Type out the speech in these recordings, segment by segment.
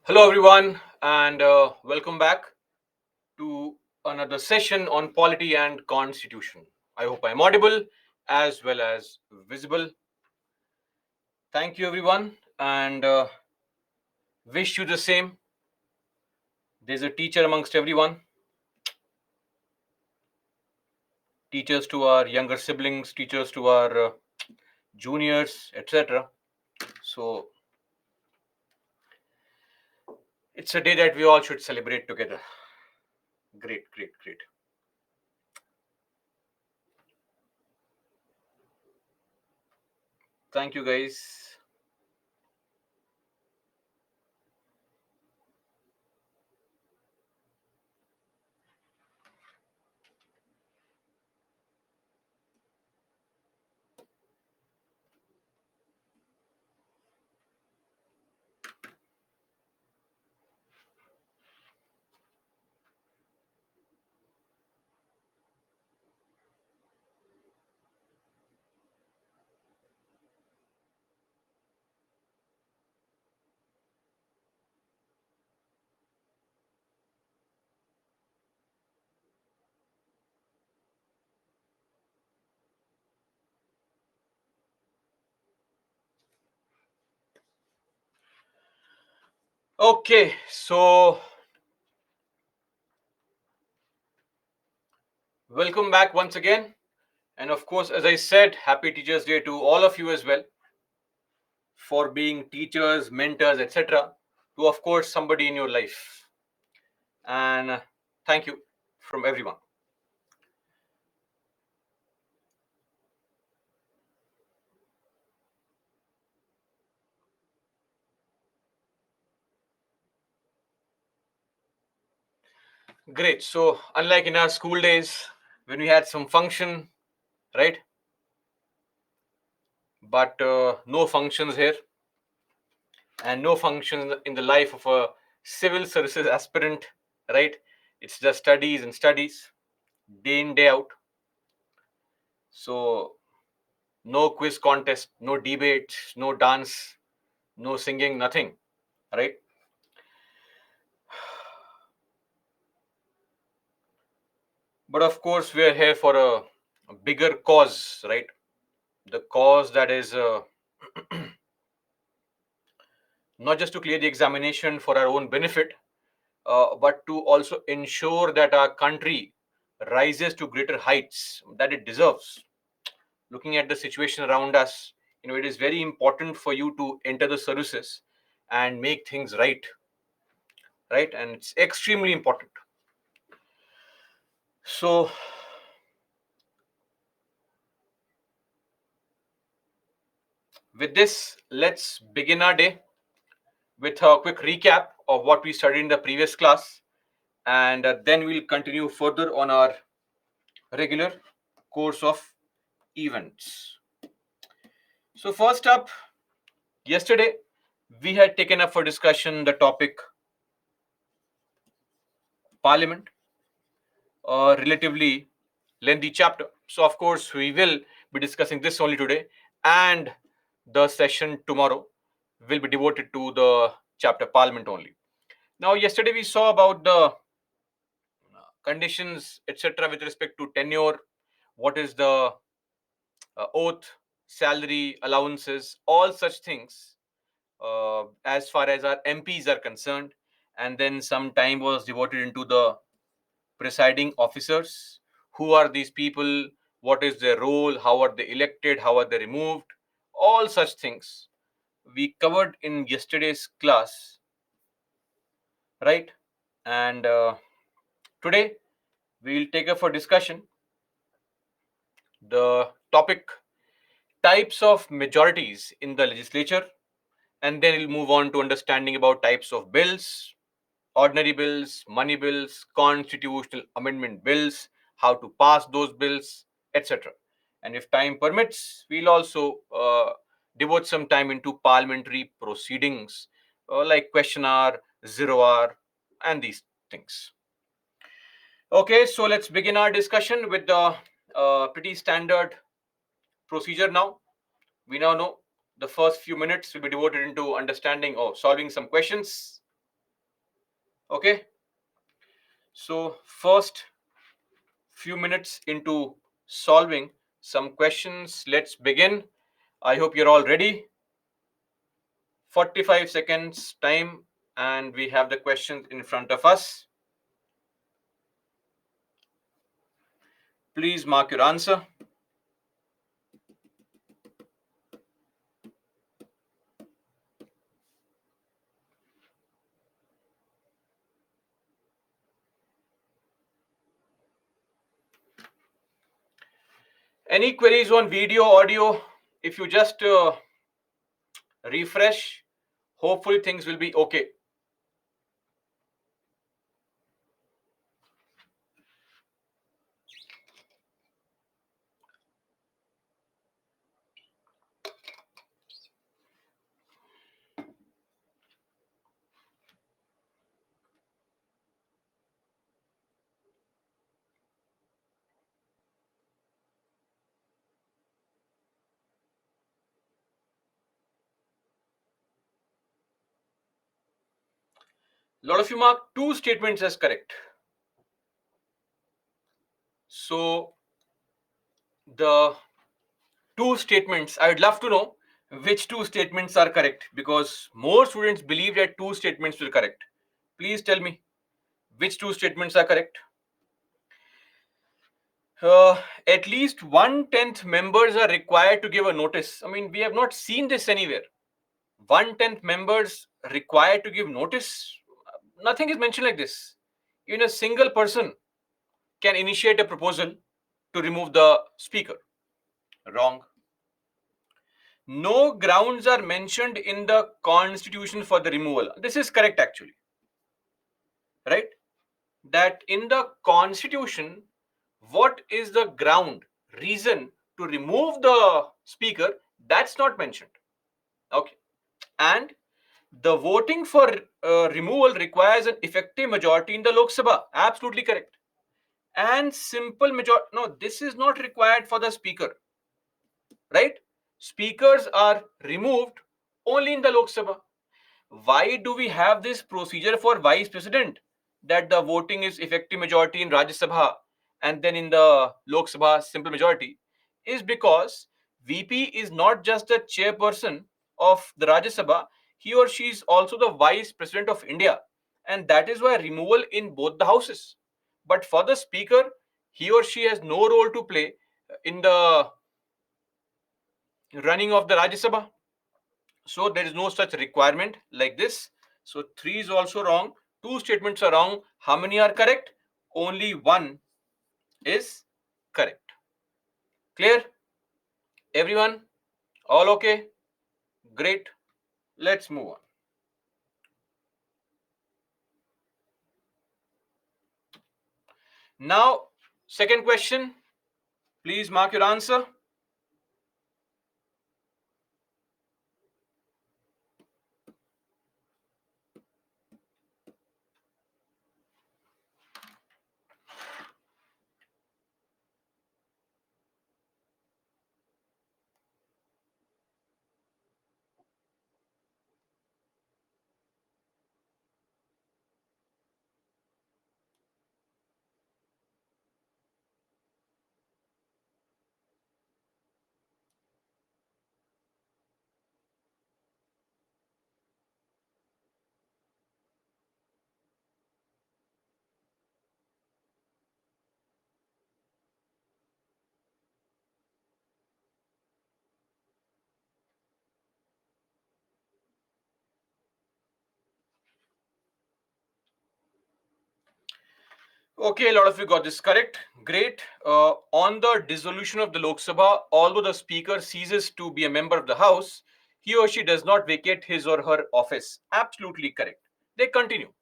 Hello, everyone, and welcome back to another session on polity and constitution. I hope I'm audible as well as visible. Thank you, everyone, and wish you the same. There's a teacher amongst everyone, teachers to our younger siblings, teachers to our juniors, etc. So it's a day that we all should celebrate together. Great, great, great. Thank you, guys. Okay, so welcome back once again. And of course, as I said, happy Teachers' Day to all of you as well for being teachers, mentors, etc. To, of course, somebody in your life. And thank you from everyone. Great. So, unlike in our school days when we had some function, right? But no functions here and no functions in the life of a civil services aspirant, right? It's just studies and studies, day in, day out. So, no quiz contest, no debate, no dance, no singing, nothing, right? But of course, we are here for a bigger cause, right? The cause that is not just to clear the examination for our own benefit, but to also ensure that our country rises to greater heights that it deserves. Looking at the situation around us, it is very important for you to enter the services and make things right, right? And it's extremely important. So, with this, let's begin our day with a quick recap of what we studied in the previous class, and then we'll continue further on our regular course of events. So, first up, yesterday we had taken up for discussion the topic Parliament, a relatively lengthy chapter. So, of course, we will be discussing this only today, and the session tomorrow will be devoted to the chapter Parliament only. Now, yesterday we saw about the conditions, etc., with respect to tenure, what is the oath, salary, allowances, all such things as far as our MPs are concerned. And then some time was devoted into the presiding officers. Who are these people? What is their role? How are they elected? How are they removed? All such things we covered in yesterday's class, right? And today we will take up for discussion the topic types of majorities in the legislature, and then we'll move on to understanding about types of bills, ordinary bills, money bills, constitutional amendment bills, how to pass those bills, etc. And if time permits, we'll also devote some time into parliamentary proceedings like question hour, zero hour, and these things. Okay, so let's begin our discussion with the pretty standard procedure now. We now know the first few minutes will be devoted into understanding or solving some questions. Okay, so first few minutes into solving some questions. Let's begin. I hope you're all ready. 45 seconds time, and we have the questions in front of us. Please mark your answer. Any queries on video, audio? If you just refresh, hopefully things will be okay. A lot of you mark two statements as correct. So the two statements, I would love to know which two statements are correct, because more students believe that two statements were correct. Please tell me which two statements are correct. At least 1/10 members are required to give a notice. I mean, we have not seen this anywhere. 1/10 members required to give notice. Nothing is mentioned like this. Even a single person can initiate a proposal to remove the speaker. Wrong. No grounds are mentioned in the constitution for the removal. This is correct actually. Right? That in the constitution, what is the ground, reason to remove the speaker, that's not mentioned. Okay. And the voting for removal requires an effective majority in the Lok Sabha. Absolutely correct. And simple majority. No, this is not required for the speaker. Right? Speakers are removed only in the Lok Sabha. Why do we have this procedure for vice president, that the voting is effective majority in Rajya Sabha and then in the Lok Sabha simple majority? Is because VP is not just the chairperson of the Rajya Sabha, he or she is also the vice president of India, and that is why removal in both the houses. But for the speaker, he or she has no role to play in the running of the Rajya Sabha. So there is no such requirement like this. So 3 is also wrong. Two statements are wrong. How many are correct? Only one is correct. Clear? Everyone? All okay? Great. Let's move on. Now, second question. Please mark your answer. Okay, a lot of you got this correct. Great. On the dissolution of the Lok Sabha, although the speaker ceases to be a member of the House, he or she does not vacate his or her office. Absolutely correct. They continue.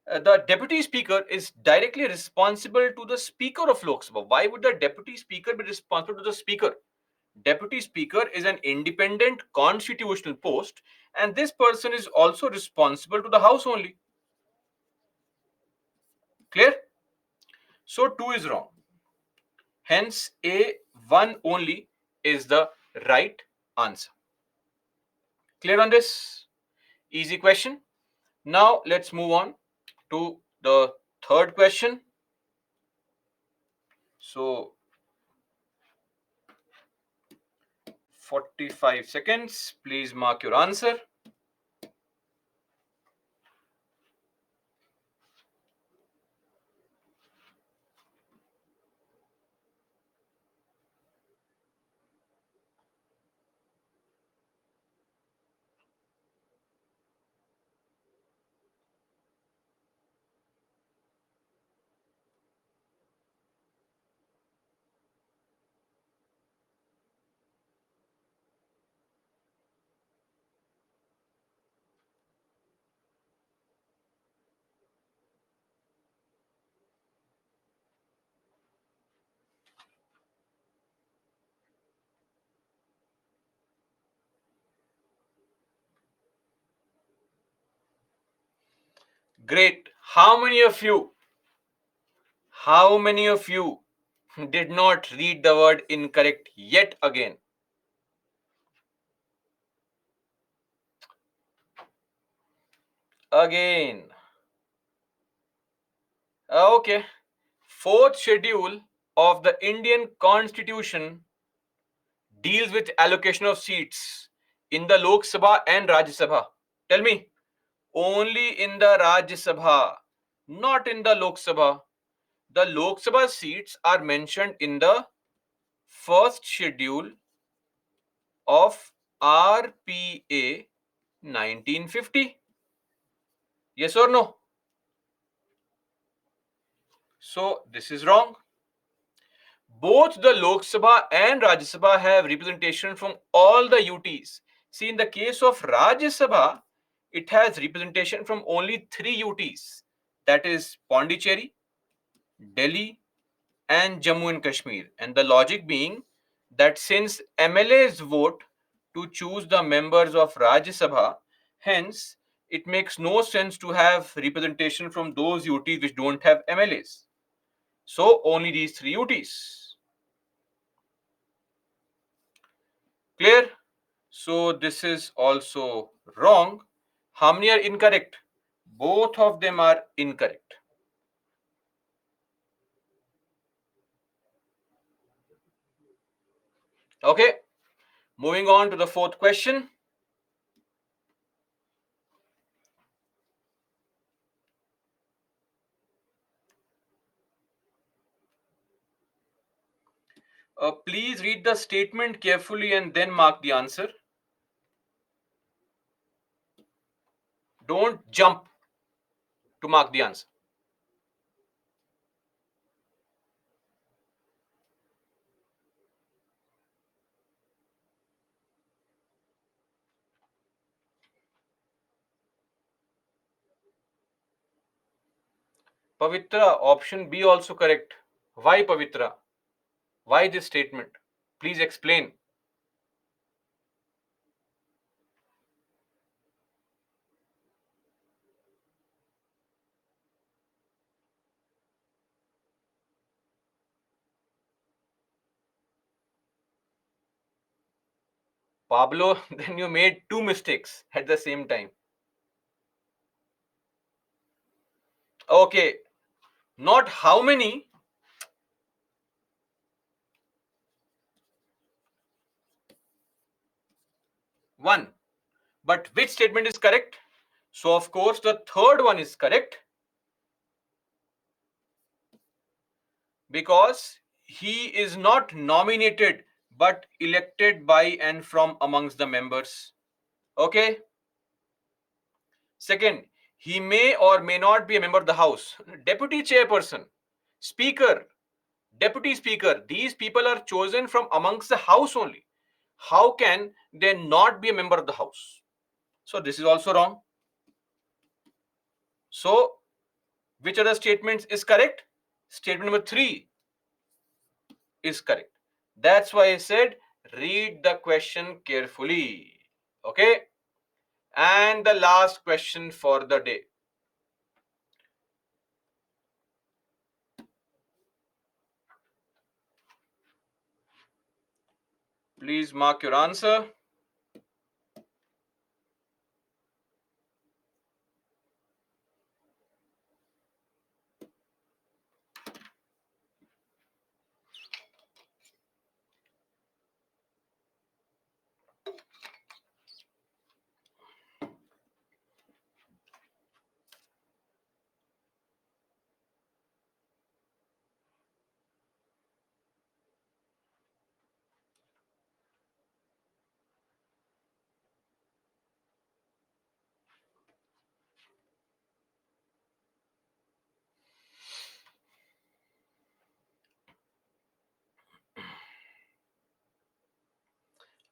The deputy speaker is directly responsible to the speaker of Lok Sabha. Why would the deputy speaker be responsible to the speaker? Deputy speaker is an independent constitutional post, and this person is also responsible to the House only. Clear? So 2 is wrong. Hence, A1 only is the right answer. Clear on this? Easy question. Now let's move on to the third question. So 45 seconds. Please mark your answer. Great. How many of you did not read the word incorrect yet again? Again. Okay. Fourth schedule of the Indian Constitution deals with allocation of seats in the Lok Sabha and Rajya Sabha. Tell me, only in the Rajya Sabha, not in the Lok Sabha. The Lok Sabha seats are mentioned in the first schedule of RPA 1950. Yes or no? So this is wrong. Both the Lok Sabha and Rajya Sabha have representation from all the UTs. See, in the case of Rajya Sabha, it has representation from only 3 UTs, that is Pondicherry, Delhi, and Jammu and Kashmir. And the logic being that since MLAs vote to choose the members of Rajya Sabha, hence it makes no sense to have representation from those UTs which don't have MLAs. So only these 3 UTs. Clear? So this is also wrong. How many are incorrect? Both of them are incorrect. Okay, moving on to the fourth question. Please read the statement carefully and then mark the answer. Don't jump to mark the answer. Pavitra, option B also correct. Why Pavitra? Why this statement? Please explain. Pablo, then you made 2 mistakes at the same time. Okay, not how many. One. But which statement is correct? So, of course, the third one is correct because he is not nominated but elected by and from amongst the members. Okay. Second, he may or may not be a member of the House. Deputy chairperson, speaker, deputy speaker, these people are chosen from amongst the House only. How can they not be a member of the House? So, this is also wrong. So, which other statements is correct? Statement number 3 is correct. That's why I said read the question carefully. Okay. And the last question for the day. Please mark your answer.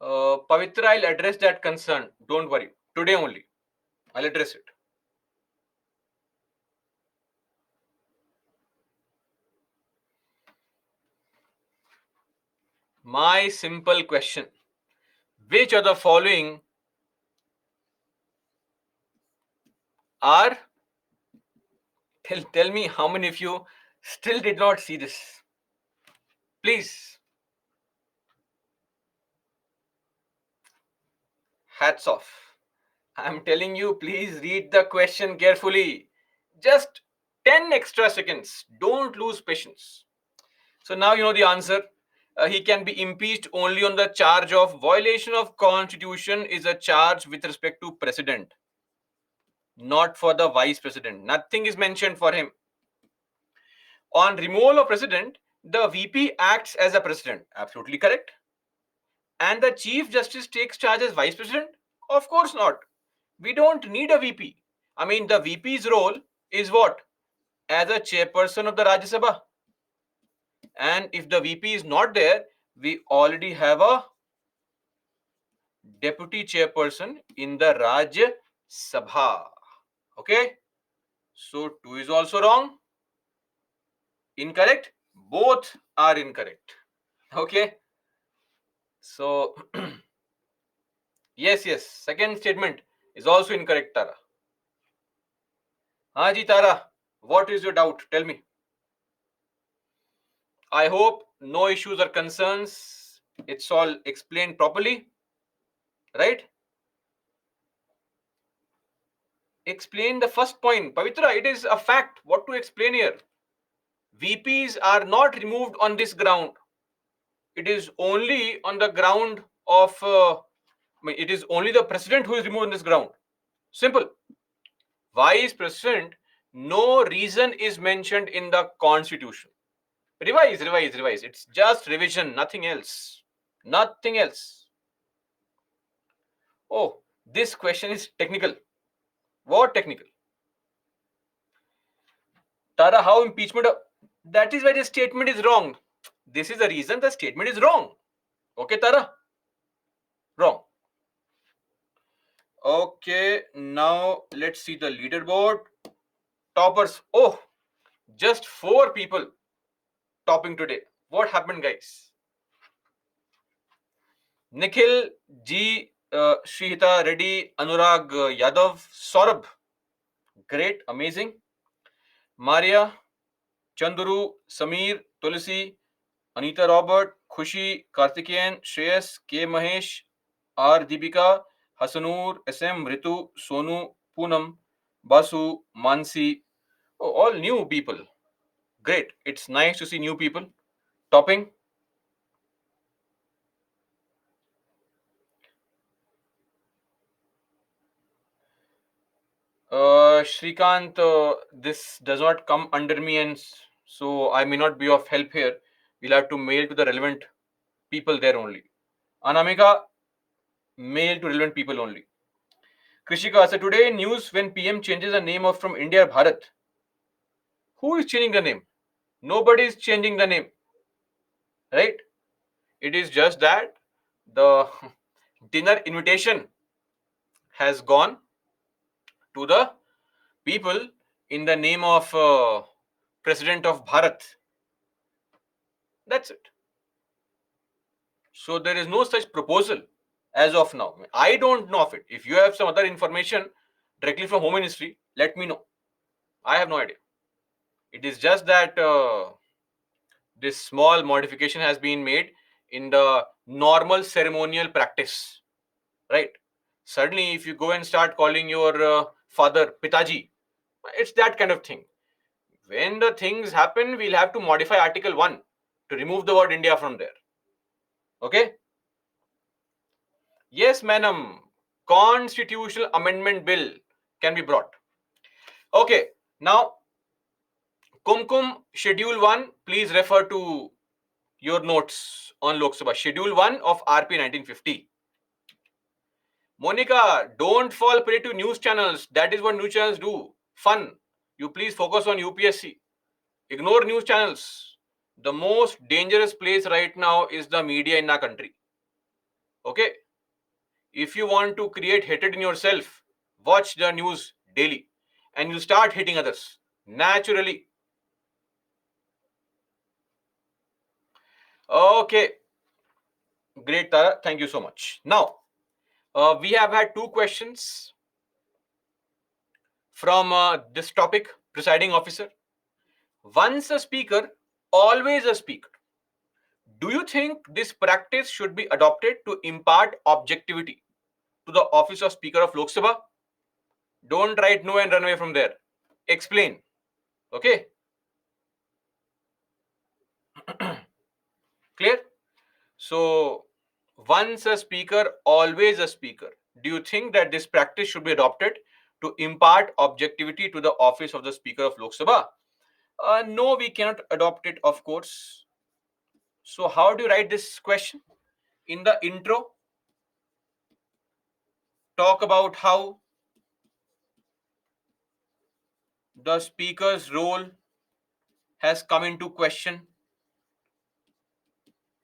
Pavitra, I'll address that concern. Don't worry. Today only. I'll address it. My simple question: which of the following are, tell me how many of you still did not see this? Please, hats off. I'm telling you, please read the question carefully. Just 10 extra seconds. Don't lose patience. So now you know the answer. He can be impeached only on the charge of violation of constitution is a charge with respect to president, not for the vice president. Nothing is mentioned for him. On removal of president, the VP acts as a president. Absolutely correct. And the chief justice takes charge as vice president? Of course not. We don't need a VP. I mean, the VP's role is what? As a chairperson of the Rajya Sabha. And if the VP is not there, we already have a deputy chairperson in the Rajya Sabha. Okay? So 2 is also wrong. Incorrect? Both are incorrect. Okay? So, yes. Second statement is also incorrect, Tara. Haji Tara, what is your doubt? Tell me. I hope no issues or concerns. It's all explained properly, right? Explain the first point. Pavitra, it is a fact. What to explain here? VPs are not removed on this ground. It is only on the ground of, it is only the president who is removed on this ground. Simple. Vice president, no reason is mentioned in the constitution. Revise. It's just revision, nothing else. Nothing else. Oh, this question is technical. What technical? Tara, how impeachment? That is why the statement is wrong. This is the reason the statement is wrong. Okay, Tara? Wrong. Okay, now let's see the leaderboard. Toppers. Oh, just 4 people topping today. What happened, guys? Nikhil G, Shrihita Reddy, Anurag Yadav, Saurabh. Great, amazing. Maria, Chandru, Sameer, Tulsi, Anita Robert, Khushi, Karthikeyan, Shreyas, K. Mahesh, R. Deepika, Hasanur, SM, Ritu, Sonu, Poonam, Basu, Mansi. Oh, all new people. Great. It's nice to see new people. Topping. Shrikant, this does not come under me, and so I may not be of help here. We'll have to mail to the relevant people there only. Anamika, mail to relevant people only. Krishika, so today in news when PM changes the name of from India Bharat, who is changing the name? Nobody is changing the name, right? It is just that the dinner invitation has gone to the people in the name of President of Bharat. That's it. So there is no such proposal as of now. I don't know of it. If you have some other information directly from Home Ministry, let me know. I have no idea. It is just that this small modification has been made in the normal ceremonial practice, right? Suddenly, if you go and start calling your father Pitaji, it's that kind of thing. When the things happen, we'll have to modify Article 1 to remove the word India from there. Okay? Yes, madam. Constitutional amendment bill can be brought. Okay, now Kumkum Schedule 1, please refer to your notes on Lok Sabha. Schedule 1 of RP 1950. Monica, don't fall prey to news channels. That is what news channels do. Fun. You please focus on UPSC. Ignore news channels. The most dangerous place right now is the media in our country. Okay, if you want to create hatred in yourself, watch the news daily and you start hating others naturally. Okay, great, Tara. Thank you so much. Now, we have had two questions from this topic, presiding officer. Once a speaker, always a speaker. Do you think this practice should be adopted to impart objectivity to the office of Speaker of Lok Sabha? Don't write no and run away from there. Explain. Okay, clear? So, once a speaker, always a speaker. Do you think that this practice should be adopted to impart objectivity to the office of the Speaker of Lok Sabha? No, we cannot adopt it, of course. So, how do you write this question? In the intro, talk about how the speaker's role has come into question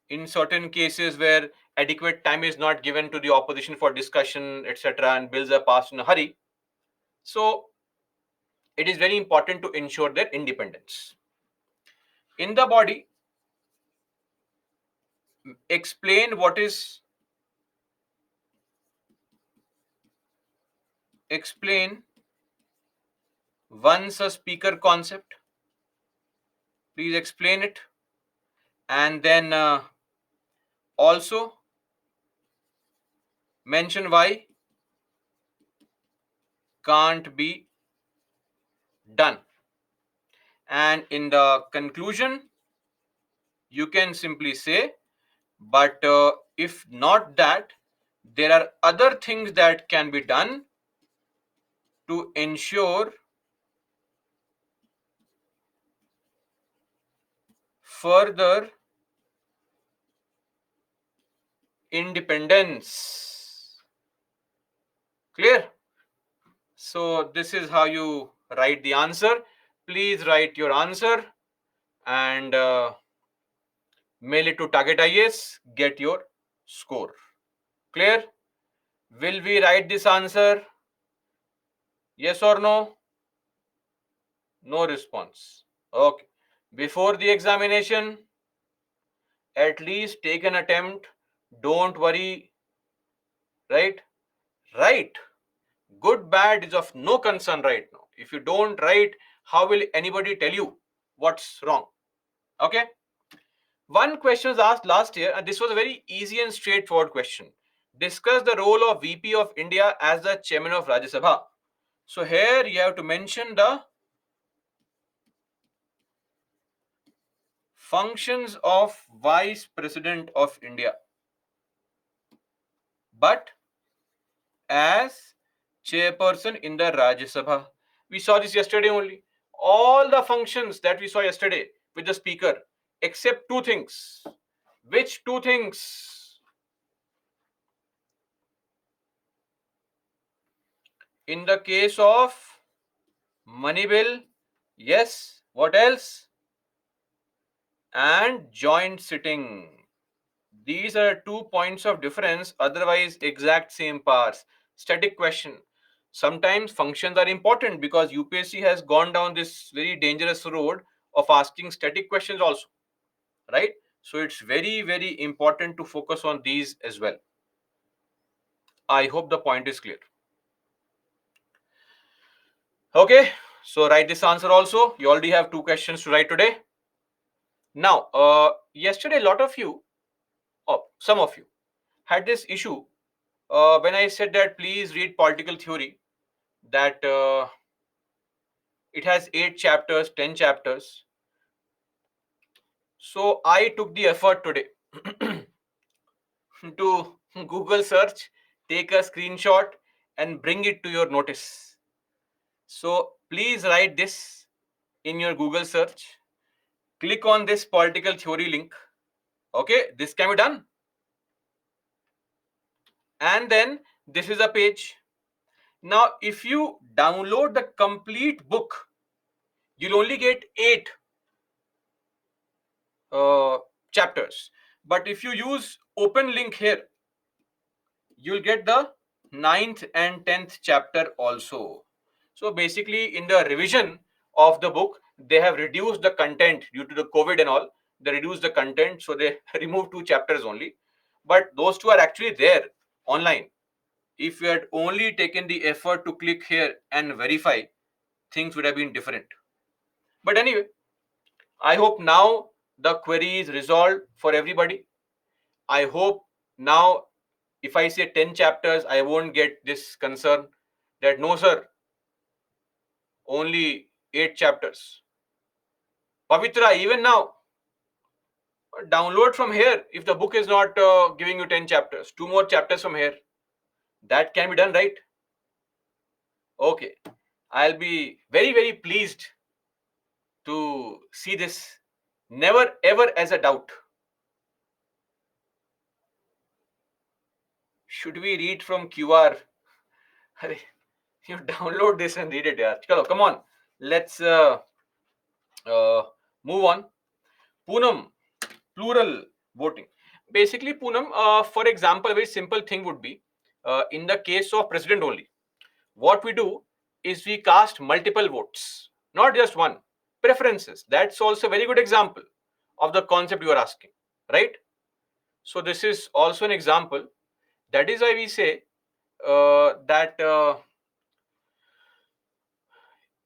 in certain cases where adequate time is not given to the opposition for discussion, etc., and bills are passed in a hurry. So, it is very important to ensure their independence. In the body, explain what is explain once a speaker concept. Please explain it, and then also mention why can't be done. And in the conclusion, you can simply say, but if not that, there are other things that can be done to ensure further independence. Clear? So this is how you write the answer. Please write your answer and mail it to Target IAS. Get your score. Clear? Will we write this answer? Yes or no? No response. Okay. Before the examination, at least take an attempt. Don't worry. Right? Right. Good, bad is of no concern right now. If you don't write, how will anybody tell you what's wrong? Okay. One question was asked last year, and this was a very easy and straightforward question. Discuss the role of VP of India as the chairman of Rajya Sabha. So here you have to mention the functions of Vice President of India, but as chairperson in the Rajya Sabha. We saw this yesterday only. All the functions that we saw yesterday with the speaker, except two things. Which two things? In the case of money bill, yes. What else? And joint sitting. These are 2 points of difference, otherwise exact same powers. Static question. Sometimes functions are important because UPSC has gone down this very dangerous road of asking static questions also, right? So it's very, very important to focus on these as well. I hope the point is clear. Okay, so write this answer also. You already have two questions to write today. Now, yesterday, a lot of you, or some of you, had this issue when I said that please read political theory, that it has 8 chapters, 10 chapters. So I took the effort today to Google search, take a screenshot, and bring it to your notice. So please write this in your Google search. Click on this political theory link. Okay, this can be done. And then this is a page. Now, if you download the complete book, you'll only get 8 uh, chapters. But if you use open link here, you'll get the ninth and 10th chapter also. So basically, in the revision of the book, they have reduced the content due to the COVID and all. They reduced the content, so they removed 2 chapters only. But those two are actually there online. If you had only taken the effort to click here and verify, things would have been different. But anyway, I hope now the query is resolved for everybody. I hope now if I say 10 chapters, I won't get this concern that no, sir, only 8 chapters. Pavitra, even now, download from here if the book is not giving you 10 chapters, 2 more chapters from here. That can be done, right? Okay. I'll be very, very pleased to see this. Never ever as a doubt. Should we read from QR? You download this and read it, yeah. Chalo, come on. Let's uh, move on. Poonam, plural voting. Basically, Poonam, for example, a very simple thing would be in the case of president only. What we do is we cast multiple votes, not just one. Preferences. That's also a very good example of the concept you are asking, right? So this is also an example. That is why we say that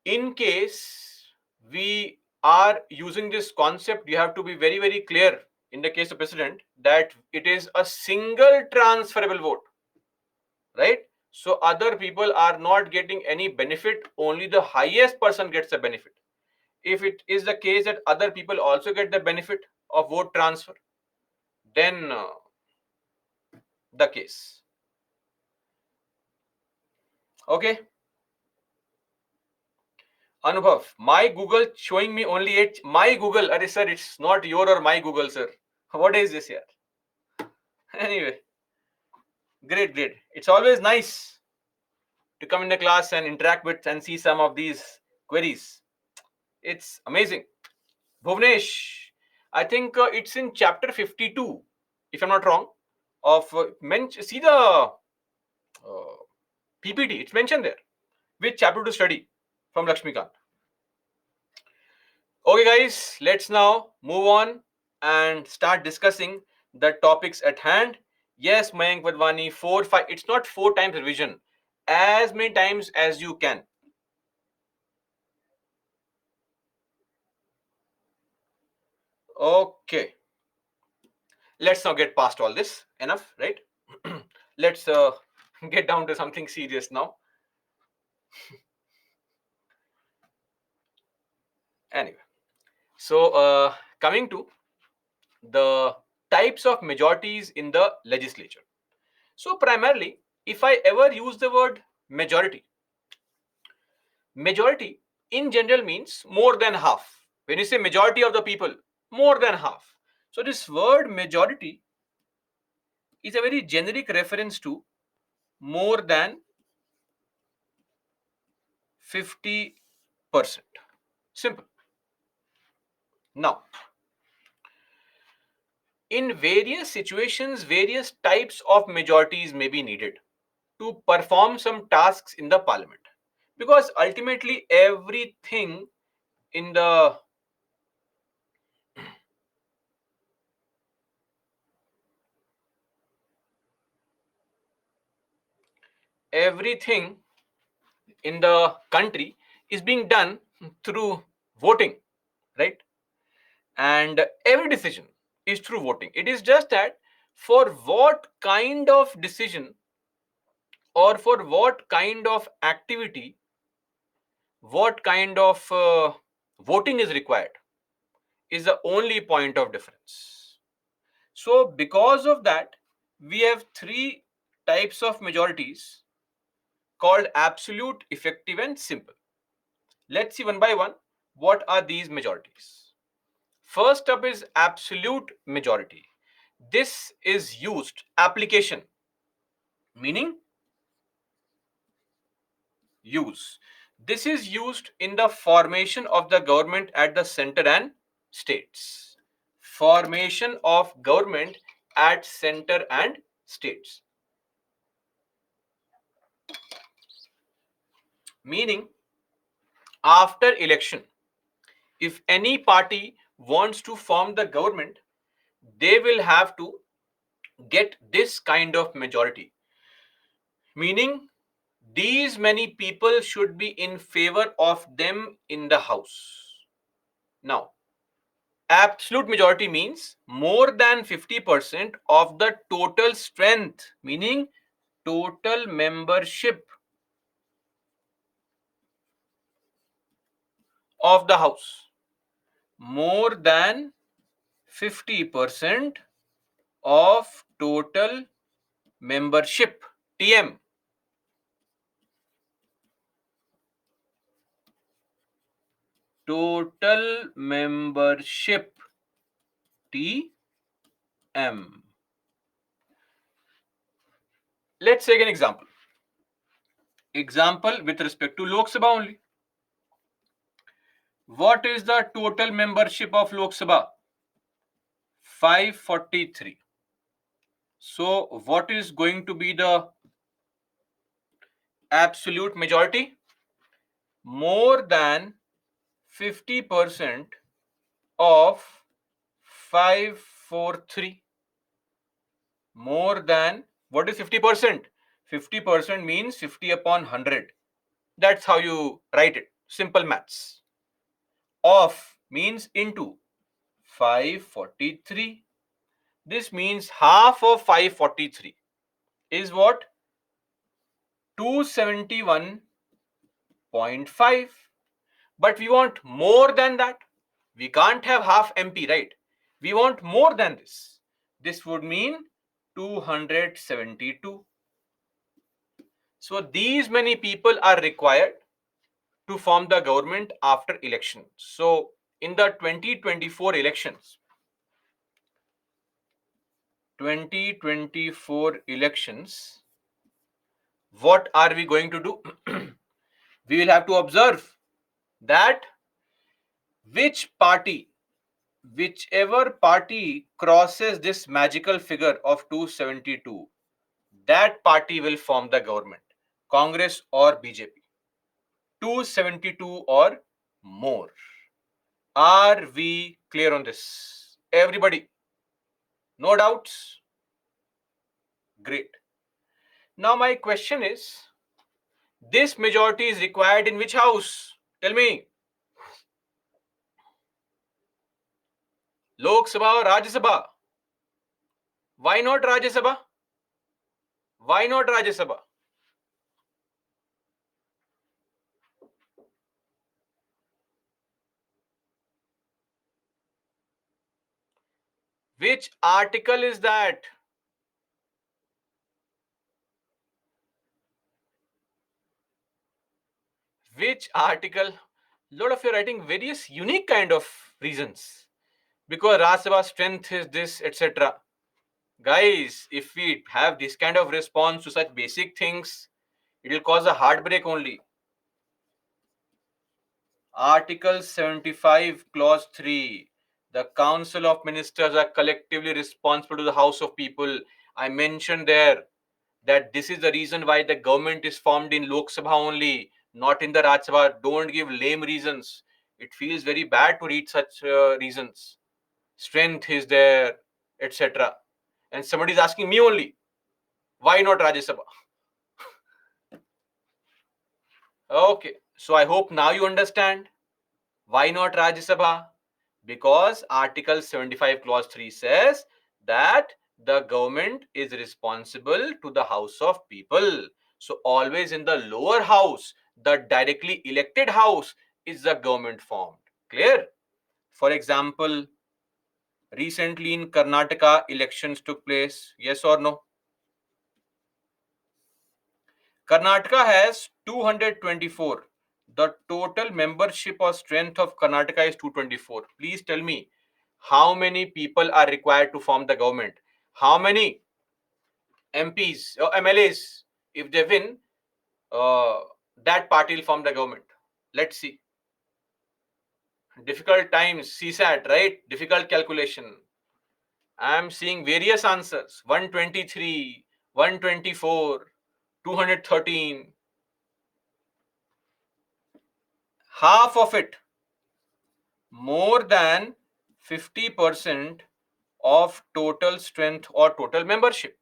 in case we are using this concept, you have to be very, very clear in the case of president that it is a single transferable vote, right? So other people are not getting any benefit, only the highest person gets the benefit. If it is the case that other people also get the benefit of vote transfer, then the case. Okay. Anubhav, my Google showing me only 8. My Google, Arey sir, it's not your or my Google, sir. What is this here? Anyway, great, great. It's always nice to come in the class and interact with and see some of these queries. It's amazing. Bhuvnesh, I think it's in chapter 52, if I'm not wrong. Of see the PPT, it's mentioned there. Which chapter to study from Lakshmikant. Okay, guys, let's now move on and start discussing the topics at hand. Yes, Mayank Vadwani, 4, 5, it's not 4 times revision, as many times as you can. Okay, let's now get past all this. Enough, right? Let's get down to something serious now. Anyway, so coming to the types of majorities in the legislature. So primarily, if I ever use the word majority, majority in general means more than half. When you say majority of the people, more than half. So this word majority is a very generic reference to more than 50%. Simple. Now, in various situations, various types of majorities may be needed to perform some tasks in the parliament. Because ultimately, everything in the everything in the country is being done through voting, right? And every decision is through voting. It is just that for what kind of decision or for what kind of activity, what kind of voting is required is the only point of difference. So, because of that, we have 3 types of majorities called absolute, effective, and simple. Let's see one by one what are these majorities. First up is absolute majority. This is used, application, meaning use. This is used in the formation of the government at the center and states. Formation of government at center and states. Meaning, after election, if any party wants to form the government, they will have to get this kind of majority. Meaning, these many people should be in favor of them in the house. Now, absolute majority means more than 50% of the total strength, meaning total membership of the house. More than 50% of total membership, TM. Total membership, TM. Let's take an example. Example with respect to Lok Sabha only. What is the total membership of Lok Sabha? 543. So, what is going to be the absolute majority? More than 50% of 543. More than, what is 50%? 50% means 50 upon 100. That's how you write it. Simple maths. Of means into 543. This means half of 543 is what? 271.5. But we want more than that. We can't have half MP, right? We want more than this. This would mean 272. So these many people are required to form the government after election. So in the 2024 elections, 2024 elections, what are we going to do? We will have to observe that whichever party crosses this magical figure of 272, that party will form the government, Congress or BJP. 272 or more. Are we clear on this? Everybody? No doubts? Great. Now my question is, this majority is required in which house? Tell me. Lok Sabha or Rajya Sabha? Why not Rajya Sabha? Why not Rajya Sabha? Which article is that? Which article? Lot of you are writing various unique kind of reasons. Because Rajya Sabha strength is this, etc. Guys, if we have this kind of response to such basic things, it will cause a heartbreak only. Article 75, Clause 3. The Council of Ministers are collectively responsible to the House of People. I mentioned there that this is the reason why the government is formed in Lok Sabha only, not in the Rajya Sabha. Don't give lame reasons. It feels very bad to read such reasons. Strength is there, etc. And somebody is asking me only, why not Rajya Sabha? Okay, so I hope now you understand. Why not Rajya Sabha? Because Article 75 Clause 3 says that the government is responsible to the House of People. So always in the lower house, the directly elected house, is the government formed. Clear? For example, recently in Karnataka, elections took place. Yes or no? Karnataka has 224. The total membership or strength of Karnataka is 224. Please tell me, how many people are required to form the government? How many MPs or MLAs, if they win, uh, that party will form the government? Let's see. Difficult times, CSAT, right? Difficult calculation. I am seeing various answers: 123, 124, 213. half of it, more than 50% of total strength or total membership.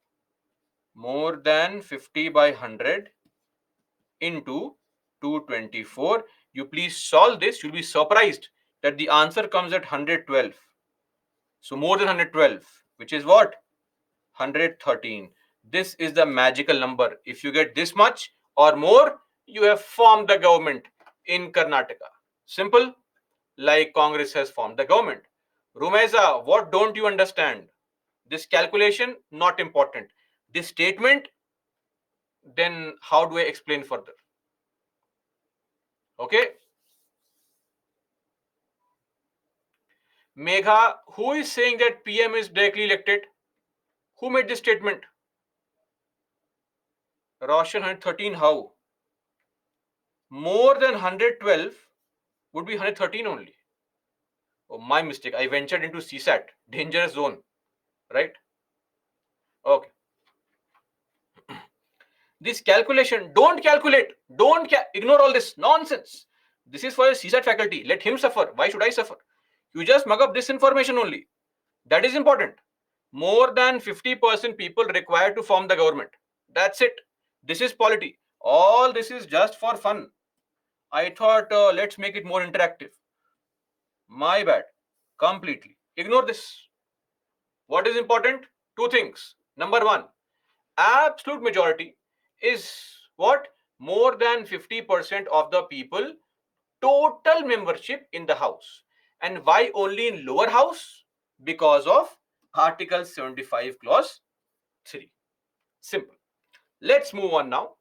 More than 50 by 100 into 224. You please solve this. You'll be surprised that the answer comes at 112. So more than 112, which is what? 113. This is the magical number. If you get this much or more, you have formed the government in Karnataka. Simple, like Congress has formed the government. Rumeza, what don't you understand? This calculation, not important. This statement, then how do I explain further? Okay. Megha, who is saying that PM is directly elected? Who made this statement? Roshan 113, how? More than 112 would be 113 only. Oh, my mistake. I ventured into CSAT, dangerous zone, right? Okay. This calculation, don't calculate. Don't ignore all this nonsense. This is for your CSAT faculty. Let him suffer. Why should I suffer? You just mug up this information only. That is important. More than 50% people required to form the government. That's it. This is polity. All this is just for fun. I thought let's make it more interactive. My bad. Completely. Ignore this. What is important? Two things. Number one, absolute majority is what? More than 50% of the people total membership in the house. And why only in lower house? Because of Article 75 clause 3. Simple. Let's move on now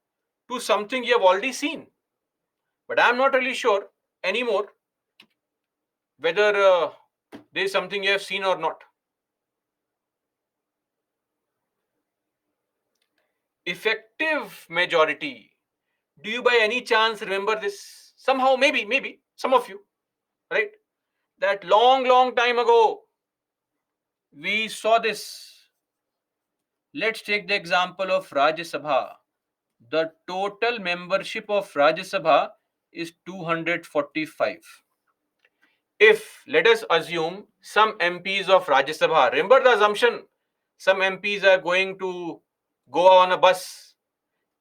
to something you have already seen. But I'm not really sure anymore whether there is something you have seen or not. Effective majority. Do you by any chance remember this? Somehow, maybe, some of you, right? That long time ago, we saw this. Let's take the example of Rajya Sabha. The total membership of Rajya Sabha is 245. If, let us assume, some MPs of Rajya Sabha, remember the assumption, some MPs are going to go on a bus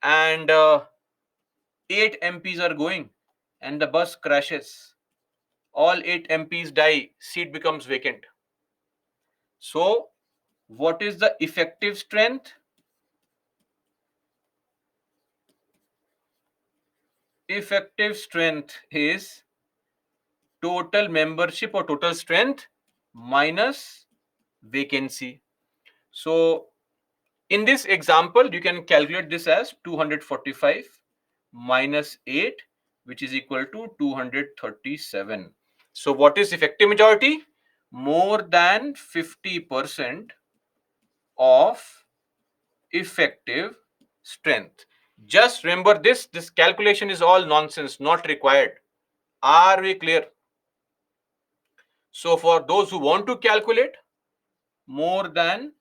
and 8 MPs are going and the bus crashes. All 8 MPs die, seat becomes vacant. So, what is the effective strength? Effective strength is total membership or total strength minus vacancy. So, in this example, you can calculate this as 245 minus 8, which is equal to 237. So, what is effective majority? More than 50% of effective strength. Just remember this calculation is all nonsense, not required. Are we clear? So, for those who want to calculate, more than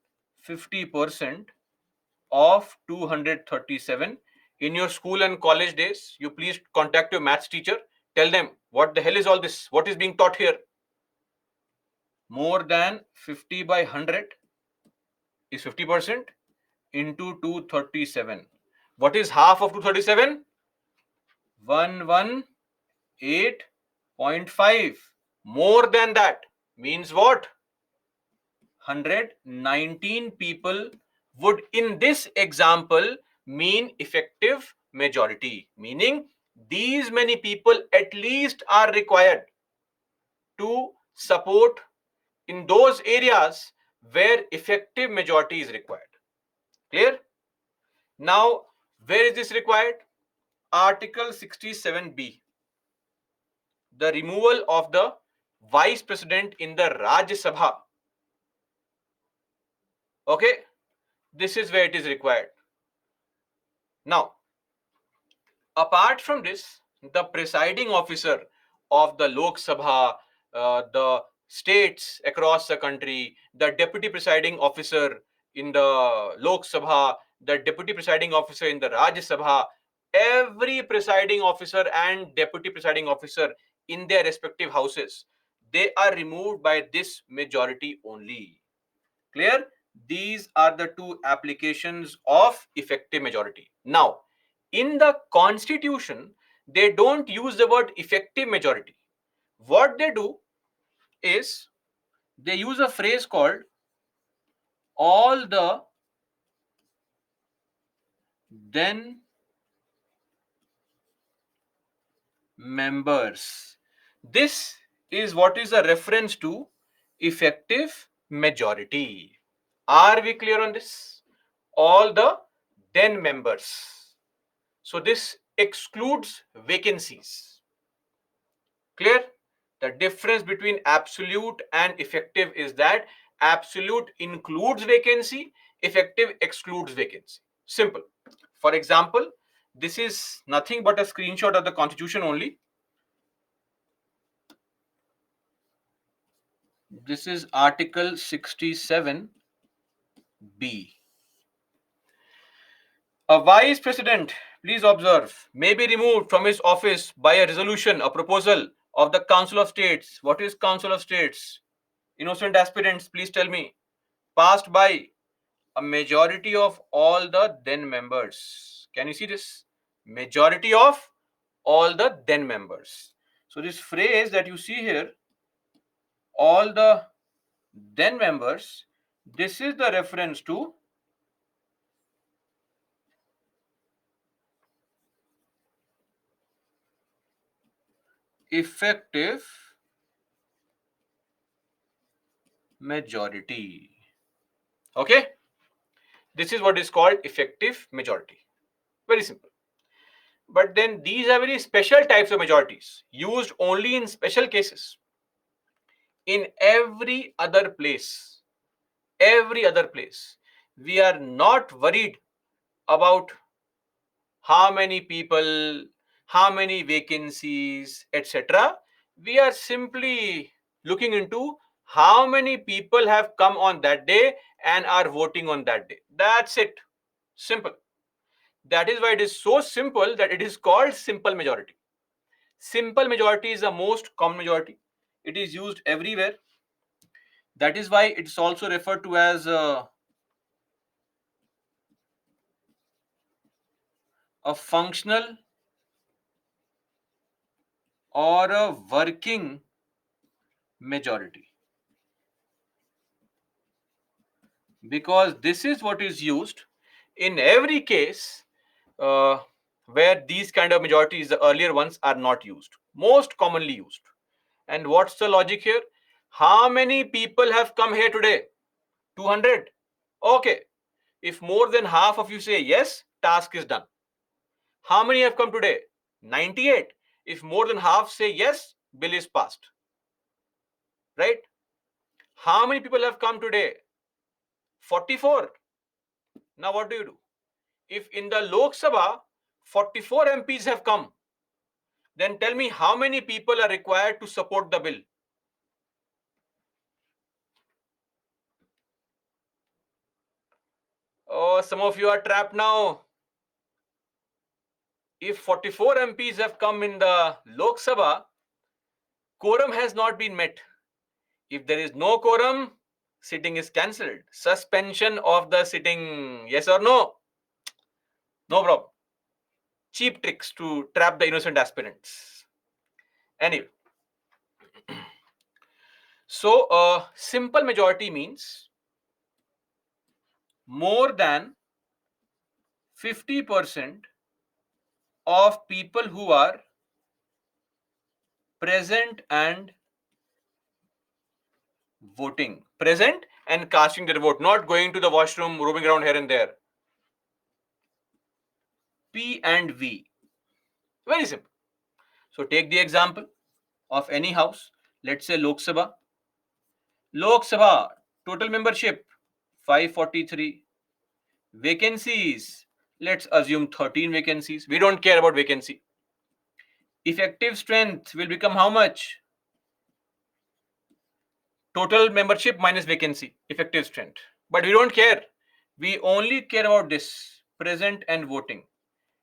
50% of 237 in your school and college days, you please contact your maths teacher. Tell them what the hell is all this? What is being taught here? More than 50 by 100 is 50% into 237. What is half of 237? 118.5. More than that means what? 119 people would in this example mean effective majority, meaning these many people at least are required to support in those areas where effective majority is required. Clear? Now, where is this required? Article 67B, the removal of the vice president in the Rajya Sabha. Okay, this is where it is required. Now, apart from this, the presiding officer of the Lok Sabha, the states across the country, the deputy presiding officer in the Lok Sabha, the deputy presiding officer in the Rajya Sabha, every presiding officer and deputy presiding officer in their respective houses, they are removed by this majority only. Clear? These are the two applications of effective majority. Now, in the constitution, they don't use the word effective majority. What they do is they use a phrase called all the then members. This is what is a reference to effective majority. Are we clear on this? All the then members. So this excludes vacancies. Clear? The difference between absolute and effective is that absolute includes vacancy, effective excludes vacancy. Simple. For example, this is nothing but a screenshot of the constitution only. This is Article 67B. A vice president, please observe, may be removed from his office by a resolution, a proposal of the Council of States. What is Council of States? Innocent aspirants, please tell me. Passed by a majority of all the then members. Can you see this? Majority of all the then members. So this phrase that you see here, all the then members, this is the reference to effective majority. Okay, this is what is called effective majority. Very simple. But then these are very special types of majorities used only in special cases. In every other place, we are not worried about how many people, how many vacancies, etc. We are simply looking into how many people have come on that day and are voting on that day. That's it. Simple. That is why it is so simple that it is called simple majority. Simple majority is the most common majority. It is used everywhere. That is why it's also referred to as a functional or a working majority, because this is what is used in every case where these kind of majorities, the earlier ones, are not used, most commonly used. And what's the logic here? How many people have come here today? 200. Okay, if more than half of you say yes, task is done. How many have come today? 98. If more than half say yes, bill is passed. Right? How many people have come today? 44. Now what do you do? If in the Lok Sabha 44 MPs have come, then tell me how many people are required to support the bill? Oh, some of you are trapped now. If 44 MPs have come in the Lok Sabha, quorum has not been met. If there is no quorum, sitting is cancelled. Suspension of the sitting. Yes or no? No problem. Cheap tricks to trap the innocent aspirants. Anyway, so simple majority means more than 50% of people who are present and voting. Present and casting their vote, not going to the washroom, roaming around here and there. P and V. Very simple. So take the example of any house. Let's say Lok Sabha. Lok Sabha, total membership 543. Vacancies, let's assume 13 vacancies. We don't care about vacancy. Effective strength will become how much? Total membership minus vacancy, effective strength. But we don't care. We only care about this, present and voting.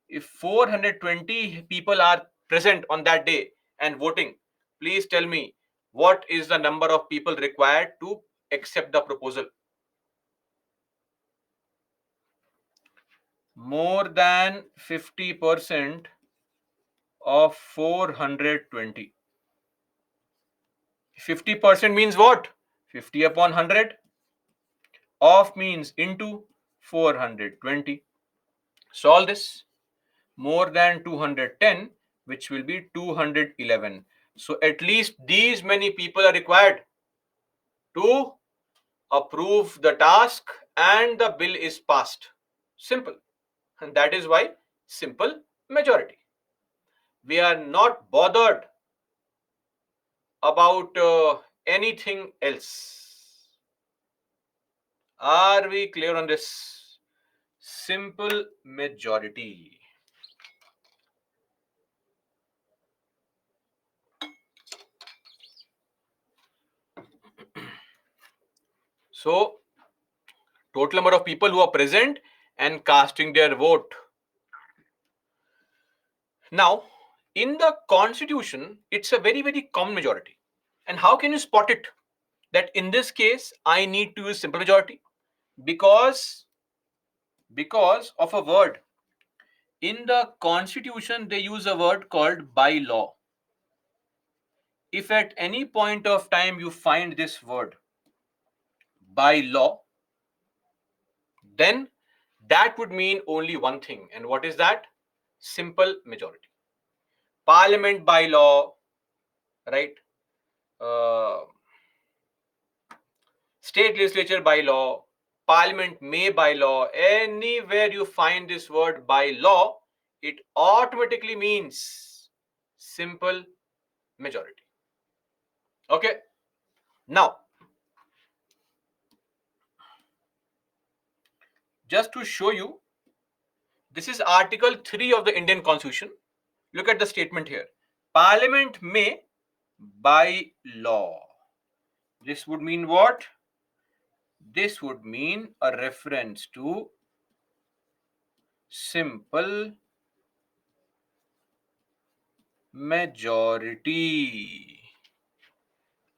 If 420 people are present on that day and voting, please tell me what is the number of people required to accept the proposal? More than 50% of 420. 50% means what? 50 upon 100. Of means into 420. Solve this. More than 210, which will be 211. So at least these many people are required to approve the task and the bill is passed. Simple. And that is why simple majority. We are not bothered about anything else. Are we clear on this? Simple majority. So, total number of people who are present and casting their vote. Now, in the constitution, it's a very, very common majority. And how can you spot it? That in this case, I need to use simple majority because of a word. In the constitution, they use a word called by law. If at any point of time you find this word by law, then that would mean only one thing. And what is that? Simple majority. Parliament by law, right? Uh, State legislature by law, parliament may by law, anywhere you find this word by law, it automatically means simple majority. Okay. Now, just to show you, this is Article 3 of the Indian Constitution. Look at the statement here. Parliament may by law. This would mean what? This would mean a reference to simple majority.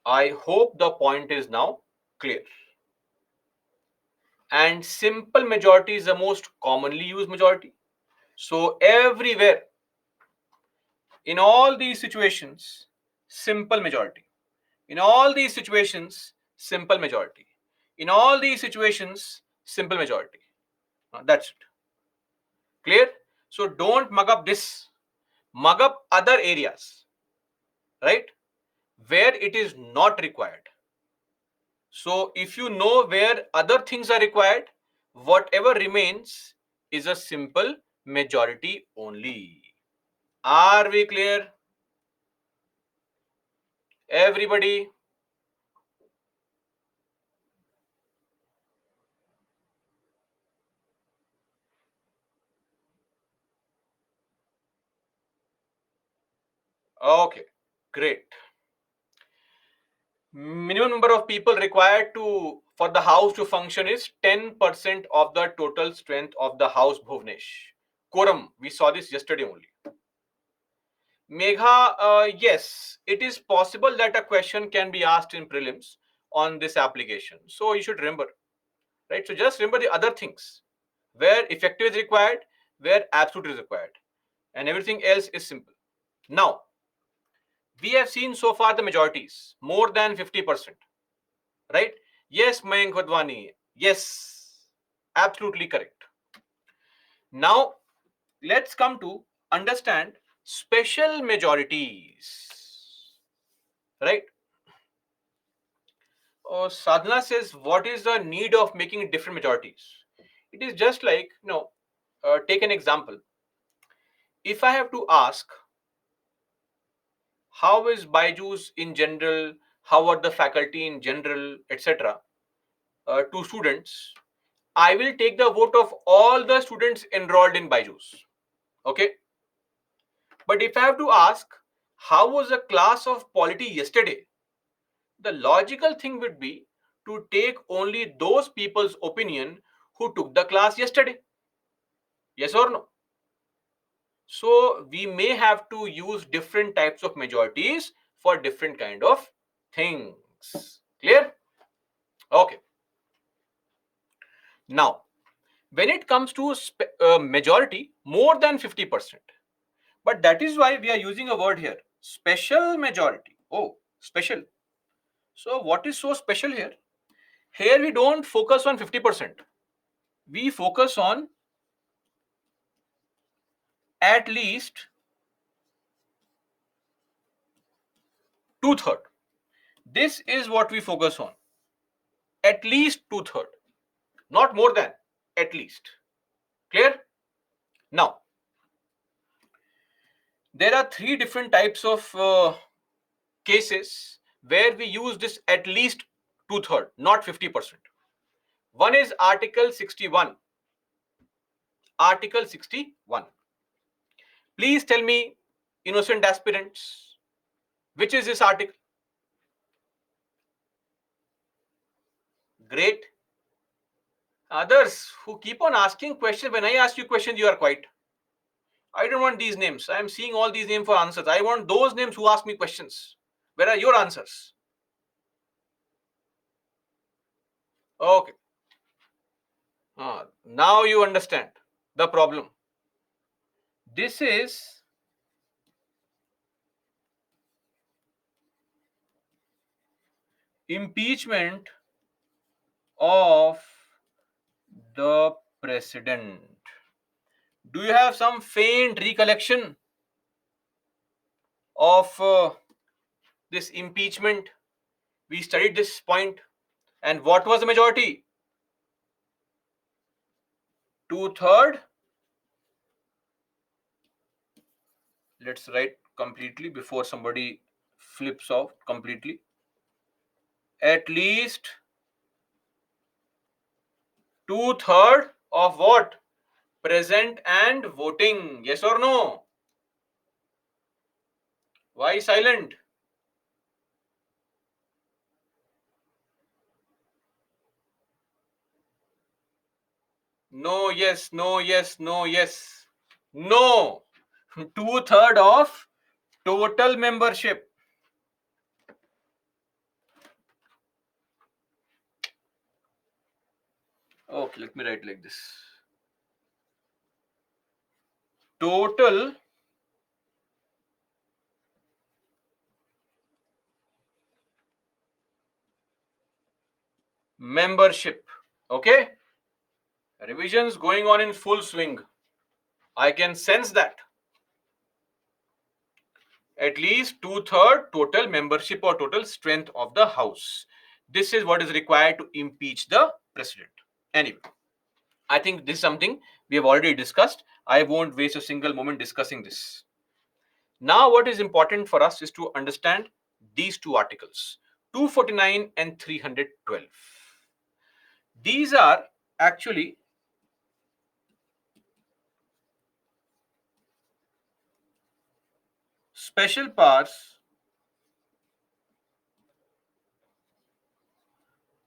I hope the point is now clear. And simple majority is the most commonly used majority. So everywhere, in all these situations, simple majority. In all these situations, simple majority. In all these situations, simple majority. That's it. Clear? So don't mug up this. Mug up other areas, right? Where it is not required. So if you know where other things are required, whatever remains is a simple majority only. Are we clear? Everybody? Okay, great. Minimum number of people required to for the house to function is 10% of the total strength of the house, Bhuvnesh. Quorum, we saw this yesterday only. Megha, yes, it is possible that a question can be asked in prelims on this application. So you should remember, right? So just remember the other things where effective is required, where absolute is required, and everything else is simple. Now, we have seen so far the majorities, more than 50%, right? Yes, Mayank Vadwani, yes, absolutely correct. Now, let's come to understand special majorities, right? Sadhana says, what is the need of making different majorities? It is just like, take an example. If I have to ask, how is Byju's in general, how are the faculty in general, etc., to students, I will take the vote of all the students enrolled in Byju's. Okay. But if I have to ask, how was the class of polity yesterday? The logical thing would be to take only those people's opinion who took the class yesterday. Yes or no? So we may have to use different types of majorities for different kind of things. Clear? Okay. Now, when it comes to majority, more than 50%. But that is why we are using a word here, special majority. Oh, special. So what is so special here? Here we don't focus on 50%. We focus on at least two-third. This is what we focus on. At least two-third. Not more than, at least. Clear? Now, there are three different types of cases where we use this at least two-third, not 50%. One is Article 61. Article 61. Please tell me, innocent aspirants, which is this article? Great. Others who keep on asking questions, when I ask you questions, you are quiet. I don't want these names. I am seeing all these names for answers. I want those names who ask me questions. Where are your answers? Okay. Now you understand the problem. This is impeachment of the president. Do you have some faint recollection of this impeachment? We studied this point. And what was the majority? Two-third. Let's write completely before somebody flips off completely. At least two-third of what? Present and voting. Yes or no? Why silent? No, yes, no, yes, no, yes. No. Two-third of total membership. Okay, let me write like this. Total membership. Okay? Revisions going on in full swing. I can sense that. At least two-third total membership or total strength of the House. This is what is required to impeach the president. Anyway, I think this is something we have already discussed. I won't waste a single moment discussing this. Now, what is important for us is to understand these two articles, 249 and 312. These are actually special powers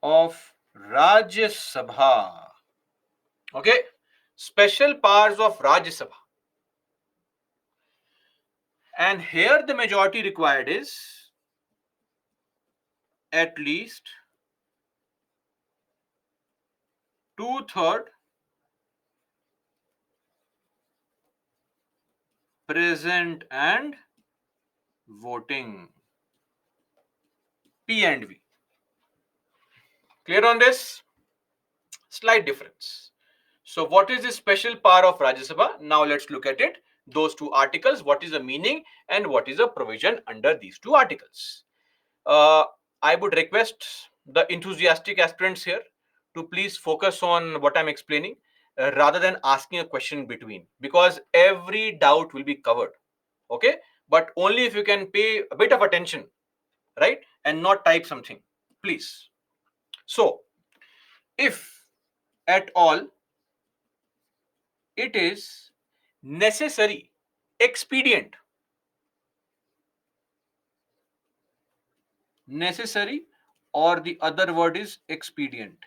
of Rajya Sabha. Okay, special powers of Rajya Sabha. And here the majority required is at least two-third present and voting. P and V. Clear on this? Slight difference. So what is the special power of Rajya Sabha? Now let's look at it. Those two articles, what is the meaning and what is the provision under these two articles? I would request the enthusiastic aspirants here to please focus on what I'm explaining rather than asking a question between, because every doubt will be covered. Okay, but only if you can pay a bit of attention, right, and not type something, please. So, if at all it is necessary, expedient, necessary, or the other word is expedient.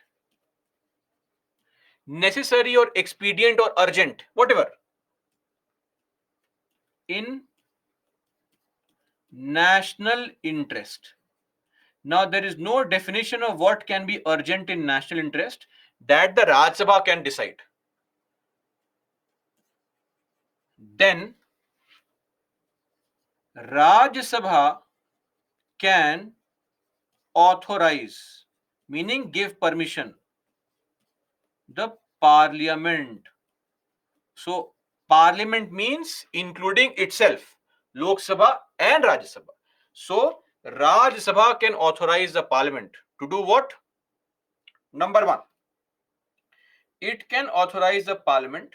Necessary or expedient or urgent, whatever. in national interest. Now, there is no definition of what can be urgent in national interest that the Rajya Sabha can decide. Then, Rajya Sabha can authorize, meaning give permission, the parliament. So, parliament means including itself, Lok Sabha and Rajya Sabha. So, Rajya Sabha can authorize the parliament to do what? Number one, it can authorize the parliament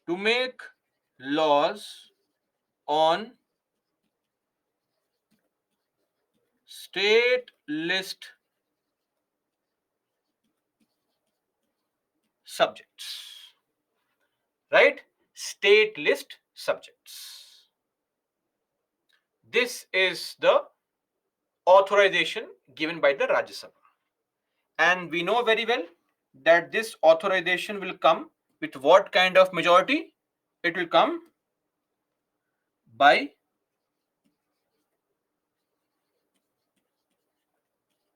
to make laws on state list subjects. Right? State list subjects. This is the authorization given by the Rajya Sabha. And we know very well that this authorization will come with what kind of majority? It will come by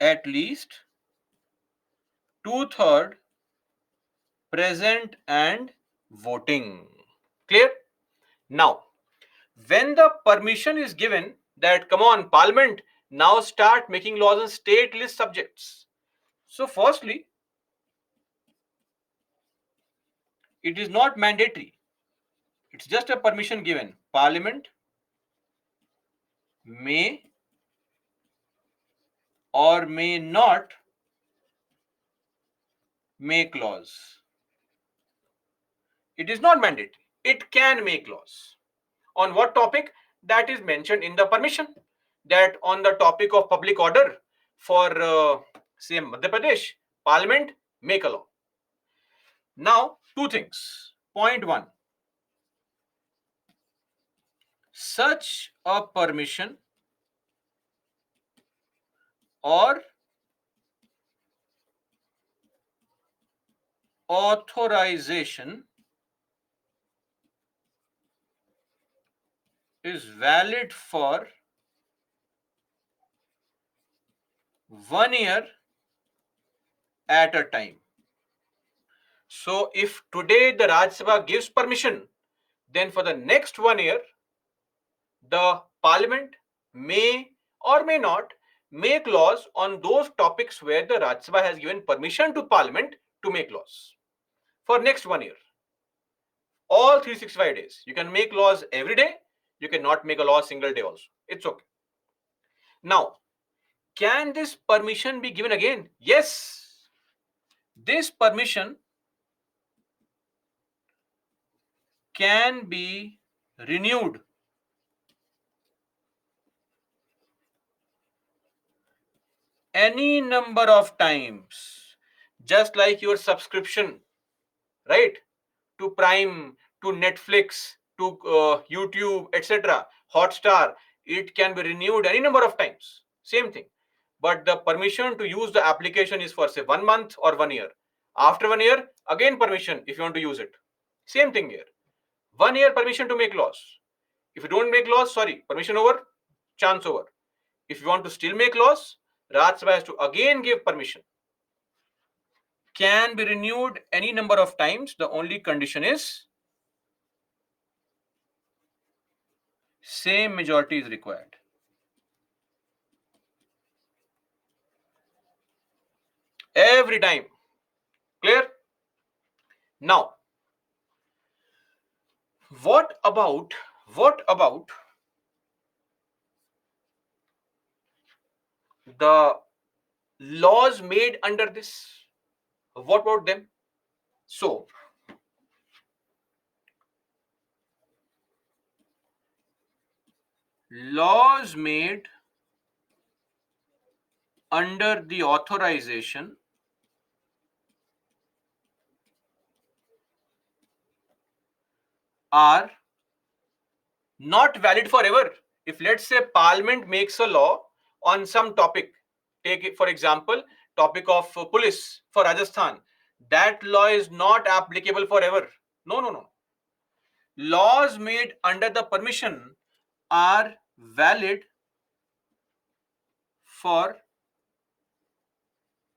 at least 2/3 present and voting. Clear? Now, when the permission is given that come on, Parliament, now start making laws on state list subjects. So, firstly, it is not mandatory. It's just a permission given. Parliament may or may not make laws. It is not mandatory. It can make laws. On what topic? That is mentioned in the permission. That on the topic of public order for say Madhya Pradesh, Parliament make a law. Now, two things. Point one, such a permission or authorization is valid for 1 year at a time. So, if today the Rajya Sabha gives permission, then for the next 1 year, the Parliament may or may not make laws on those topics where the Rajya Sabha has given permission to Parliament to make laws for next 1 year. All 365 days. You can make laws every day. You cannot make a law single day also. It's okay. Now, can this permission be given again? Yes. This permission can be renewed any number of times, just like your subscription, right? To Prime, to Netflix, to YouTube, etc., Hotstar, it can be renewed any number of times. Same thing. But the permission to use the application is for say 1 month or 1 year. After 1 year, again permission if you want to use it. Same thing here. 1 year permission to make laws. If you don't make laws, sorry, permission over, chance over. If you want to still make laws, Rajya Sabha has to again give permission. Can be renewed any number of times. The only condition is same majority is required. Every time. Clear? Now, what about the laws made under this? What about them? So, laws made under the authorization are not valid forever. If let's say Parliament makes a law on some topic, take it for example, topic of police for Rajasthan, that law is not applicable forever. No, no, no. Laws made under the permission are valid for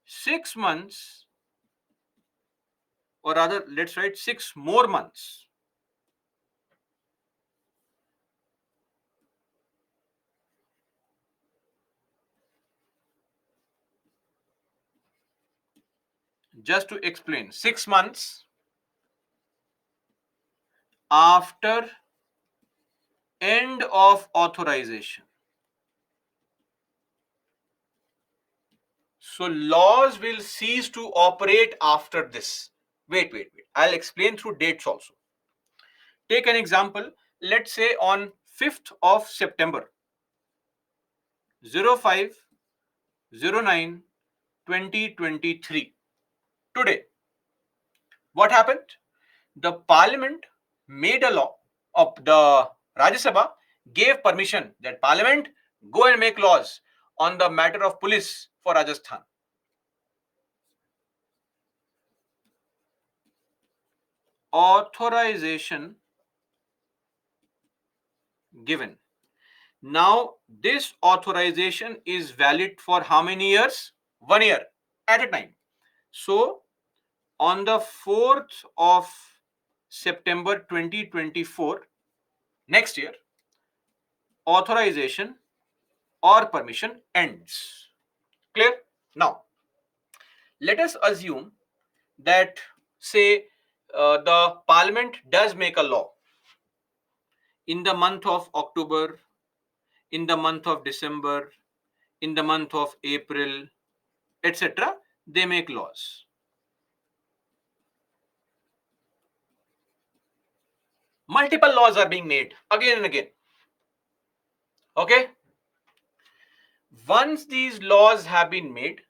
6 months, or rather, let's write 6 more months. Just to explain, 6 months after end of authorization. So laws will cease to operate after this. Wait. I'll explain through dates also. Take an example. Let's say on 5th of September 05/09/2023. Today, what happened? The Parliament made a law, of the Rajya Sabha gave permission that Parliament go and make laws on the matter of police for Rajasthan. Authorization given. Now, this authorization is valid for how many years? 1 year at a time. So, on the 4th of September 2024, next year, authorization or permission ends. Clear? Now, let us assume that, say, the Parliament does make a law in the month of October, in the month of December, in the month of April, etc. They make laws. Multiple laws are being made again and again. Okay? Once these laws have been made,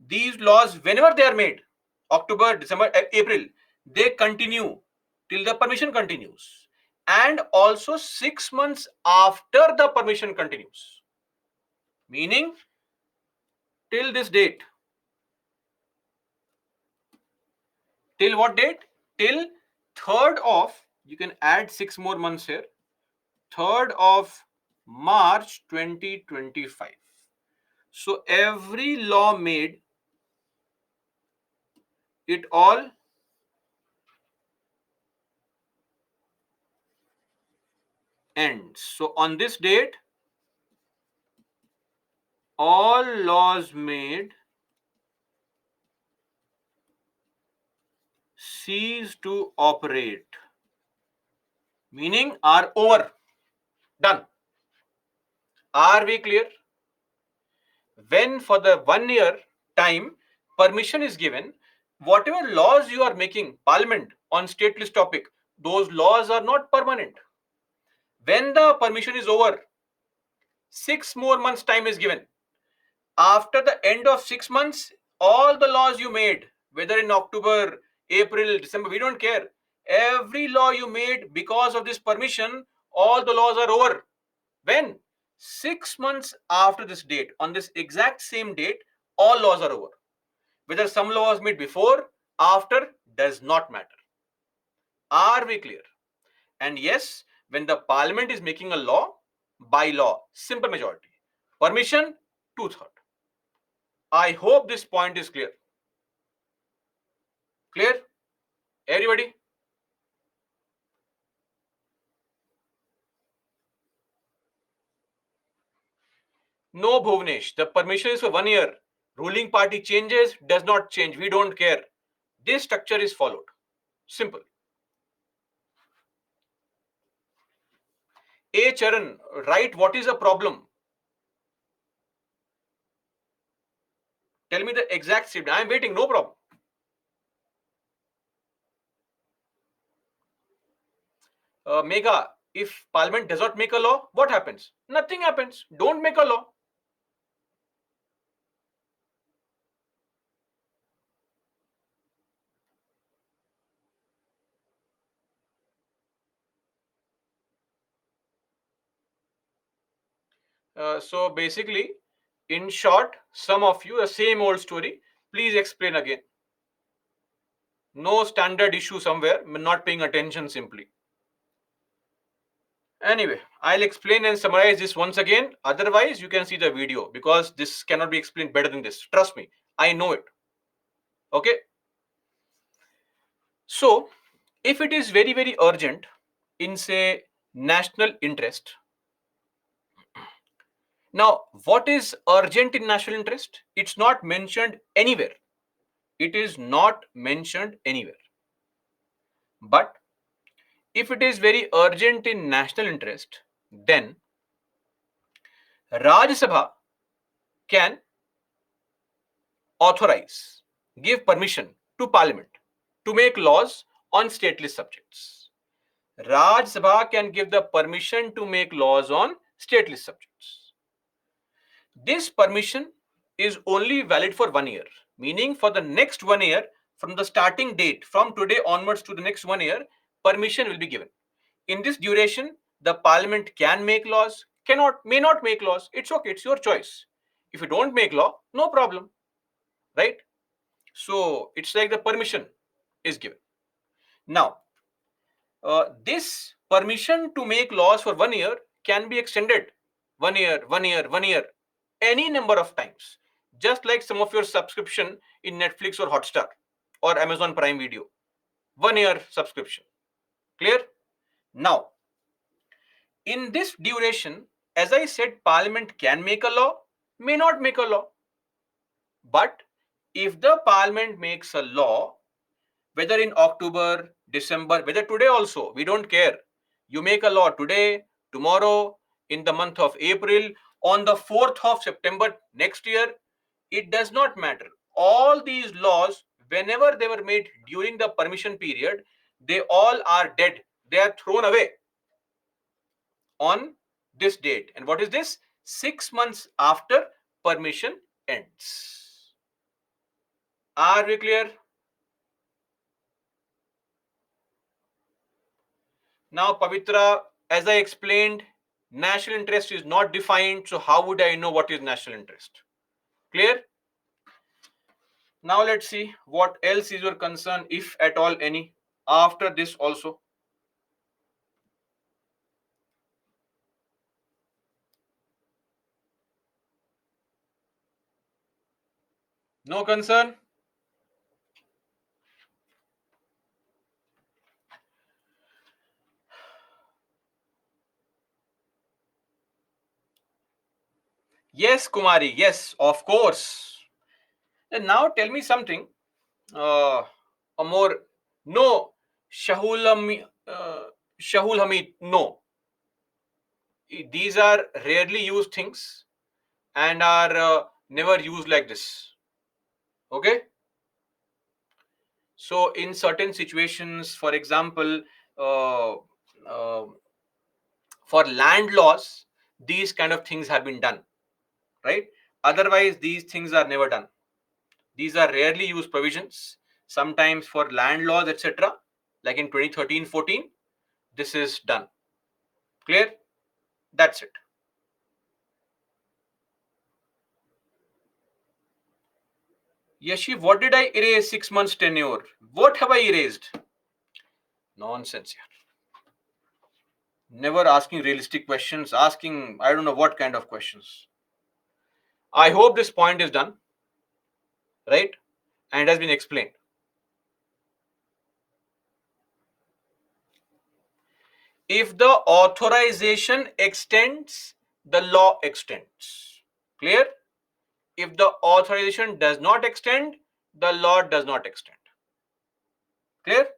these laws, whenever they are made, October, December, April, they continue till the permission continues. And also 6 months after the permission continues. Meaning, till this date. Till what date? Till 3rd of, you can add 6 more months here, 3rd of March 2025. So every law made, it all ends. So on this date, all laws made cease to operate, meaning are over, done. Are we clear? When for the 1 year time permission is given, whatever laws you are making, Parliament on state list topic, those laws are not permanent. When the permission is over, 6 more months time is given. After the end of 6 months, all the laws you made, whether in October, April, December, we don't care. Every law you made because of this permission, all the laws are over. When? 6 months after this date, on this exact same date, all laws are over. Whether some law was made before, after, does not matter. Are we clear? And yes, when the Parliament is making a law, by law, simple majority. Permission, 2/3. I hope this point is clear. Clear? Everybody? No, Bhuvnesh. The permission is for 1 year. Ruling party changes, does not change. We don't care. This structure is followed. Simple. A Charan, write what is the problem. Tell me the exact statement. I am waiting, no problem. Megha, if Parliament does not make a law, what happens? Nothing happens. Don't make a law. So basically, in short, some of you, the same old story. Please explain again. No standard issue somewhere, not paying attention simply. Anyway, I'll explain and summarize this once again. Otherwise, you can see the video because this cannot be explained better than this. Trust me, I know it. Okay. So, if it is very, very urgent in, say, national interest. Now, what is urgent in national interest? It's not mentioned anywhere. It is not mentioned anywhere. But if it is very urgent in national interest, then Rajya Sabha can authorize, give permission to Parliament to make laws on stateless subjects. Rajya Sabha can give the permission to make laws on stateless subjects. This permission is only valid for 1 year, meaning for the next 1 year, from the starting date, from today onwards to the next 1 year, permission will be given. In this duration, the Parliament can make laws, may not make laws. It's okay, it's your choice. If you don't make law, no problem, right? So it's like the permission is given. Now, this permission to make laws for 1 year can be extended 1 year, 1 year, 1 year, any number of times, just like some of your subscription in Netflix or Hotstar or Amazon Prime Video. 1 year subscription. Clear? Now, in this duration, as I said, Parliament can make a law, may not make a law. But if the Parliament makes a law, whether in October, December, whether today also, we don't care. You make a law today, tomorrow, in the month of April, on the 4th of September next year, it does not matter. All these laws, whenever they were made during the permission period, they all are dead. They are thrown away on this date. And what is this? 6 months after permission ends. Are we clear? Now, Pavitra, as I explained, national interest is not defined. So how would I know what is national interest? Clear? Now let's see what else is your concern, if at all any, after this also. No concern? Yes, Kumari. Yes, of course. And now tell me something. A more no Shahul Hamid. No, these are rarely used things and are never used like this. Okay. So in certain situations, for example, uh, uh, for land laws, these kind of things have been done, right? Otherwise, these things are never done. These are rarely used provisions. Sometimes for land laws, etc., like in 2013-14, this is done. Clear? That's it. Yashiv, what did I erase 6 months tenure? What have I erased? Nonsense here. Never asking realistic questions, asking I don't know what kind of questions. I hope this point is done, right? And has been explained. If the authorization extends, the law extends. Clear? If the authorization does not extend, the law does not extend. Clear?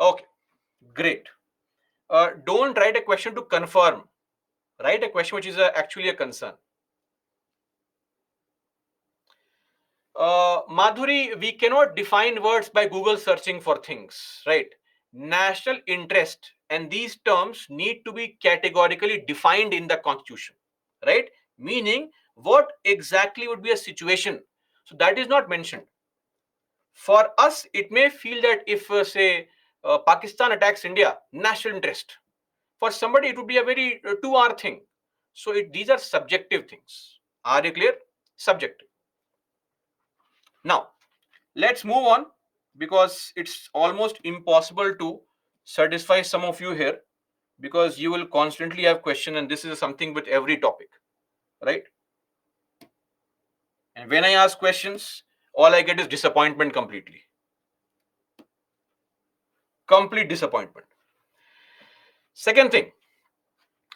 Okay, great. Don't write a question to confirm. Write a question which is actually a concern. Madhuri, we cannot define words by Google searching for things, right? National interest and these terms need to be categorically defined in the constitution, right? Meaning, What exactly would be a situation? So that is not mentioned. For us, it may feel that if, say, Pakistan attacks India, national interest. For somebody, it would be a very 2 hour thing. So these are subjective things. Are you clear? Subjective. Now, let's move on, because it's almost impossible to satisfy some of you here, because you will constantly have question, and this is something with every topic, right? And when I ask questions, all I get is disappointment completely. Complete disappointment. Second thing,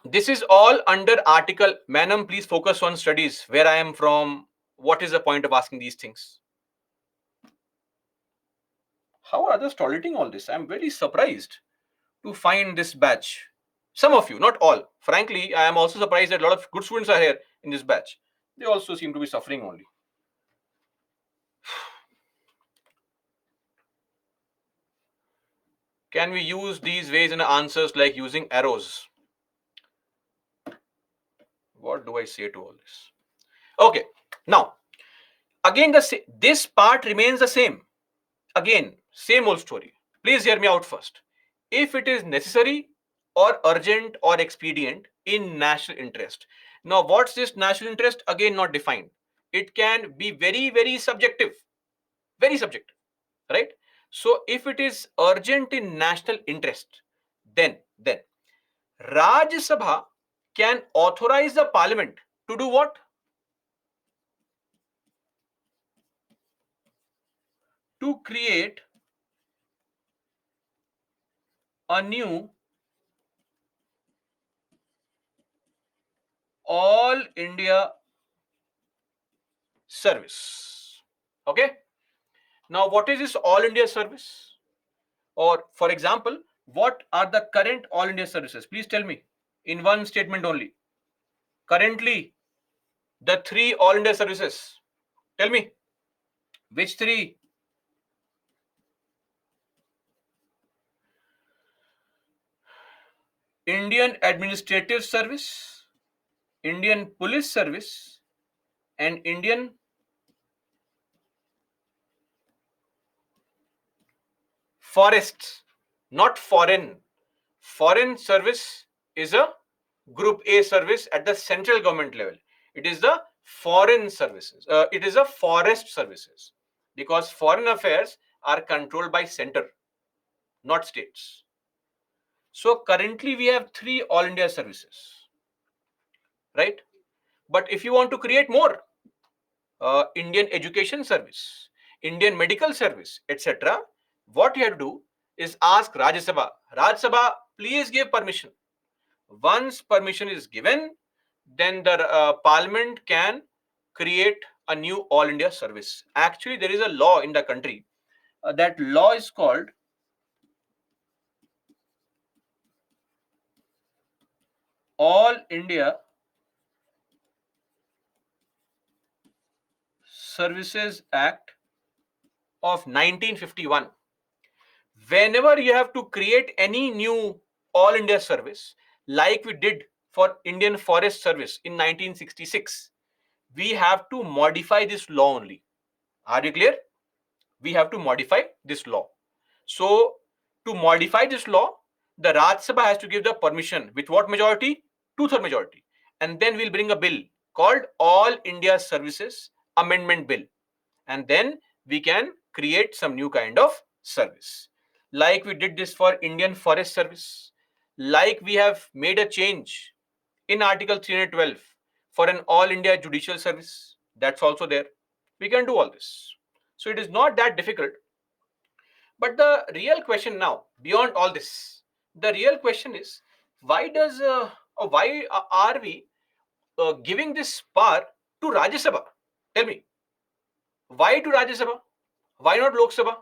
this is all under article. Madam, please focus on studies, where I am from. What is the point of asking these things? How are others tolerating all this? I'm very surprised to find this batch. Some of you, not all. Frankly, I am also surprised that a lot of good students are here in this batch. They also seem to be suffering only. Can we use these ways in answers, like using arrows? What do I say to all this? Okay, now again, this part remains the same. Again, same old story. Please hear me out first. If it is necessary or urgent or expedient in national interest. Now, what's this national interest? Again, not defined. It can be very, very subjective. Very subjective, right? So, if it is urgent in national interest, then Rajya Sabha can authorize the parliament to do what? To create a new all India service. Okay. Now, what is this all India service? Or, for example, what are the current all India services? Please tell me in one statement only. Currently, the three all India services. Tell me which three? Indian Administrative Service, Indian Police Service, and Indian Forests. Not foreign. Foreign service is a group A service at the central government level. It is the foreign services. It is a forest services, because foreign affairs are controlled by center, not states. So currently we have three all India services, right? But if you want to create more, Indian Education Service, Indian Medical Service, etc., what you have to do is ask Rajya Sabha. Rajya Sabha, please give permission. Once permission is given, then the parliament can create a new all India service. Actually, there is a law in the country. That law is called All India Services Act of 1951. Whenever you have to create any new all India service, like we did for Indian Forest Service in 1966, we have to modify this law only. Are you clear? We have to modify this law. So, to modify this law, the Rajya Sabha has to give the permission with what majority? Two-third majority. And then we'll bring a bill called All India Services Amendment Bill. And then we can create some new kind of service. Like we did this for Indian Forest Service. Like we have made a change in Article 312 for an All India Judicial Service. That's also there. We can do all this. So it is not that difficult. But the real question now, beyond all this, the real question is, why does or why are we giving this power to Rajya Sabha? Tell me, why to Rajya Sabha? Why not Lok Sabha?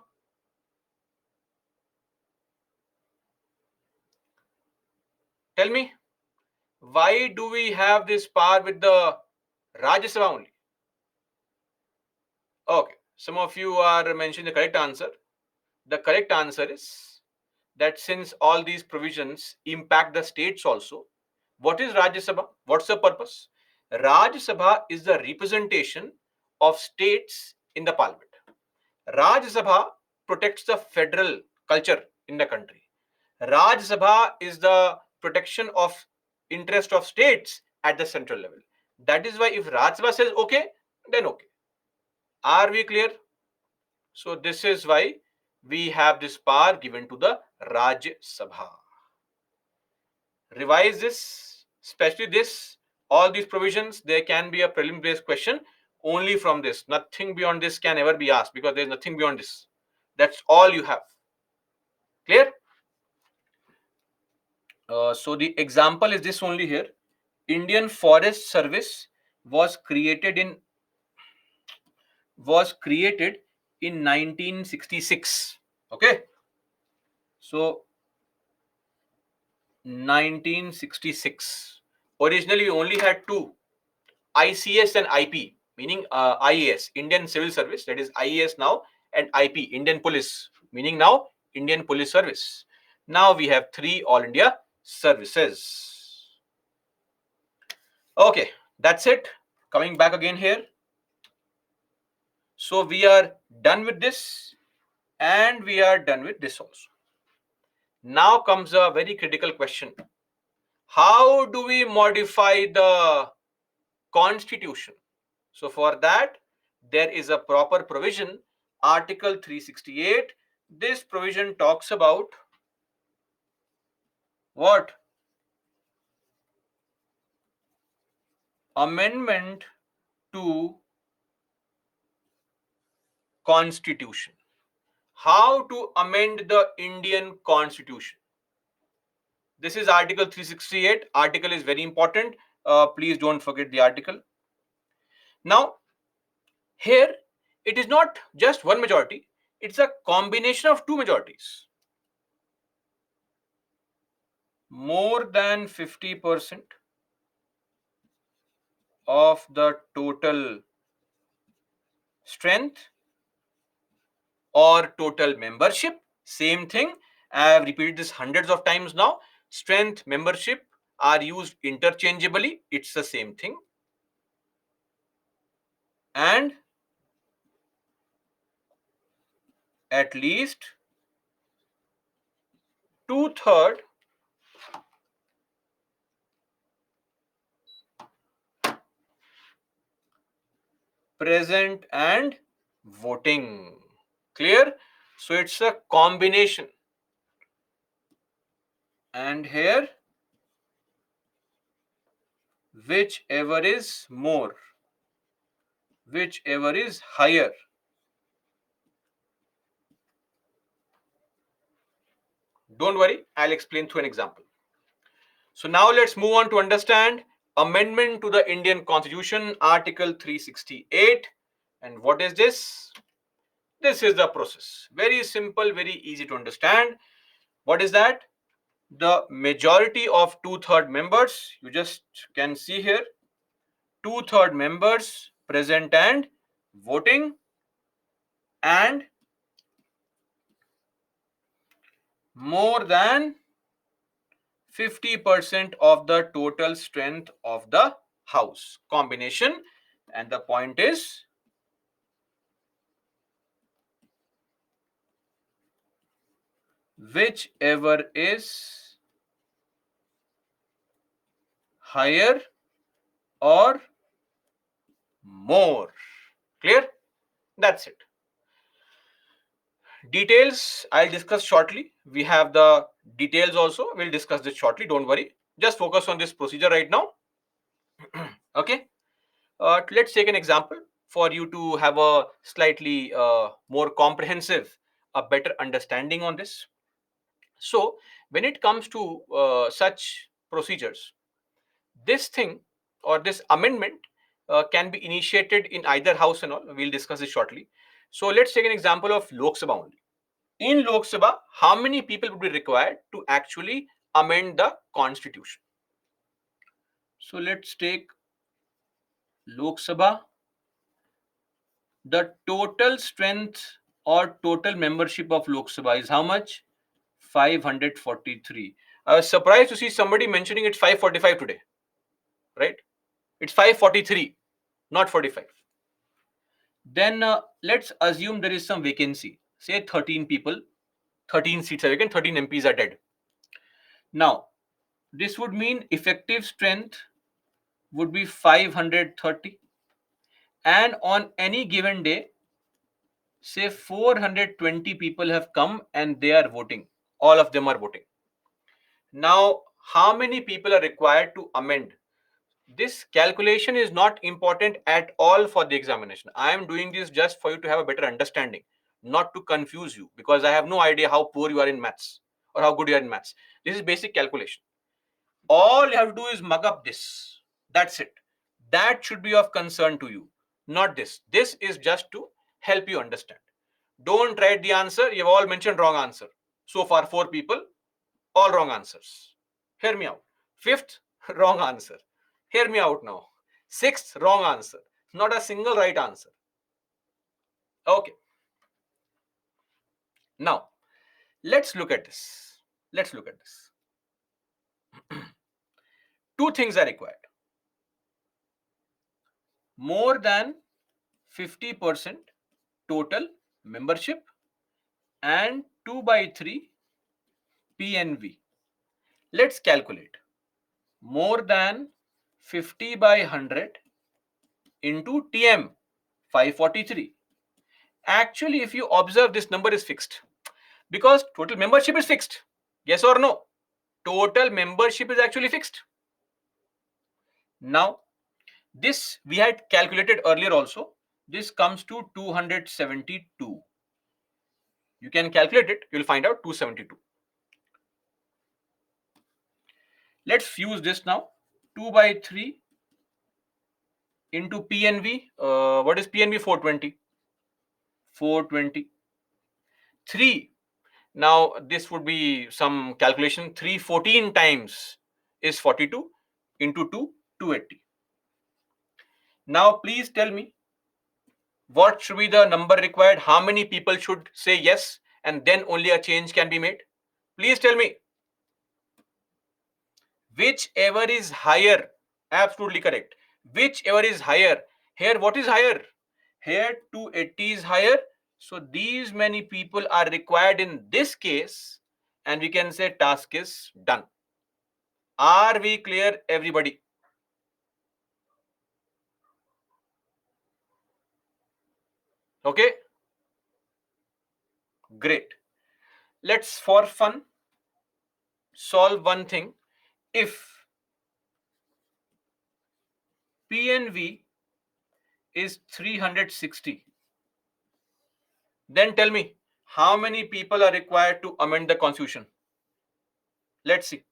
Tell me, why do we have this power with the Rajya Sabha only? Okay, some of you are mentioning the correct answer. The correct answer is that since all these provisions impact the states also, what is Rajya Sabha? What's the purpose? Rajya Sabha is the representation of states in the parliament. Rajya Sabha protects the federal culture in the country. Rajya Sabha is the protection of interest of states at the central level. That is why if Rajya Sabha says okay, then okay. Are we clear? So this is why we have this power given to the Rajya Sabha. Revise this, especially this, all these provisions. There can be a prelim based question only from this. Nothing beyond this can ever be asked because there is nothing beyond this. That's all you have. Clear? So the example is this only here. Indian Forest Service was created in 1966. Okay, so 1966. Originally, we only had two, ICS and IP, meaning IAS, Indian Civil Service, that is IAS now, and IP, Indian Police, meaning now Indian Police Service. Now we have three All India services. Okay, that's it. Coming back again here. So we are done with this and we are done with this also. Now comes a very critical question. How do we modify the constitution? So for that, there is a proper provision, Article 368. This provision talks about what? Amendment to constitution. How to amend the Indian constitution? This is Article 368. Article is very important. Please don't forget the article. Now, here it is not just one majority, it's a combination of two majorities. More than 50% of the total strength or total membership. Same thing. I have repeated this hundreds of times now. Strength, membership are used interchangeably. It's the same thing. And at least 2/3 present and voting. Clear? So it's a combination. And here, whichever is more, whichever is higher. Don't worry, I'll explain through an example. So now let's move on to understand amendment to the Indian Constitution, Article 368. And what is this? This is the process. Very simple, very easy to understand. What is that? The majority of 2/3 members, you just can see here, 2/3 members present and voting, and more than 50% of the total strength of the house. Combination. And the point is, whichever is higher or more. Clear? That's it. Details I'll discuss shortly. We have the details also. We'll discuss this shortly. Don't worry. Just focus on this procedure right now. Okay. Let's take an example for you to have a slightly more comprehensive, a better understanding on this. So when it comes to such procedures, this thing or this amendment can be initiated in either house and all. We'll discuss this shortly. So let's take an example of Lok Sabha only. In Lok Sabha, how many people would be required to actually amend the constitution? So let's take Lok Sabha. The total strength or total membership of Lok Sabha is how much? 543. I was surprised to see somebody mentioning it's 545 today, right? It's 543, not 45. Then let's assume there is some vacancy. Say 13 people, 13 seats are vacant, 13 MPs are dead. Now, this would mean effective strength would be 530. And on any given day, say 420 people have come and they are voting. All of them are voting. Now, how many people are required to amend? This calculation is not important at all for the examination. I am doing this just for you to have a better understanding, not to confuse you, because I have no idea how poor you are in maths or how good you are in maths. This is basic calculation. All you have to do is mug up this. That's it. That should be of concern to you, not this. This is just to help you understand. Don't write the answer. You've all mentioned wrong answer. So far, 4 people, all wrong answers. Hear me out. Fifth, wrong answer. Hear me out now. Sixth, wrong answer. Not a single right answer. Okay. Now, let's look at this. Let's look at this. Two things are required. More than 50% total membership and 2 by 3 PNV. Let's calculate. More than 50 by 100 into TM 543. Actually, if you observe, this number is fixed because total membership is fixed. Yes or no? Total membership is actually fixed. Now, this we had calculated earlier also. This comes to 272. You can calculate it. You'll find out 272. Let's use this now. 2 by 3 into PNV. What is PNV? 420. 420. 3. Now, this would be some calculation. 314 times is 42 into 2, 280. Now, please tell me, what should be the number required? How many people should say yes? And then only a change can be made? Please tell me. Whichever is higher, absolutely correct. Whichever is higher. Here, what is higher? Here, 280 is higher. So, these many people are required in this case. And we can say task is done. Are we clear, everybody? Okay? Great. Let's, for fun, solve one thing. If PNV is 360, then tell me, how many people are required to amend the constitution? Let's see.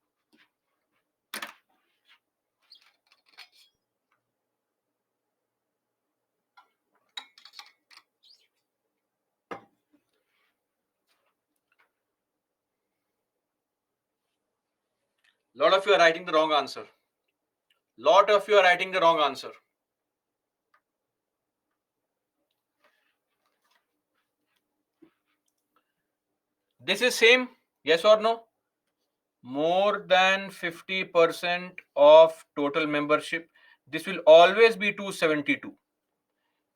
Lot of you are writing the wrong answer. Lot of you are writing the wrong answer. This is same, yes or no? More than 50% of total membership. This will always be 272.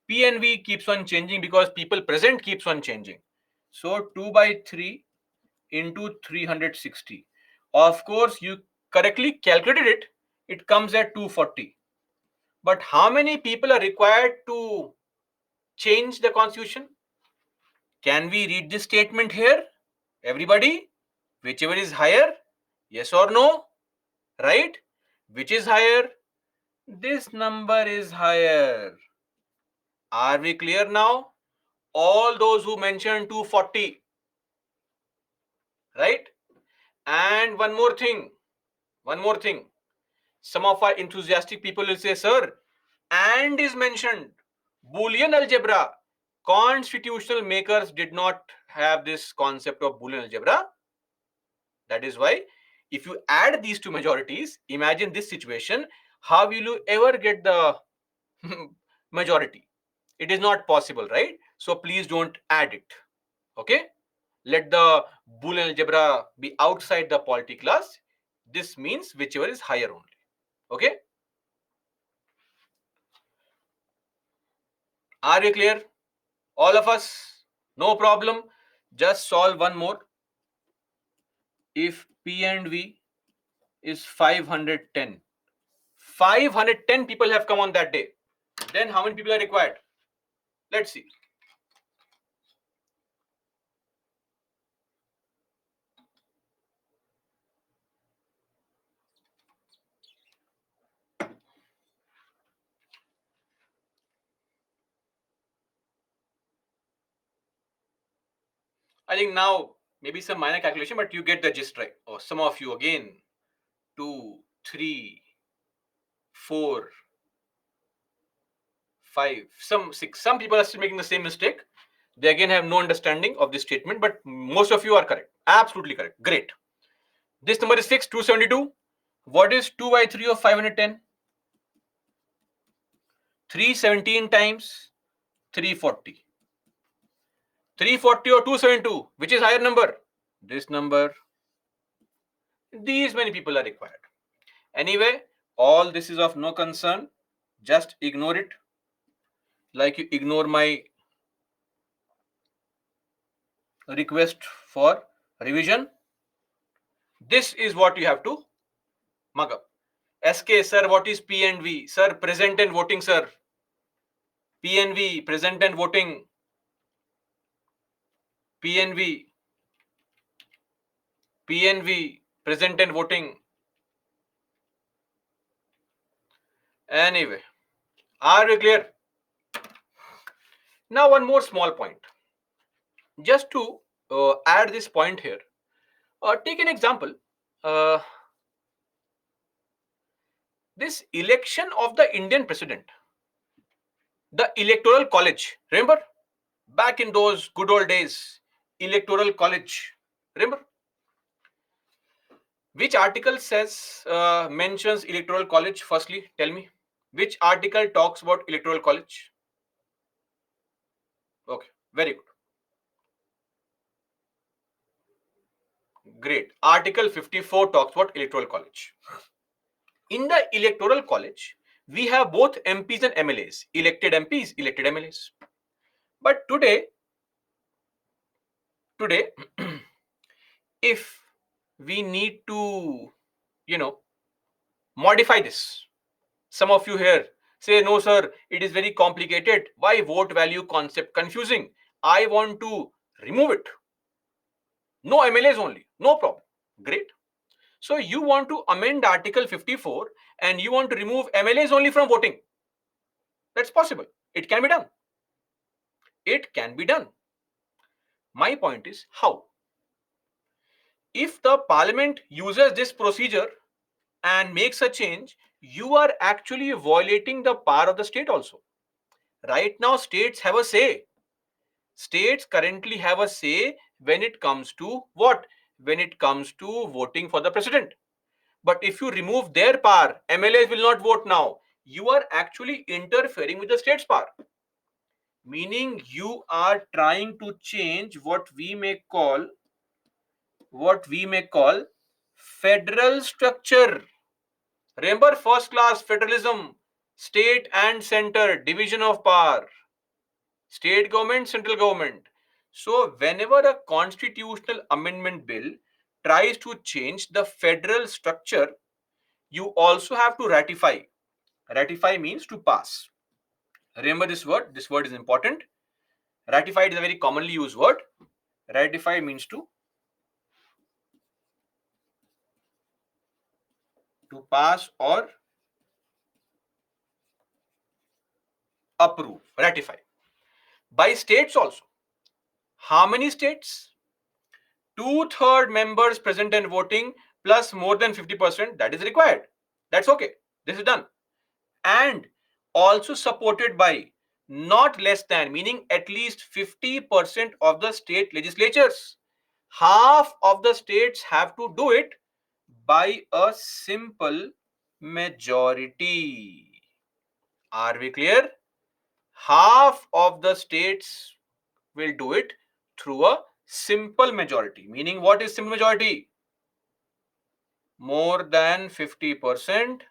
PNV keeps on changing because people present keeps on changing. So 2 by 3 into 360. Of course, you correctly calculated it. It comes at 240. But how many people are required to change the constitution? Can we read this statement here? Everybody, whichever is higher, yes or no? Right? Which is higher? This number is higher. Are we clear now? All those who mentioned 240, right? And one more thing. Some of our enthusiastic people will say, sir, and is mentioned. Boolean algebra. Constitutional makers did not have this concept of Boolean algebra. That is why, if you add these two majorities, imagine this situation, how will you ever get the majority? It is not possible, right? So please don't add it. Okay? Let the Boolean algebra be outside the polity class. This means whichever is higher only. Okay? Are we clear? All of us? No problem. Just solve one more. If P and V is 510, 510 people have come on that day. Then how many people are required? Let's see. I think now maybe some minor calculation, but you get the gist, right? Or some of you again. 2, 3, 4, 5, some 6. Some people are still making the same mistake. They again have no understanding of this statement, but most of you are correct. Absolutely correct. Great. This number is fixed, 272. What is 2 by 3 of 510? 317 times 340. 340 or 272, which is higher number? This number. These many people are required. Anyway, all this is of no concern. Just ignore it. Like you ignore my request for revision. This is what you have to mug up. SK, sir, what is P and V? Sir, present and voting, sir. P and V, present and voting. P and V, P and V, present and voting. Anyway, are we clear? Now, one more small point. Just to add this point here, take an example. Uh, this election of the Indian president, the Electoral College, remember? Back in those good old days, Electoral College, remember? Which article says, mentions Electoral College? Firstly, tell me. Which article talks about Electoral College? Okay, very good. Great. Article 54 talks about Electoral College. In the Electoral College, we have both MPs and MLAs, elected MPs, elected MLAs. But today, if we need to, modify this, some of you here say, no, sir, it is very complicated. Why vote value concept confusing? I want to remove it. No MLAs only. No problem. Great. So you want to amend Article 54 and you want to remove MLAs only from voting. That's possible. It can be done. It can be done. My point is how? If the parliament uses this procedure and makes a change, you are actually violating the power of the state also. Right now, states have a say. States currently have a say when it comes to what? When it comes to voting for the president. But if you remove their power, MLAs will not vote now. You are actually interfering with the state's power. Meaning you are trying to change what we may call federal structure. Remember first class federalism, state and center, division of power, state government, central government. So whenever a constitutional amendment bill tries to change the federal structure, you also have to ratify. Ratify means to pass. Remember this word. This word is important. Ratified is a very commonly used word. Ratify means to pass or approve. Ratify. By states also. How many states? 2/3 members present and voting plus more than 50%. That is required. That's okay. This is done. And also supported by not less than, meaning at least 50% of the state legislatures. Half of the states have to do it by a simple majority. Are we clear? Half of the states will do it through a simple majority. Meaning, what is simple majority? More than 50%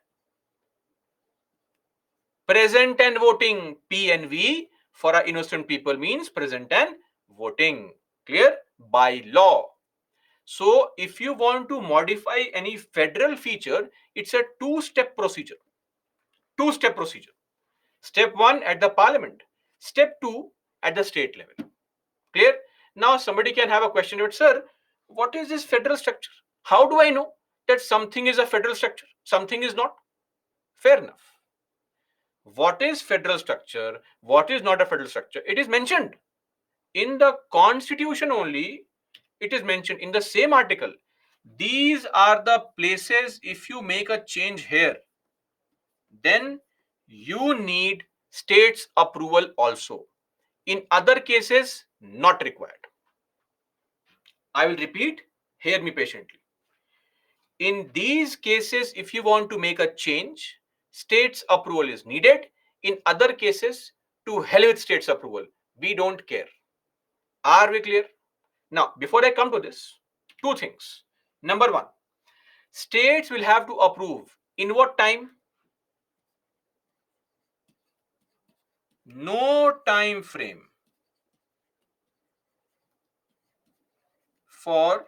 present and voting, P and V, for our innocent people means present and voting. Clear? By law. So if you want to modify any federal feature, it's a two-step procedure. Two-step procedure. Step 1 at the parliament. Step 2 at the state level. Clear? Now somebody can have a question about, sir, what is this federal structure? How do I know that something is a federal structure, something is not? Fair enough. What is federal structure? What is not a federal structure? It is mentioned in the constitution only. It is mentioned in the same article. These are the places, if you make a change here, then you need state's approval also. In other cases, not required. I will repeat, hear me patiently. In these cases, if you want to make a change, state's approval is needed. In other cases, to hell with state's approval. We don't care. Are we clear? Now, before I come to this, two things. Number one, states will have to approve in what time? No time frame for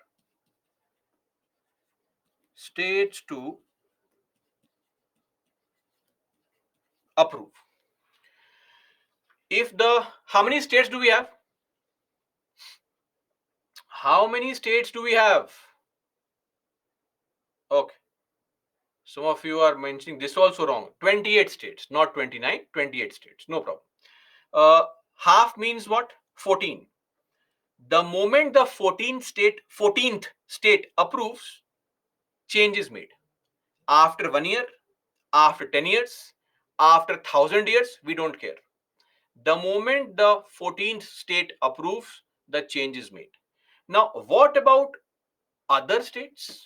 states to approve. If the, how many states do we have? How many states do we have? Okay. Some of you are mentioning this also wrong. 28 states, not 29, 28 states. No problem. Half means what? 14. The moment the 14th state approves, change is made. After 1 year, after 10 years, after 1,000 years, we don't care. The moment the 14th state approves, the change is made. Now, what about other states?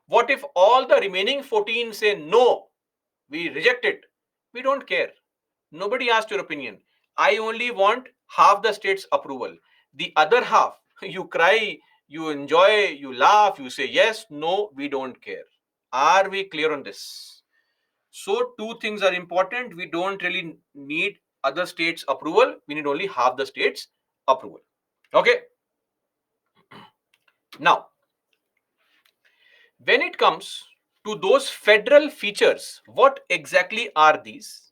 What if all the remaining 14 say no, we reject it? We don't care. Nobody asked your opinion. I only want half the state's approval. The other half, you cry, you enjoy, you laugh, you say yes, no, we don't care. Are we clear on this? So, two things are important. We don't really need other states' approval. We need only half the state's approval. Okay. Now, when it comes to those federal features, what exactly are these?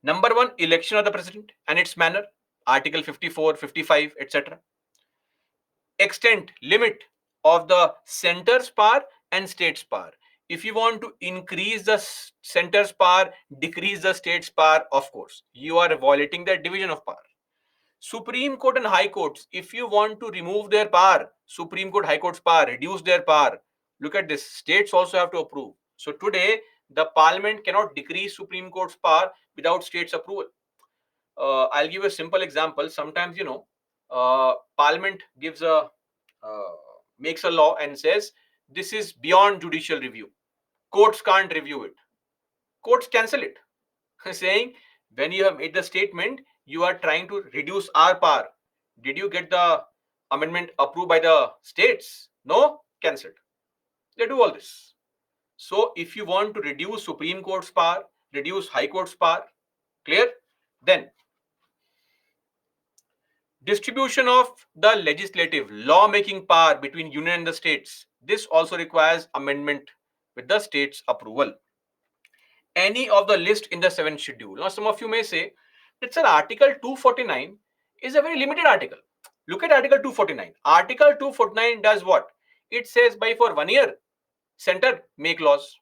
Number one, election of the president and its manner, Article 54, 55, etc. Extent, limit of the center's power and state's power. If you want to increase the center's power, decrease the state's power, of course, you are violating the division of power. Supreme Court and High Courts, if you want to remove their power, Supreme Court, High Court's power, reduce their power, look at this, states also have to approve. So today, the parliament cannot decrease Supreme Court's power without states' approval. I'll give a simple example. Sometimes, parliament gives a, uh, makes a law and says, this is beyond judicial review. Courts can't review it. Courts cancel it, saying, when you have made the statement, you are trying to reduce our power. Did you get the amendment approved by the states? No, cancelled. They do all this. So if you want to reduce Supreme Court's power, reduce High Court's power, clear? Then distribution of the legislative law-making power between union and the states. This also requires amendment with the state's approval. Any of the list in the 7th schedule. Now, some of you may say, it's an Article 249 is a very limited article. Look at Article 249. Article 249 does what? It says by for 1 year, center make laws.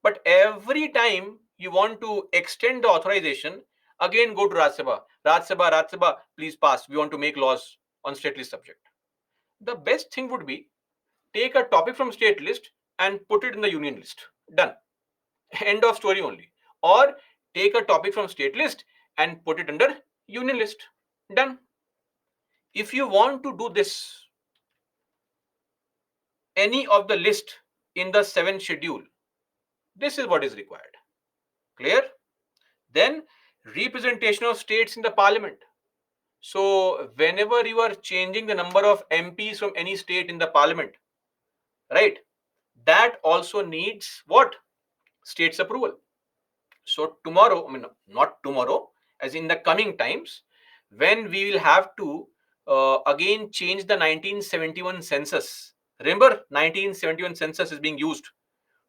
But every time you want to extend the authorization, again go to Rajya Sabha. Rajya Sabha, please pass. We want to make laws on state list subject. The best thing would be take a topic from state list and put it in the union list. Done. End of story only. Or take a topic from state list and put it under union list. Done. If you want to do this, any of the list in the 7th schedule, this is what is required. Clear? Then representation of states in the parliament. So whenever you are changing the number of MPs from any state in the parliament, right, that also needs what? State's approval. So tomorrow, I mean, not tomorrow, as in the coming times, when we will have to again change the 1971 census. Remember, 1971 census is being used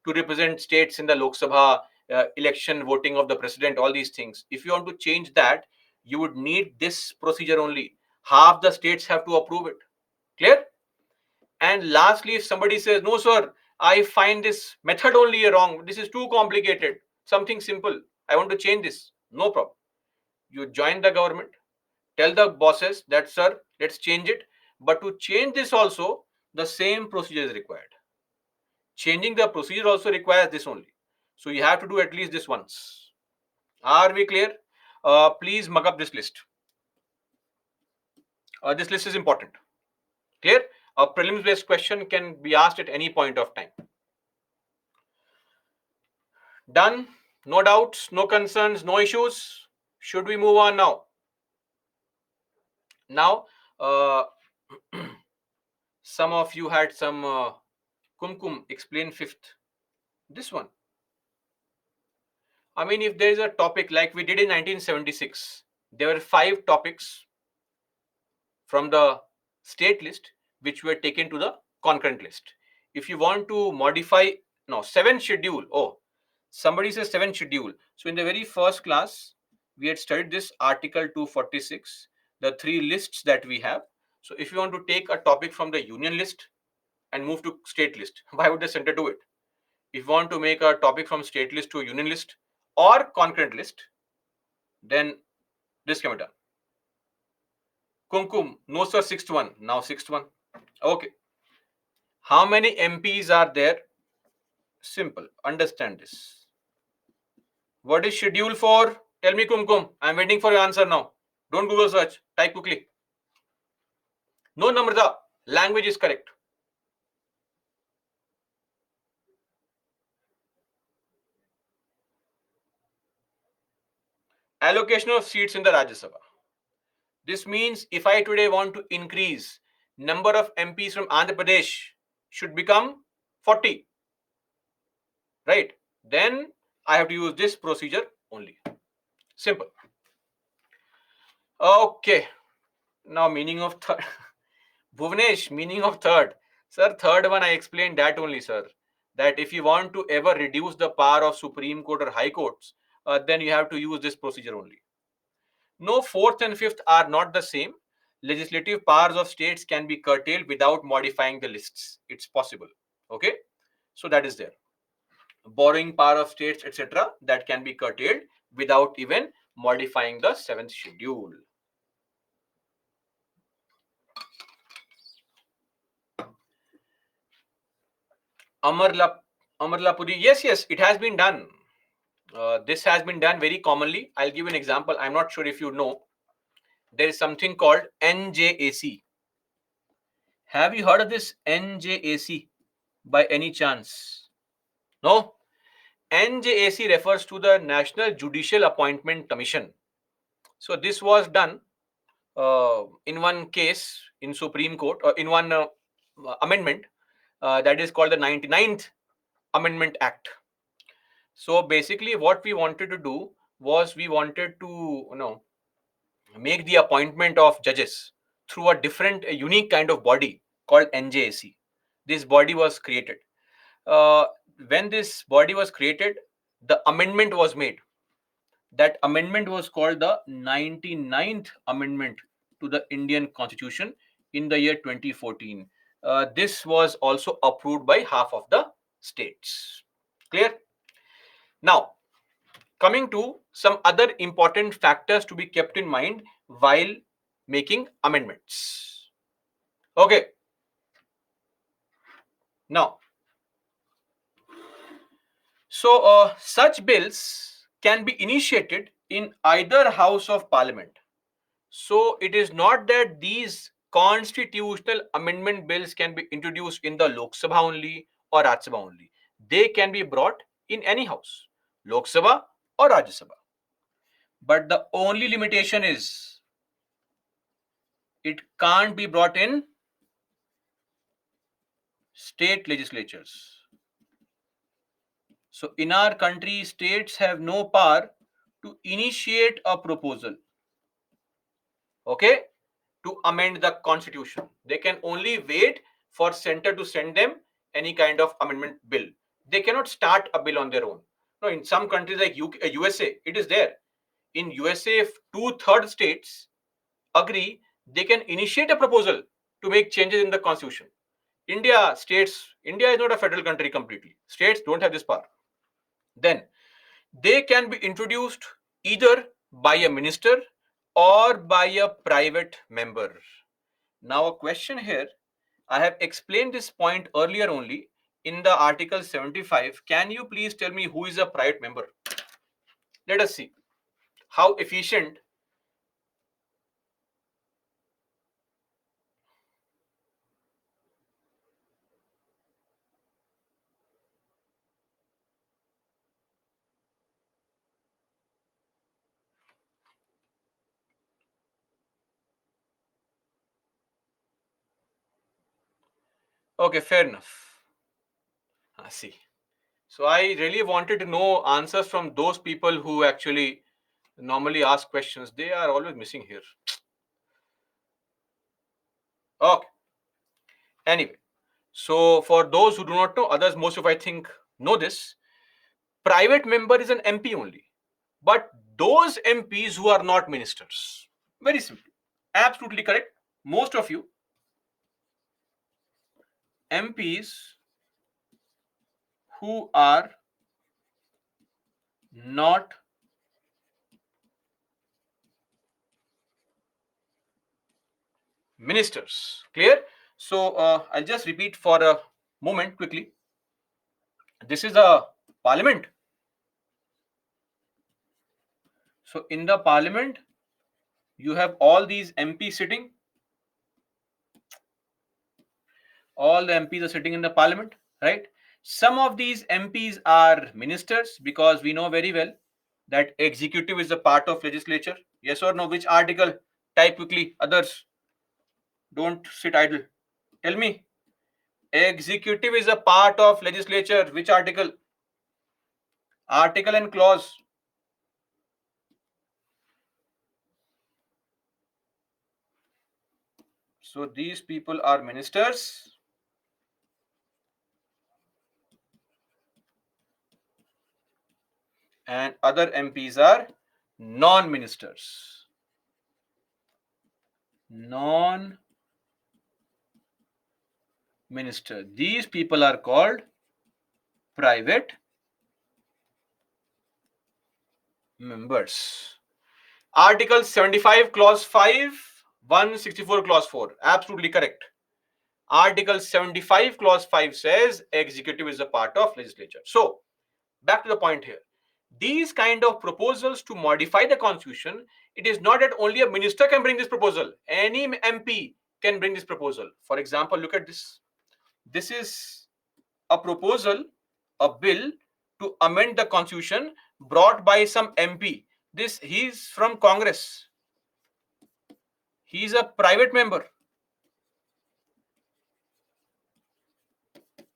to represent states in the Lok Sabha election, voting of the president, all these things. If you want to change that, you would need this procedure only. Half the states have to approve it. Clear? And lastly, if somebody says, no, sir, I find this method only wrong, this is too complicated, something simple, I want to change this, no problem. You join the government, tell the bosses that, sir, let's change it. But to change this also, the same procedure is required. Changing the procedure also requires this only. So you have to do at least this once. Are we clear? Please mug up this list. This list is important. Clear? A prelims based question can be asked at any point of time. Done? No doubts, no concerns, no issues. Should we move on now? Now, uh, some of you had some Kumkum explain fifth. This one. I mean, if there is a topic like we did in 1976, there were 5 topics from the state list which were taken to the concurrent list. If you want to modify, no, 7 schedule. Oh, somebody says 7 schedule. So in the very first class, we had studied this article 246, the 3 lists that we have. So if you want to take a topic from the union list and move to state list, why would the center do it? If you want to make a topic from state list to a union list or concurrent list, then this can be done. Kumkum, no sir, sixth one. Now sixth one. Okay. How many MPs are there? Simple. Understand this. What is schedule for? Tell me, Kumkum. I'm waiting for your answer now. Don't Google search. Type quickly. No, Namrata. Language is correct. Allocation of seats in the Rajya Sabha. This means if I today want to increase number of MPs from Andhra Pradesh should become 40. Right? Then I have to use this procedure only. Simple. Okay. Now meaning of third. Bhuvnesh, meaning of third. Sir, third one I explained that only, sir. That if you want to ever reduce the power of Supreme Court or High Courts, then you have to use this procedure only. No, fourth and fifth are not the same. Legislative powers of states can be curtailed without modifying the lists. It's possible. Okay? So that is there. Borrowing power of states, etc., that can be curtailed without even modifying the 7th schedule. Amarlapuri, yes, it has been done. This has been done very commonly. I'll give you an example. I'm not sure if you know. There is something called NJAC. Have you heard of this NJAC by any chance? No? NJAC refers to the National Judicial Appointment Commission. So this was done in one case in Supreme Court, or in one amendment that is called the 99th Amendment Act. So basically what we wanted to do was we wanted to make the appointment of judges through a different, a unique kind of body called NJAC. This body was created. Uh, when this body was created, the amendment was made. That amendment was called the 99th Amendment to the Indian Constitution in the year 2014. This was also approved by half of the states. Clear? Now, coming to some other important factors to be kept in mind while making amendments. Okay. Now, so such bills can be initiated in either house of parliament. So it is not that these constitutional amendment bills can be introduced in the Lok Sabha only or Rajya Sabha only. They can be brought in any house, Lok Sabha or Rajya Sabha. But the only limitation is it can't be brought in state legislatures. So in our country, states have no power to initiate a proposal, okay, to amend the constitution. They can only wait for center to send them any kind of amendment bill. They cannot start a bill on their own. No, in some countries like USA, it is there. In USA, if two-thirds states agree, they can initiate a proposal to make changes in the constitution. India is not a federal country completely. States don't have this power. Then they can be introduced either by a minister or by a private member. Now, a question here. I have explained this point earlier only in the Article 75. Can you please tell me who is a private member? Let us see how efficient. Okay, fair enough. I see. So I really wanted to know answers from those people who actually normally ask questions. They are always missing here. Okay. Anyway, so for those who do not know, others most of I think know this. Private member is an MP only, but those MPs who are not ministers. Very simple. Absolutely correct. Most of you MPs who are not ministers. Clear? So I'll just repeat for a moment quickly. This is a parliament. So in the parliament, you have all these MPs sitting. All the MPs are sitting in the parliament, right? Some of these MPs are ministers because we know very well that executive is a part of legislature. Yes or no? Which article? Type quickly. Others, don't sit idle. Tell me. Executive is a part of legislature. Which article? Article and clause. So these people are ministers and other MPs are non-ministers. Non-minister. These people are called private members. Article 75 clause 5, 164 clause 4. Absolutely correct. Article 75 clause 5 says executive is a part of legislature. So back to the point here. These kind of proposals to modify the constitution, it is not that only a minister can bring this proposal. Any MP can bring this proposal. For example, look at this. This is a proposal, a bill to amend the constitution brought by some MP. He's from Congress. He's a private member.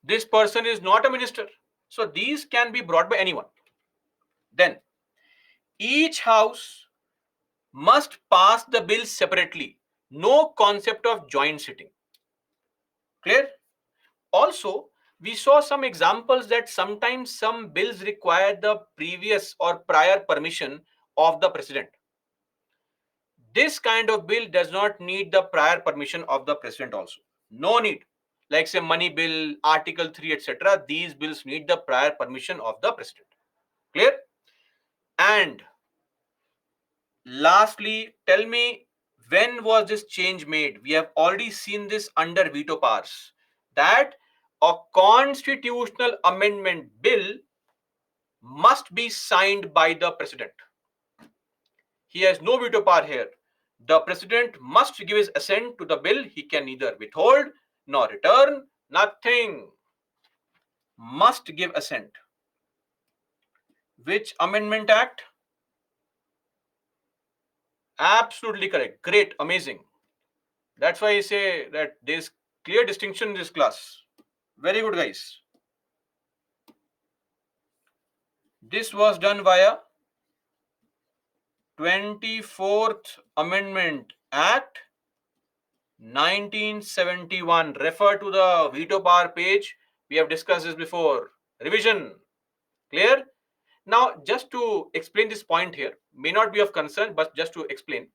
This person is not a minister. So these can be brought by anyone. Then each house must pass the bill separately. No concept of joint sitting. Clear? Also, we saw some examples that sometimes some bills require the previous or prior permission of the president. This kind of bill does not need the prior permission of the president also. No need. Like say money bill, Article 3, etc. These bills need the prior permission of the president. Clear? And lastly, tell me, when was this change made? We have already seen this under veto powers, that a constitutional amendment bill must be signed by the president. He has no veto power here. The president must give his assent to the bill. He can neither withhold nor return, nothing. Must give assent. Which amendment act? Absolutely correct. Great, amazing. That's why I say that there's clear distinction in this class. Very good, guys. This was done via 24th Amendment Act 1971. Refer to the veto power page. We have discussed this before. Revision. Clear? Now, just to explain this point here, may not be of concern, but just to explain.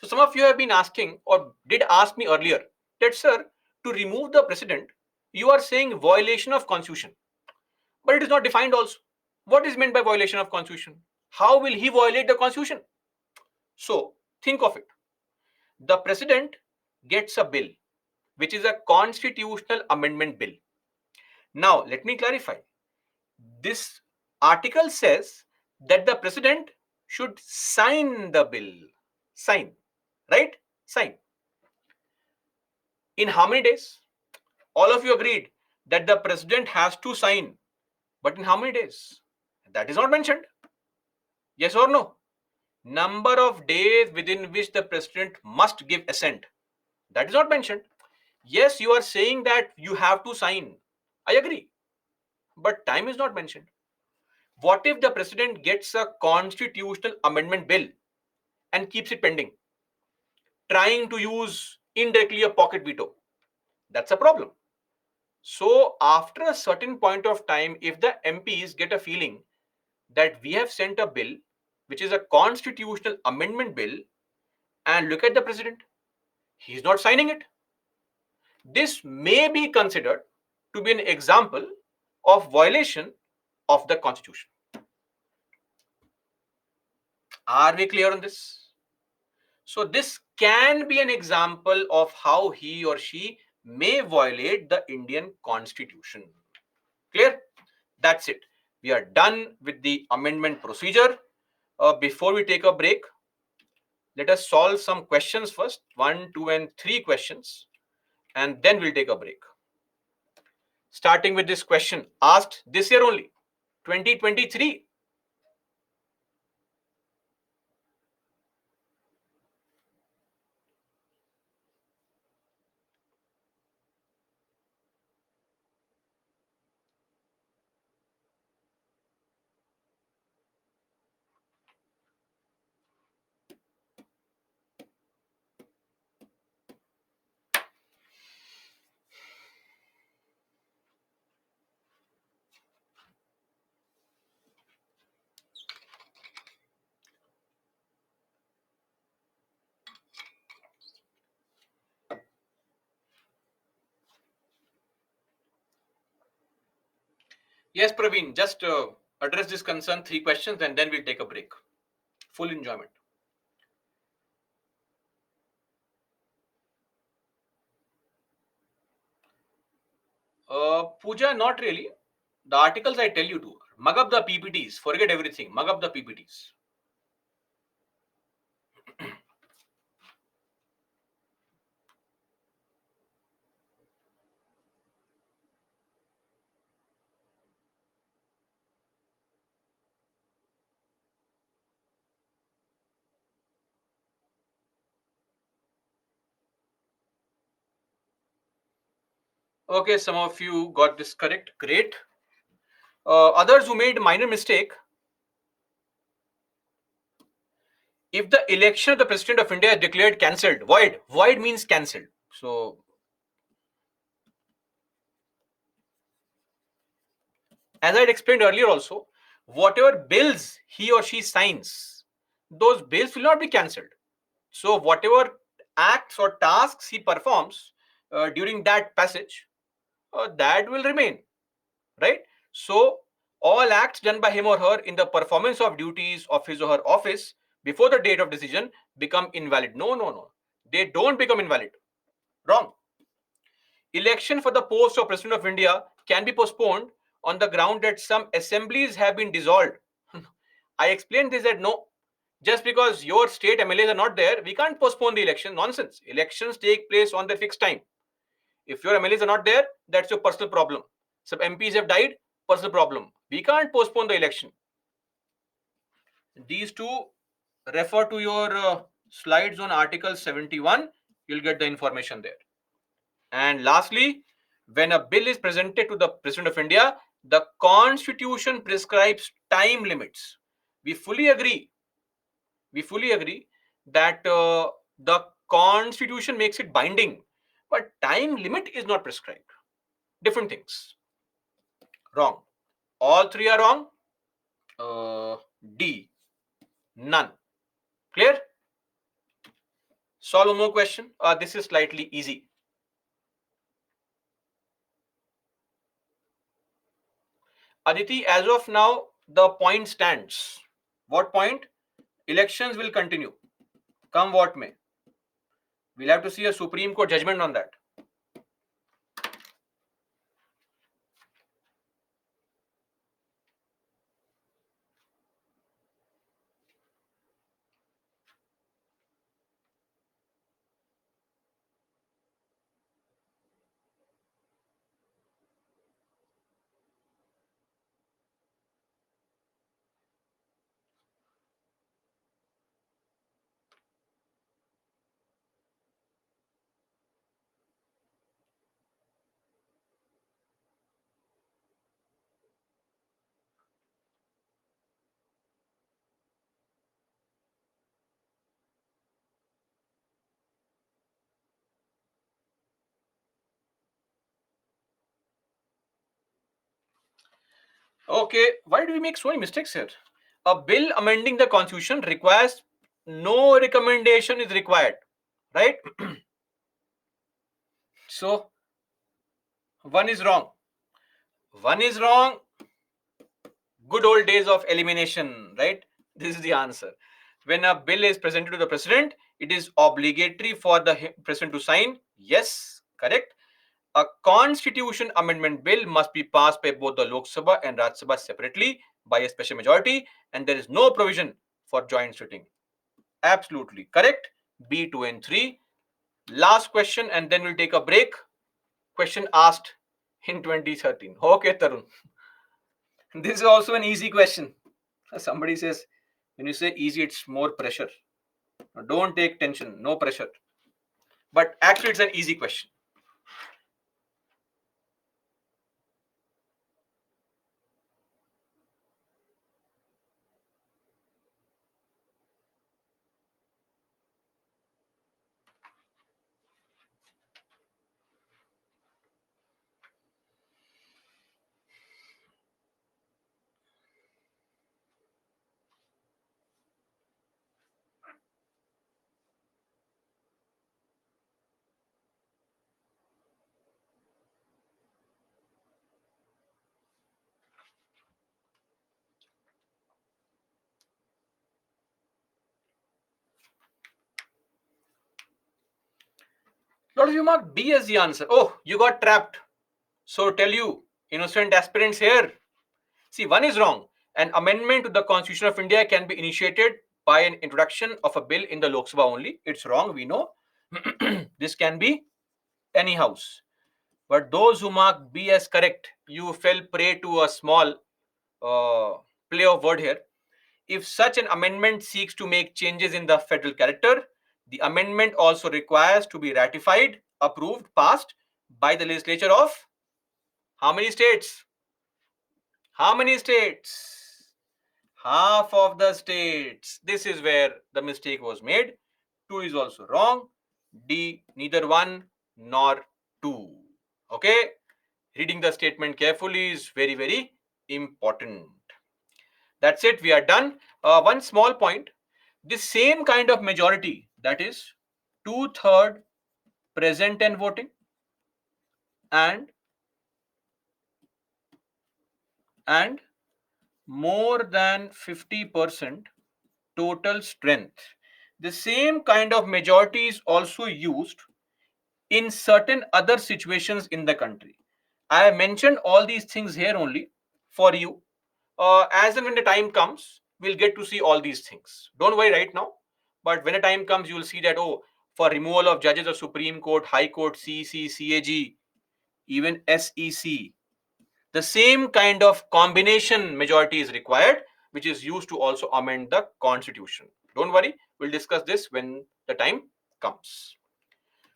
So, some of you have been asking or did ask me earlier that, sir, to remove the president, you are saying violation of constitution, but it is not defined also. What is meant by violation of constitution? How will he violate the constitution? So, think of it. The president gets a bill, which is a constitutional amendment bill. Now, let me clarify. This article says that the president should sign the bill. Sign, right? Sign. In how many days? All of you agreed that the president has to sign, but in how many days? That is not mentioned. Yes or no? Number of days within which the president must give assent. That is not mentioned. Yes, you are saying that you have to sign. I agree. But time is not mentioned. What if the president gets a constitutional amendment bill and keeps it pending, trying to use indirectly a pocket veto? That's a problem. So, after a certain point of time, if the MPs get a feeling that we have sent a bill, which is a constitutional amendment bill, and look at the president, he's not signing it. This may be considered to be an example of violation of the constitution. Are we clear on this? So this can be an example of how he or she may violate the Indian constitution. Clear? That's it. We are done with the amendment procedure. Before we take a break, let us solve some questions first. 1, 2, and 3 questions. And then we'll take a break. Starting with this question asked this year only, 2023. Yes, Praveen, just address this concern, 3 questions, and then we'll take a break. Full enjoyment. Pooja, not really. The articles I tell you to mug up the PPTs, forget everything, mug up the PPTs. Okay, some of you got this correct. Great. Others who made minor mistake, if the election of the president of India is declared cancelled, void means cancelled. So, as I had explained earlier also, whatever bills he or she signs, those bills will not be cancelled. So, whatever acts or tasks he performs during that passage, that will remain, right? So, all acts done by him or her in the performance of duties of his or her office before the date of decision become invalid. No, no, no. They don't become invalid. Wrong. Election for the post of President of India can be postponed on the ground that some assemblies have been dissolved. I explained this that no, just because your state MLAs are not there, we can't postpone the election. Nonsense. Elections take place on their fixed time. If your MLAs are not there, that's your personal problem. Some MPs have died, personal problem. We can't postpone the election. These two, refer to your slides on Article 71. You'll get the information there. And lastly, when a bill is presented to the President of India, The Constitution prescribes time limits. We fully agree. We fully agree that the Constitution makes it binding, but time limit is not prescribed. Different things. Wrong. All three are wrong. D. None. Clear? Solve one more question. This is slightly easy. Aditi, as of now, the point stands. What point? Elections will continue. Come what may. We'll have to see a Supreme Court judgment on that. Okay, why do we make so many mistakes here? A bill amending the constitution requires no recommendation is required, right? So one is wrong. One is wrong. Good old days of elimination, right? This is the answer. When a bill is presented to the president, it is obligatory for the president to sign. Yes, correct. A constitution amendment bill must be passed by both the Lok Sabha and Rajya Sabha separately by a special majority, and there is no provision for joint sitting. Absolutely correct. B, 2 and 3. Last question, and then we'll take a break. Question asked in 2013. Okay, Tarun. This is also an easy question. Somebody says, when you say easy, it's more pressure. Don't take tension, no pressure. But actually, it's an easy question. A lot of you marked B as the answer. Oh, you got trapped. So tell you, innocent aspirants here. See, one is wrong. An amendment to the Constitution of India can be initiated by an introduction of a bill in the Lok Sabha only. It's wrong, we know. This can be any house. But those who mark B as correct, you fell prey to a small play of word here. If such an amendment seeks to make changes in the federal character, the amendment also requires to be ratified, approved, passed by the legislature of how many states? How many states? Half of the states. This is where the mistake was made. 2 is also wrong. D, neither 1 nor 2. Okay? Reading the statement carefully is very, very important. That's it. We are done. One small point. The same kind of majority, that is 2/3 present and voting, and more than 50% total strength. The same kind of majority is also used in certain other situations in the country. I have mentioned all these things here only for you. As and when the time comes, we'll get to see all these things. Don't worry right now. But when the time comes, you will see that, oh, for removal of judges of Supreme Court, High Court, CEC, CAG, even SEC, the same kind of combination majority is required, which is used to also amend the constitution. Don't worry, we'll discuss this when the time comes.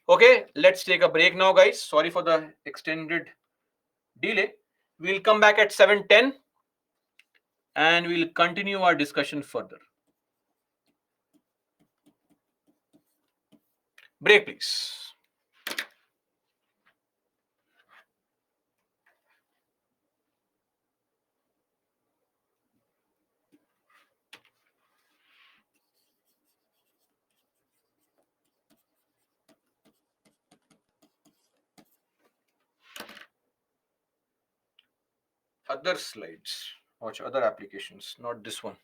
Okay, let's take a break now, guys. Sorry for the extended delay. We'll come back at 7:10 and we'll continue our discussion further. Break, please. Other slides. Watch other applications, not this one.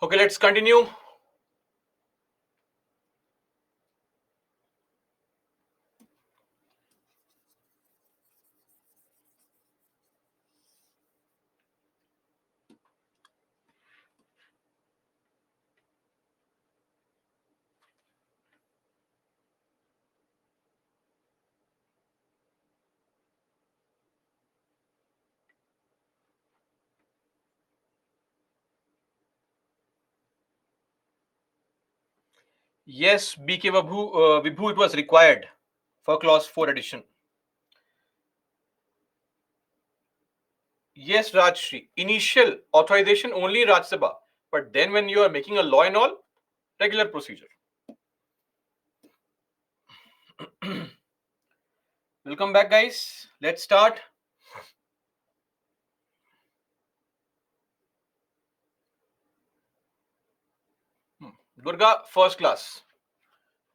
Okay, let's continue. Yes, BK Vibhu, it was required for clause 4 addition. Yes, Rajshri. Initial authorization only in Rajya Sabha, but then when you are making a law and all, regular procedure. Welcome back, guys. Let's start. Durga, first class.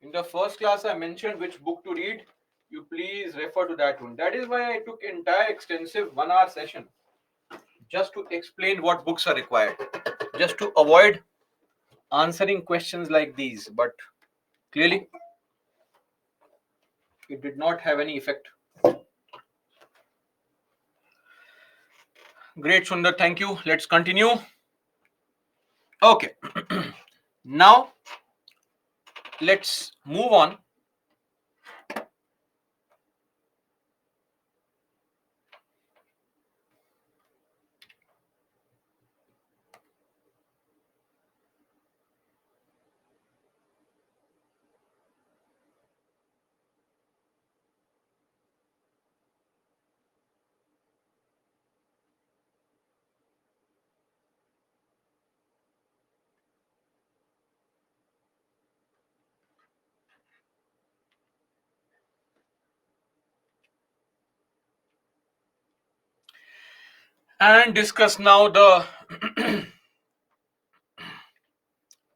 In the first class, I mentioned which book to read. You please refer to that one. That is why I took entire extensive 1 hour session just to explain what books are required, just to avoid answering questions like these. But clearly, it did not have any effect. Great, Sundar. Thank you. Let's continue. Okay. Now, let's move on. And discuss now the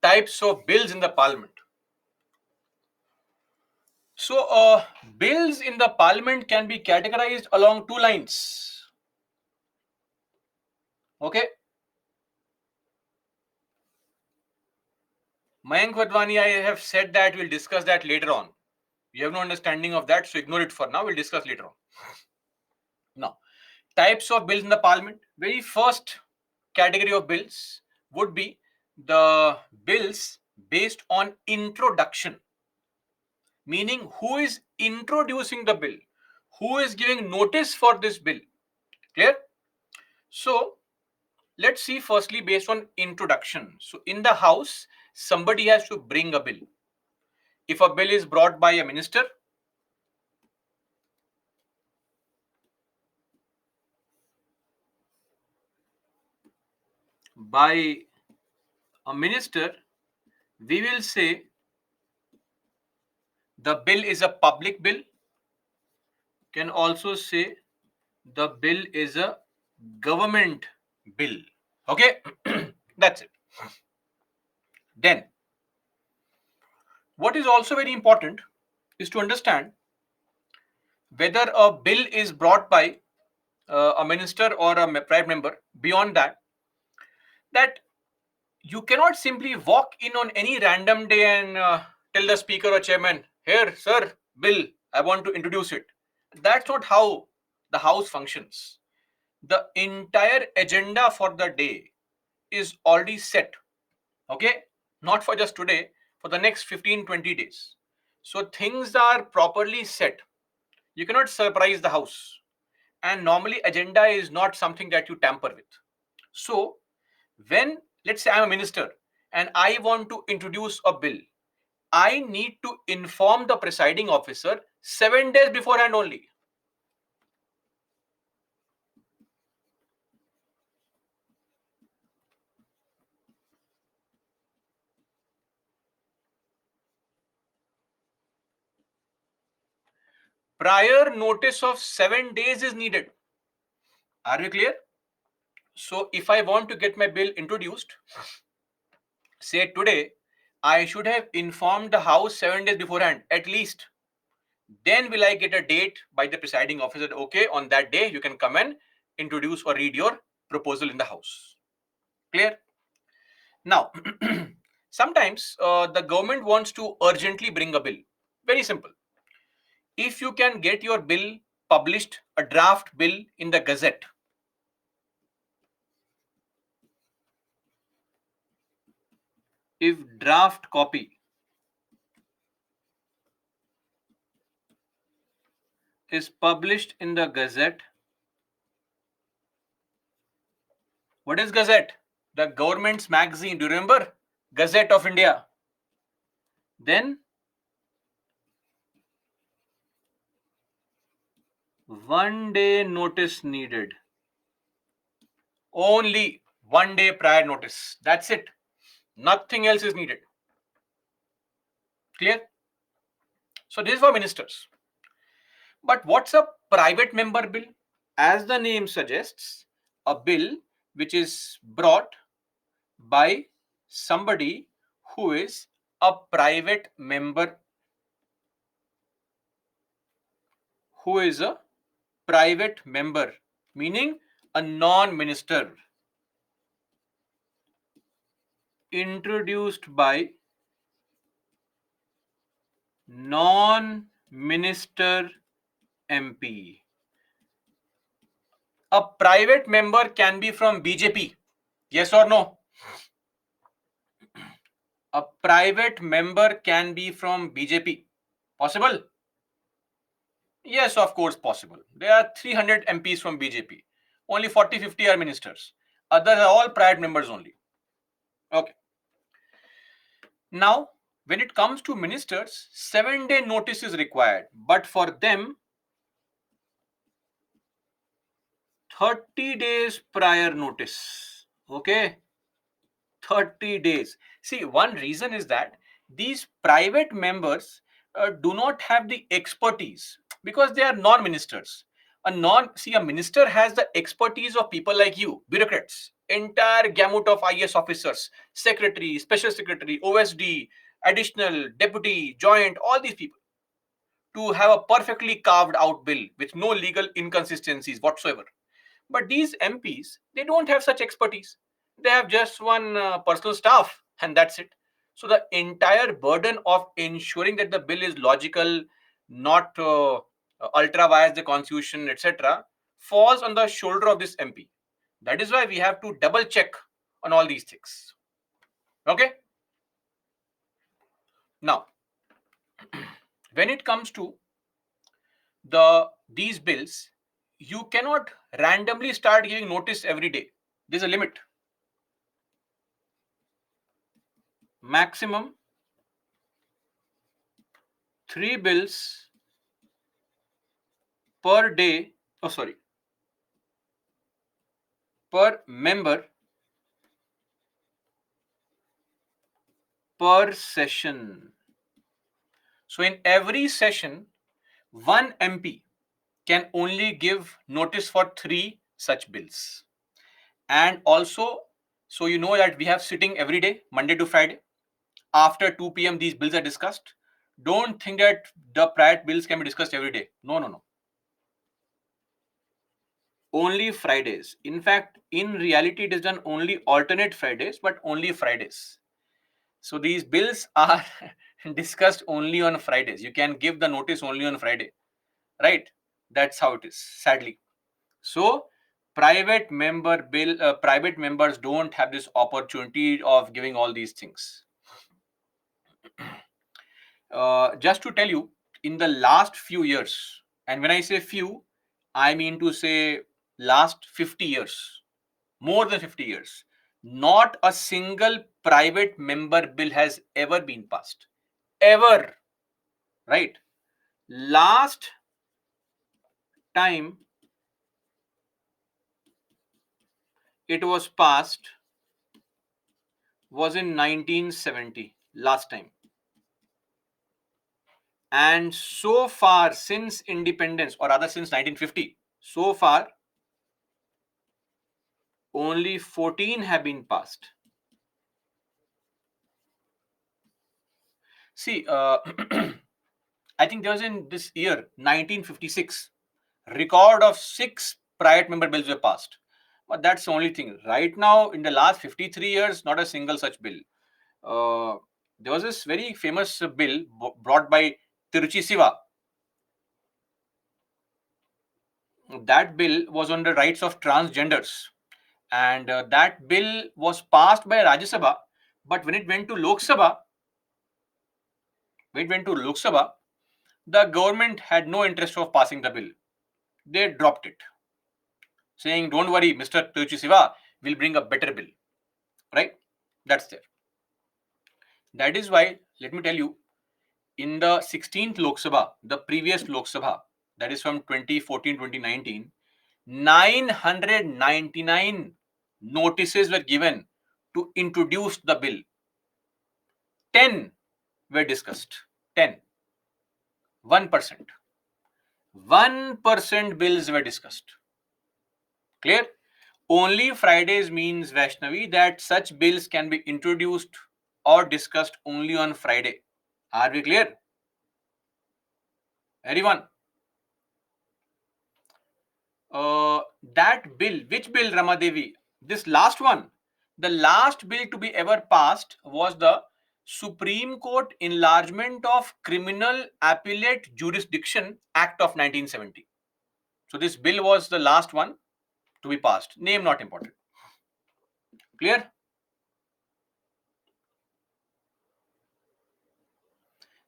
types of bills in the parliament. So, bills in the parliament can be categorized along two lines. Okay. Mayank Vadvani, I have said that we'll discuss that later on. You have no understanding of that, so ignore it for now. We'll discuss later on. Now, types of bills in the parliament. Very first category of bills would be the bills based on introduction, meaning who is introducing the bill, who is giving notice for this bill. Clear? So, let's see firstly based on introduction. So, in the house, somebody has to bring a bill. If a bill is brought by a minister, by a minister, we will say the bill is a public bill. Can also say the bill is a government bill. Okay, that's it. Then, what is also very important is to understand whether a bill is brought by a minister or a private member. Beyond that, that you cannot simply walk in on any random day and tell the speaker or chairman, here, sir, bill, I want to introduce it. That's not how the house functions. The entire agenda for the day is already set. Okay, not for just today, for the next 15-20 days. So things are properly set. You cannot surprise the house, and normally agenda is not something that you tamper with. So when, let's say I'm a minister and I want to introduce a bill, I need to inform the presiding officer 7 days beforehand only. Prior notice of 7 days is needed. Are we clear? So if I want to get my bill introduced, say today, I should have informed the house 7 days beforehand at least. Then will I get a date by the presiding officer that, okay, on that day you can come and introduce or read your proposal in the house. Clear? Now, sometimes the government wants to urgently bring a bill. Very simple. If you can get your bill published, a draft bill in the Gazette, if draft copy is published in the Gazette, what is Gazette? The government's magazine. Do you remember? Gazette of India. Then 1 day notice needed. Only 1 day prior notice. That's it. Nothing else is needed. Clear? So this is for ministers. But what's a private member bill? As the name suggests, a bill which is brought by somebody who is a private member, who is a private member, meaning a non-minister, introduced by non-minister MP. A private member can be from BJP. Yes or no? A private member can be from BJP. Possible? Yes, of course, possible. There are 300 MPs from BJP. Only 40-50 are ministers. Others are all private members only. Okay. Now, when it comes to ministers, 7-day notice is required. But for them, 30 days prior notice. Okay. 30 days. See, one reason is that these private members do not have the expertise because they are non-ministers. A minister has the expertise of people like you, bureaucrats, entire gamut of IS officers, secretary, special secretary, OSD, additional, deputy, joint, all these people to have a perfectly carved out bill with no legal inconsistencies whatsoever. But these MPs, they don't have such expertise. They have just one personal staff, and that's it. So the entire burden of ensuring that the bill is logical, not ultra vires the constitution, etc., falls on the shoulder of this MP. That is why we have to double check on all these things. Okay. Now, when it comes to these bills, you cannot randomly start giving notice every day. There's a limit. Maximum 3 bills per day, per member per session. So in every session, one MP can only give notice for 3 such bills. And also, so you know that we have sitting every day, Monday to Friday. After 2 p.m., these bills are discussed. Don't think that the private bills can be discussed every day. No, no, no. Only Fridays. In fact, in reality, it is done only alternate Fridays, but only Fridays. So these bills are discussed only on Fridays. You can give the notice only on Friday, right? That's how it is, sadly. So private members don't have this opportunity of giving all these things. Just to tell you, in the last few years, and when I say few, I mean to say last 50 years, more than 50 years, not a single private member bill has ever been passed. Ever. Right? Last time it was passed was in 1970. Last time. And so far since independence, or rather since 1950, so far only 14 have been passed. See, I think there was in this year 1956 record of 6 private member bills were passed. But that's the only thing. Right now, in the last 53 years, not a single such bill. There was this very famous bill brought by Tiruchi Siva. That bill was on the rights of transgenders, and that bill was passed by Rajya Sabha. But when it went to Lok Sabha, the government had no interest of passing the bill. They dropped it, saying, "Don't worry, Mr. Tiruchi Siva will bring a better bill." Right? That's there. That is why, let me tell you, in the 16th Lok Sabha, the previous Lok Sabha, that is from 2014-2019, 999 notices were given to introduce the bill. 10 were discussed. 10. 1%. 1% bills were discussed. Clear? Only Fridays means, Vaishnavi, that such bills can be introduced or discussed only on Friday. Are we clear? Everyone? That bill, which bill, Ramadevi? This last one. The last bill to be ever passed was the Supreme Court Enlargement of Criminal Appellate Jurisdiction Act of 1970. So this bill was the last one to be passed. Name not important. Clear?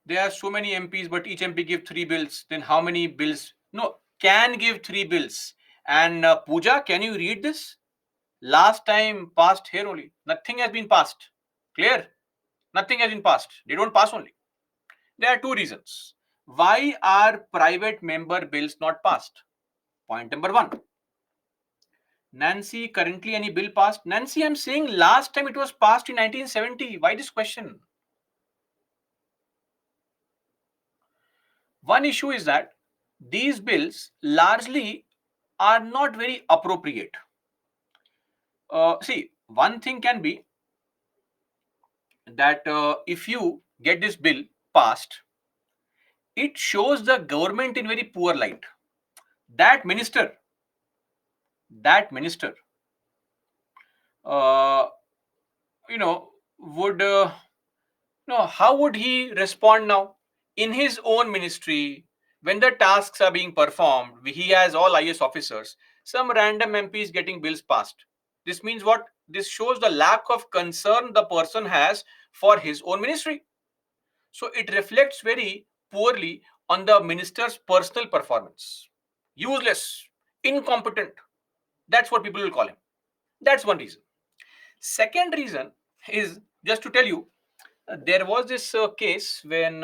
There are so many MPs, but each MP give 3 bills. Then how many bills? No, can give 3 bills. And Pooja, can you read this? Last time passed here only. Nothing has been passed. Clear? Nothing has been passed. They don't pass only. There are 2 reasons. Why are private member bills not passed? Point number 1. Nancy, currently any bill passed? Nancy, I'm saying last time it was passed in 1970. Why this question? One issue is that these bills largely are not very appropriate. See, one thing can be that if you get this bill passed, it shows the government in very poor light. That minister, uh, would no, how would he respond now in his own ministry when the tasks are being performed? He has all IS officers. Some random MPs getting bills passed. This means what? This shows the lack of concern the person has for his own ministry. So it reflects very poorly on the minister's personal performance. Useless, incompetent. That's what people will call him. That's one reason. Second reason is, just to tell you, there was this case when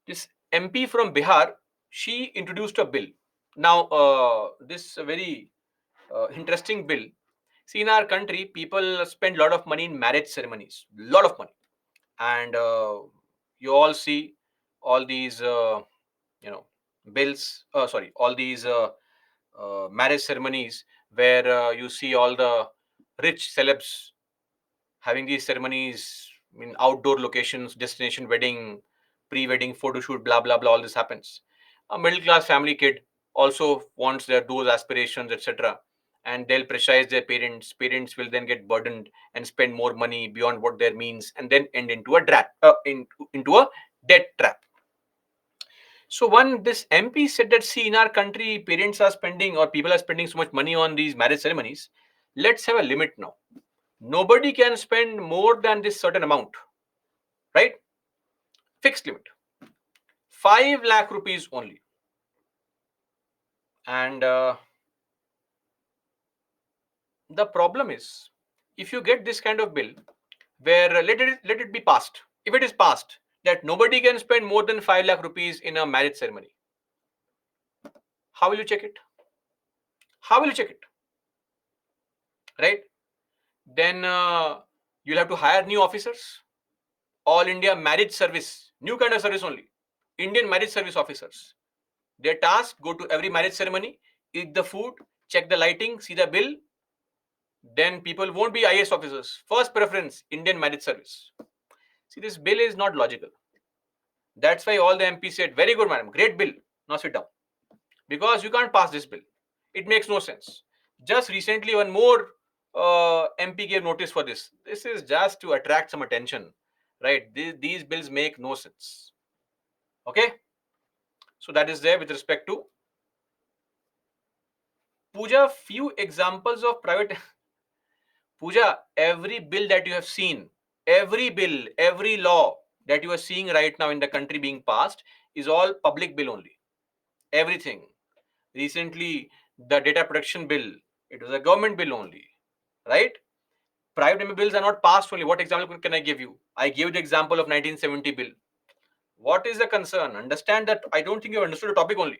this MP from Bihar, she introduced a bill. Now, this very interesting bill. See, in our country, people spend a lot of money in marriage ceremonies, lot of money, and you all see all these, bills. Sorry, all these marriage ceremonies where you see all the rich celebs having these ceremonies in outdoor locations, destination wedding, pre-wedding photo shoot, blah blah blah. All this happens. A middle class family kid also wants their those aspirations, etc. And they'll pressurize their parents. Parents will then get burdened and spend more money beyond what their means, and then end into a into a debt trap. So one this MP said that, see, in our country, parents are spending or people are spending so much money on these marriage ceremonies. Let's have a limit now. Nobody can spend more than this certain amount, right? Fixed limit, 5 lakh rupees only. And the problem is, if you get this kind of bill where let it be passed, if it is passed that nobody can spend more than 5 lakh rupees in a marriage ceremony, how will you check it? How will you check it? Right? Then you'll have to hire new officers. All India marriage service, new kind of service only. Indian marriage service officers. Their task, go to every marriage ceremony, eat the food, check the lighting, see the bill. Then people won't be IS officers. First preference, Indian marriage service. See, this bill is not logical. That's why all the MPs said, very good, madam, great bill. Now sit down. Because you can't pass this bill. It makes no sense. Just recently, one more MP gave notice for this. This is just to attract some attention, right? These bills make no sense. Okay, so that is there with respect to Puja. Few examples of private Puja. Every bill that you have seen, every bill, every law that you are seeing right now in the country being passed is all public bill only. Everything. Recently, the data protection bill, it was a government bill only, right? Private member bills are not passed only. What example can I give you? I gave the example of 1970 bill. What is the concern? Understand that I don't think you understood the topic only.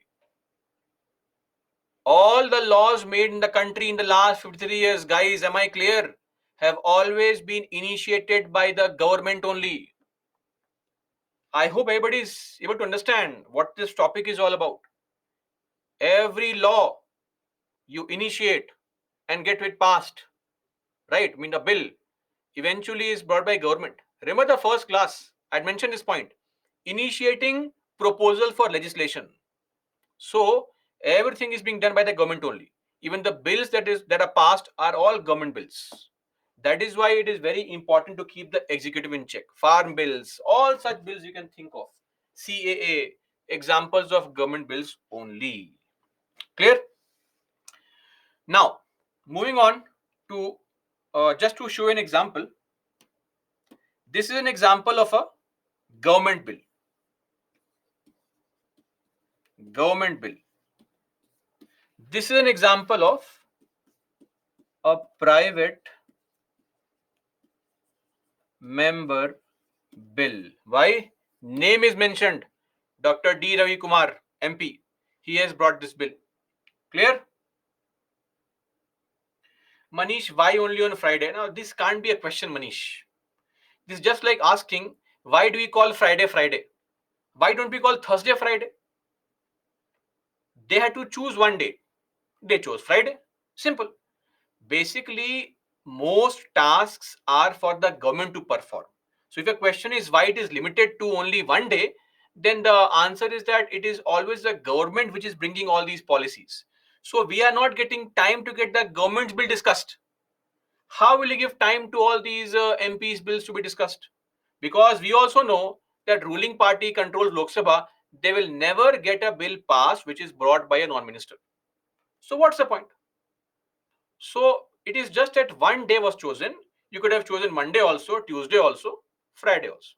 All the laws made in the country in the last 53 years, guys, am I clear? Have always been initiated by the government only. I hope everybody is able to understand what this topic is all about. Every law you initiate and get it passed, right? I mean, the bill eventually is brought by government. Remember the first class, I'd mentioned this point. Initiating proposal for legislation. So everything is being done by the government only. Even the bills that are passed are all government bills. That is why it is very important to keep the executive in check. Farm bills, all such bills you can think of. CAA, examples of government bills only. Clear? Now, moving on to just to show an example. This is an example of a government bill. Government bill. This is an example of a private member bill. Why? Name is mentioned. Dr. D. Ravi Kumar, MP. He has brought this bill. Clear? Manish, why only on Friday? Now, this can't be a question, Manish. This is just like asking, why do we call Friday Friday? Why don't we call Thursday Friday? They had to choose one day. They chose Friday. Simple. Basically, most tasks are for the government to perform. So if your question is why it is limited to only one day, then the answer is that it is always the government which is bringing all these policies. So we are not getting time to get the government's bill discussed. How will you give time to all these MPs bills to be discussed? Because we also know that ruling party controls Lok Sabha, they will never get a bill passed which is brought by a non-minister. So what's the point? So it is just that one day was chosen. You could have chosen Monday also, Tuesday also, Friday also.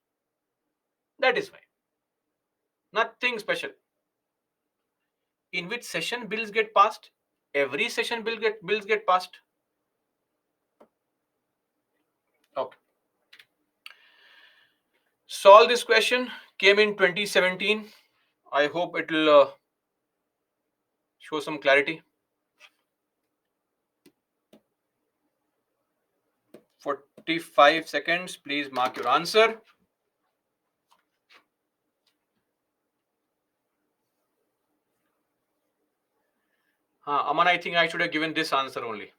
That is why. Nothing special. In which session bills get passed? Every session bills get passed. Okay. Solve this question. Came in 2017. I hope it will show some clarity. 45 seconds. Please mark your answer. Aman, I think I should have given this answer only.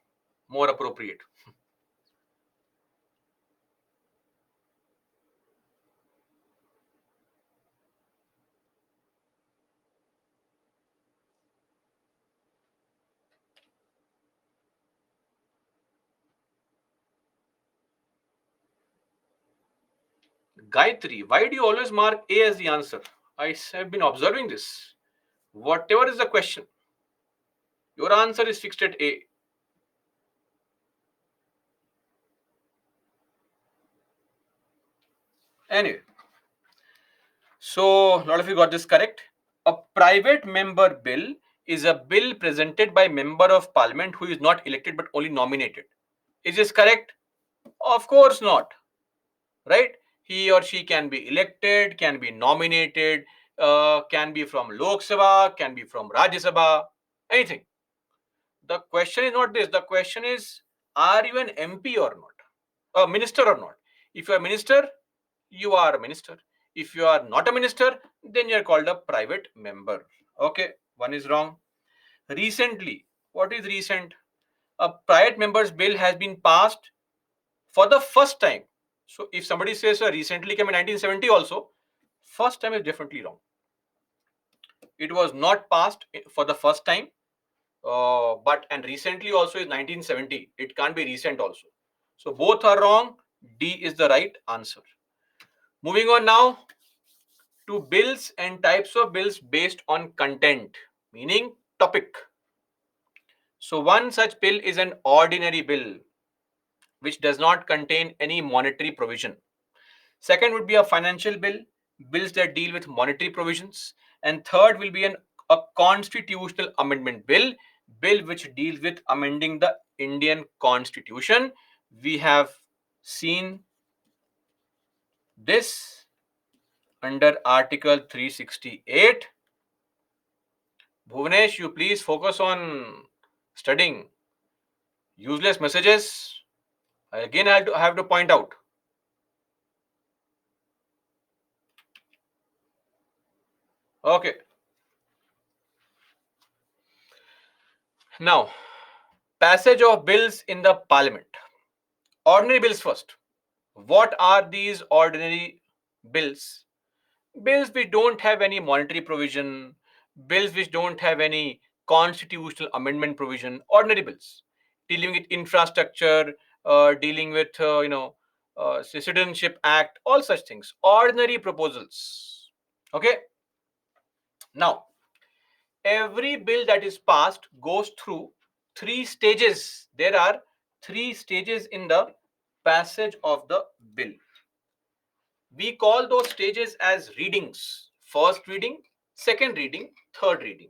More appropriate. Gayatri, why do you always mark A as the answer? I have been observing this. Whatever is the question, your answer is fixed at A. Anyway, so a lot of you got this correct. A private member bill is a bill presented by member of parliament who is not elected but only nominated. Is this correct? Of course not. Right? He or she can be elected, can be nominated, can be from Lok Sabha, can be from Rajya Sabha, anything. The question is not this. The question is, are you an MP or not? A minister or not? If you are a minister, you are a minister. If you are not a minister, then you are called a private member. Okay, one is wrong. Recently, what is recent? A private members bill has been passed for the first time. So if somebody says recently came in 1970 also, first time is definitely wrong. It was not passed for the first time. But and recently also is 1970. It can't be recent also. So both are wrong. D is the right answer. Moving on now to bills and types of bills based on content, meaning topic. So one such bill is an ordinary bill which does not contain any monetary provision. Second would be a financial bill, bills that deal with monetary provisions. And third will be a constitutional amendment bill, bill which deals with amending the Indian Constitution. We have seen this under Article 368. Bhuvanesh, you please focus on studying. Useless messages, again, I have to point out. Okay. Now, passage of bills in the parliament. Ordinary bills first. What are these ordinary bills? Bills which don't have any monetary provision, bills which don't have any constitutional amendment provision, ordinary bills dealing with infrastructure, dealing with Citizenship Act, all such things. Ordinary proposals. Okay. Now, every bill that is passed goes through three stages. There are three stages in the passage of the bill. We call those stages as readings. First reading, second reading, third reading.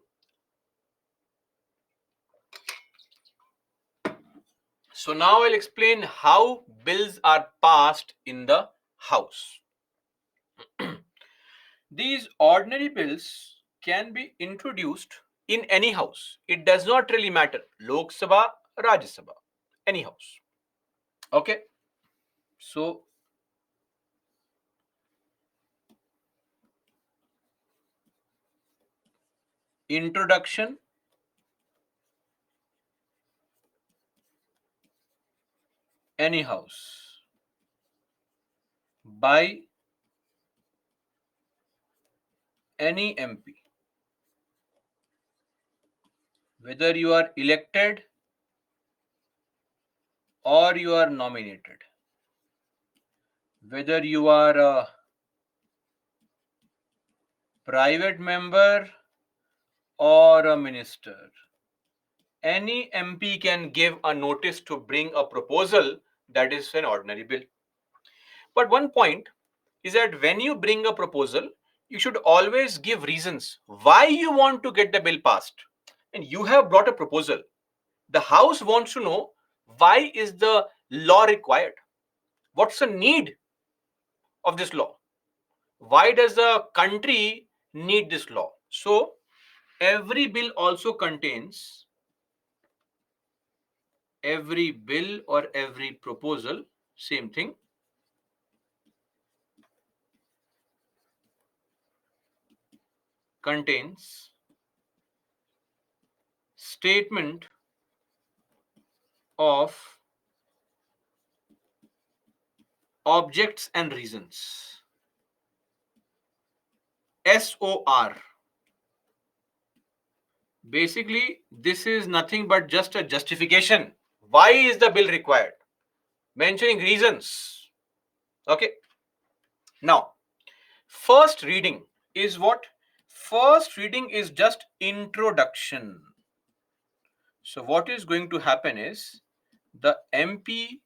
So now I'll explain how bills are passed in the house. These ordinary bills can be introduced in any house. It does not really matter. Lok Sabha, Rajya Sabha, any house. Okay. So introduction, any house by any MP, whether you are elected or you are nominated, whether you are a private member or a minister, any MP can give a notice to bring a proposal that is an ordinary bill. But one point is that when you bring a proposal, you should always give reasons why you want to get the bill passed. And you have brought a proposal. The House wants to know, why is the law required? What's the need of this law? Why does the country need this law? So every bill also contains, every bill or every proposal, same thing, contains statement of objects and reasons. SOR. Basically, this is nothing but just a justification. Why is the bill required? Mentioning reasons. Okay. Now, first reading is what? First reading is just introduction. So what is going to happen is the MP,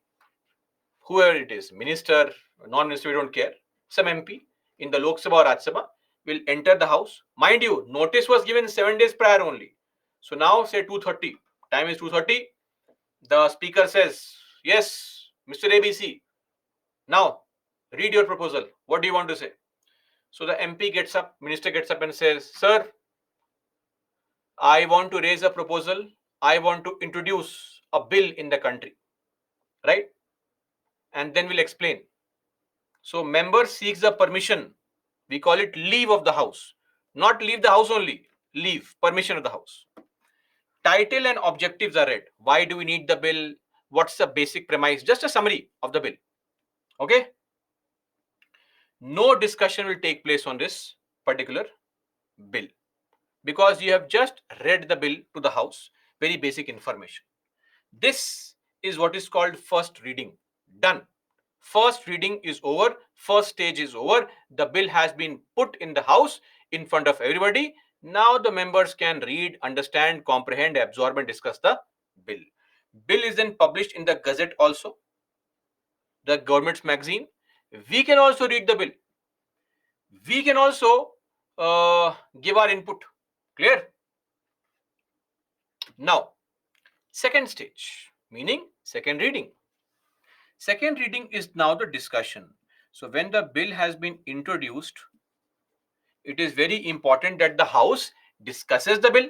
whoever it is, minister, non-minister, we don't care, some MP in the Lok Sabha or Rajya Sabha will enter the house. Mind you, notice was given 7 days prior only. So now say 2:30, time is 2:30. The speaker says, yes, Mr. ABC, now read your proposal. What do you want to say? So the MP gets up, minister gets up and says, sir, I want to raise a proposal. I want to introduce a bill in the country, right? And then we'll explain. So member seeks the permission. We call it leave of the house. Not leave the house only, leave, permission of the house. Title and objectives are read. Why do we need the bill? What's the basic premise? Just a summary of the bill. Okay? No discussion will take place on this particular bill because you have just read the bill to the house. very basic information. This is what is called first reading. Done. First reading is over. First stage is over. The bill has been put in the house in front of everybody. Now the members can read, understand, comprehend, absorb, and discuss the bill. Bill is then published in the Gazette also, the government's magazine. We can also read the bill. We can also give our input. Clear? Now, second stage, meaning second reading. Second reading is now the discussion. So when the bill has been introduced, it is very important that the House discusses the bill.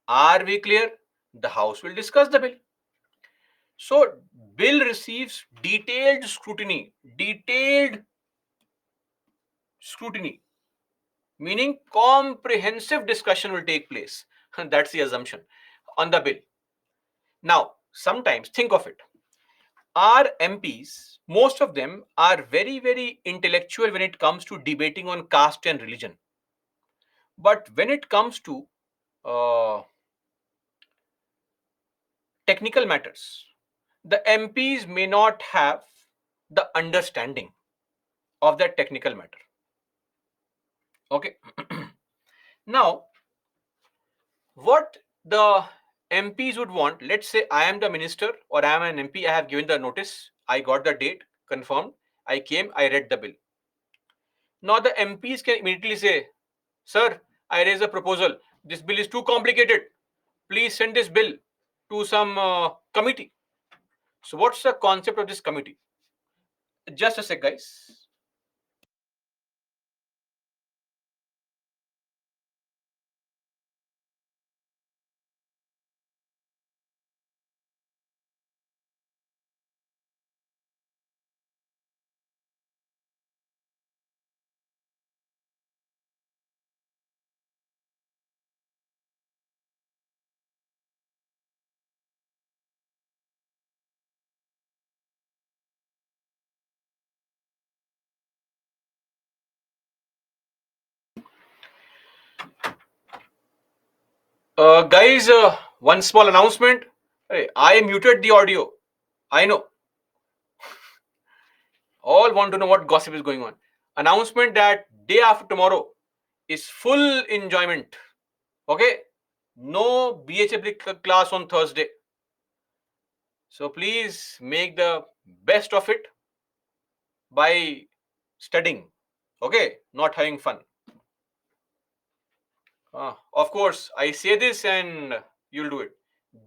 Are we clear? The House will discuss the bill. So bill receives detailed scrutiny, meaning comprehensive discussion will take place. That's the assumption on the bill. Now, sometimes think of it. Our MPs, most of them are very, very intellectual when it comes to debating on caste and religion. But when it comes to uh, technical matters, the MPs may not have the understanding of that technical matter. Okay. Now, what the MPs would want, let's say I am the minister or I am an MP, I have given the notice, I got the date confirmed, I came, I read the bill. Now the MPs can immediately say, Sir, I raise a proposal. This bill is too complicated. Please send this bill to some committee. So, what's the concept of this committee? Just a sec, guys. Guys, one small announcement. Hey, I muted the audio. I know. All want to know what gossip is going on. Announcement that day after tomorrow is full enjoyment. Okay? No BHA class on Thursday. So please make the best of it by studying. Okay? Not having fun. Of course, I say this and you'll do it.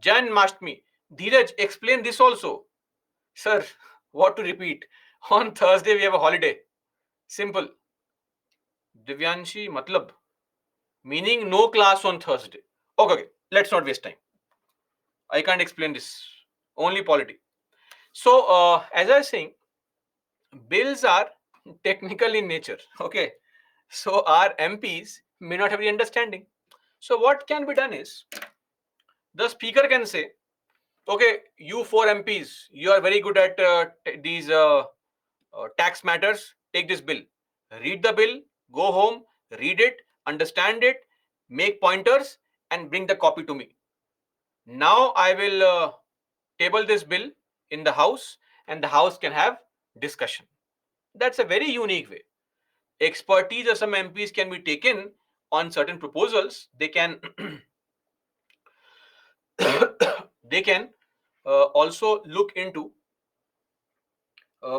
Jan Mashtmi. Dheeraj, explain this also. Sir, what to repeat? On Thursday, we have a holiday. Simple. Divyanshi, matlab. Meaning no class on Thursday. Okay, let's not waste time. I can't explain this. Only polity. So, as I was saying, bills are technical in nature. Okay. So, our MPs may not have the understanding. So, what can be done is the speaker can say, okay, you four MPs, you are very good at these tax matters. Take this bill, read the bill, go home, read it, understand it, make pointers, and bring the copy to me. Now I will table this bill in the House, and the House can have discussion. That's a very unique way. Expertise of some MPs can be taken on certain proposals. They can they can also look into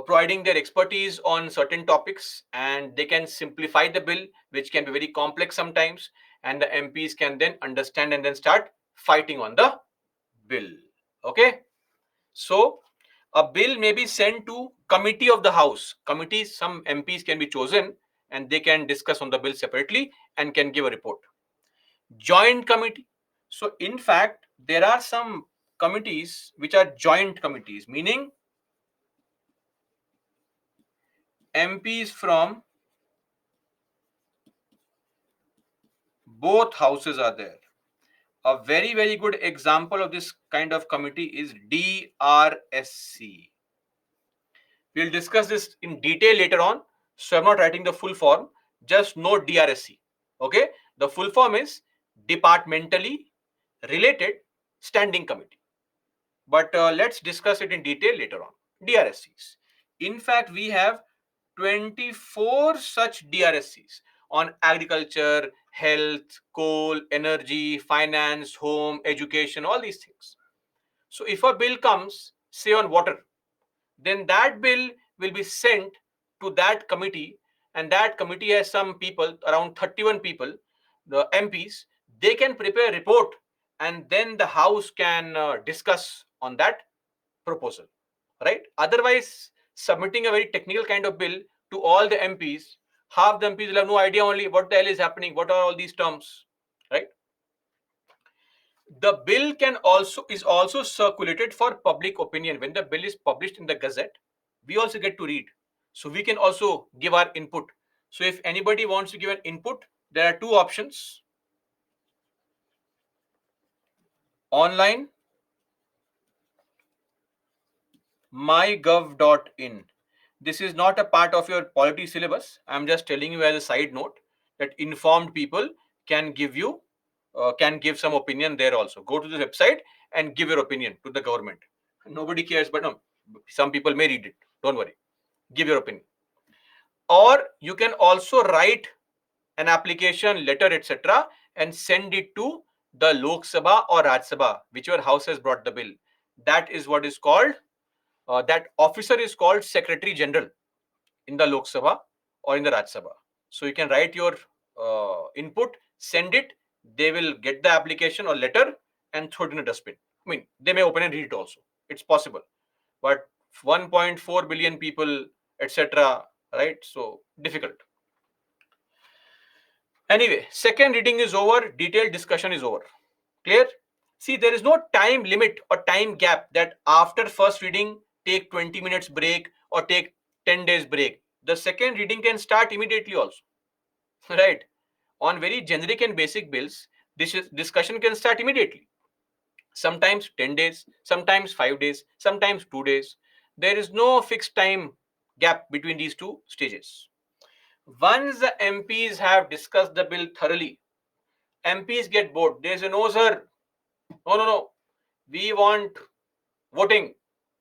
providing their expertise on certain topics, and they can simplify the bill, which can be very complex sometimes, and the MPs can then understand and then start fighting on the bill. Okay. So a bill may be sent to committee of the House. Committees, some MPs can be chosen and they can discuss on the bill separately and can give a report. Joint committee. So in fact, there are some committees which are joint committees, meaning MPs from both houses are there. A very, very good example of this kind of committee is DRSC. We'll discuss this in detail later on. So I'm not writing the full form, just know DRSC. Okay. The full form is departmentally related standing committee. But let's discuss it in detail later on. DRSCs. In fact, we have 24 such DRSCs on agriculture, health, coal, energy, finance, home, education, all these things. So if a bill comes, say on water, then that bill will be sent to that committee, and that committee has some people, around 31 people, the MPs. They can prepare a report, and then the House can discuss on that proposal, right? Otherwise, submitting a very technical kind of bill to all the MPs, half the MPs will have no idea only what the hell is happening, what are all these terms, right? The bill can also is also circulated for public opinion. When the bill is published in the Gazette, we also get to read, so we can also give our input. So if anybody wants to give an input, there are two options: online, mygov.in. This is not a part of your polity syllabus. I'm just telling you as a side note that informed people can give you can give some opinion there also. Go to the website and give your opinion to the government. Nobody cares, but no, some people may read it. Don't worry. Give your opinion. Or you can also write an application, letter, etc., and send it to the Lok Sabha or Raj Sabha, whichever house has brought the bill. That is what is called. That officer is called Secretary General in the Lok Sabha or in the Raj Sabha. So you can write your input, send it. They will get the application or letter and throw it in a dustbin. I mean, they may open and read it also. It's possible, but 1.4 billion people, etc. Right? So difficult. Anyway, second reading is over. Detailed discussion is over. Clear? See, there is no time limit or time gap that after first reading take 20 minutes break or take 10 days break. The second reading can start immediately also. Right? On very generic and basic bills, this discussion can start immediately. Sometimes 10 days, sometimes 5 days, sometimes 2 days. There is no fixed time gap between these two stages. Once the MPs have discussed the bill thoroughly, MPs get bored. They say, no, sir, no. We want voting.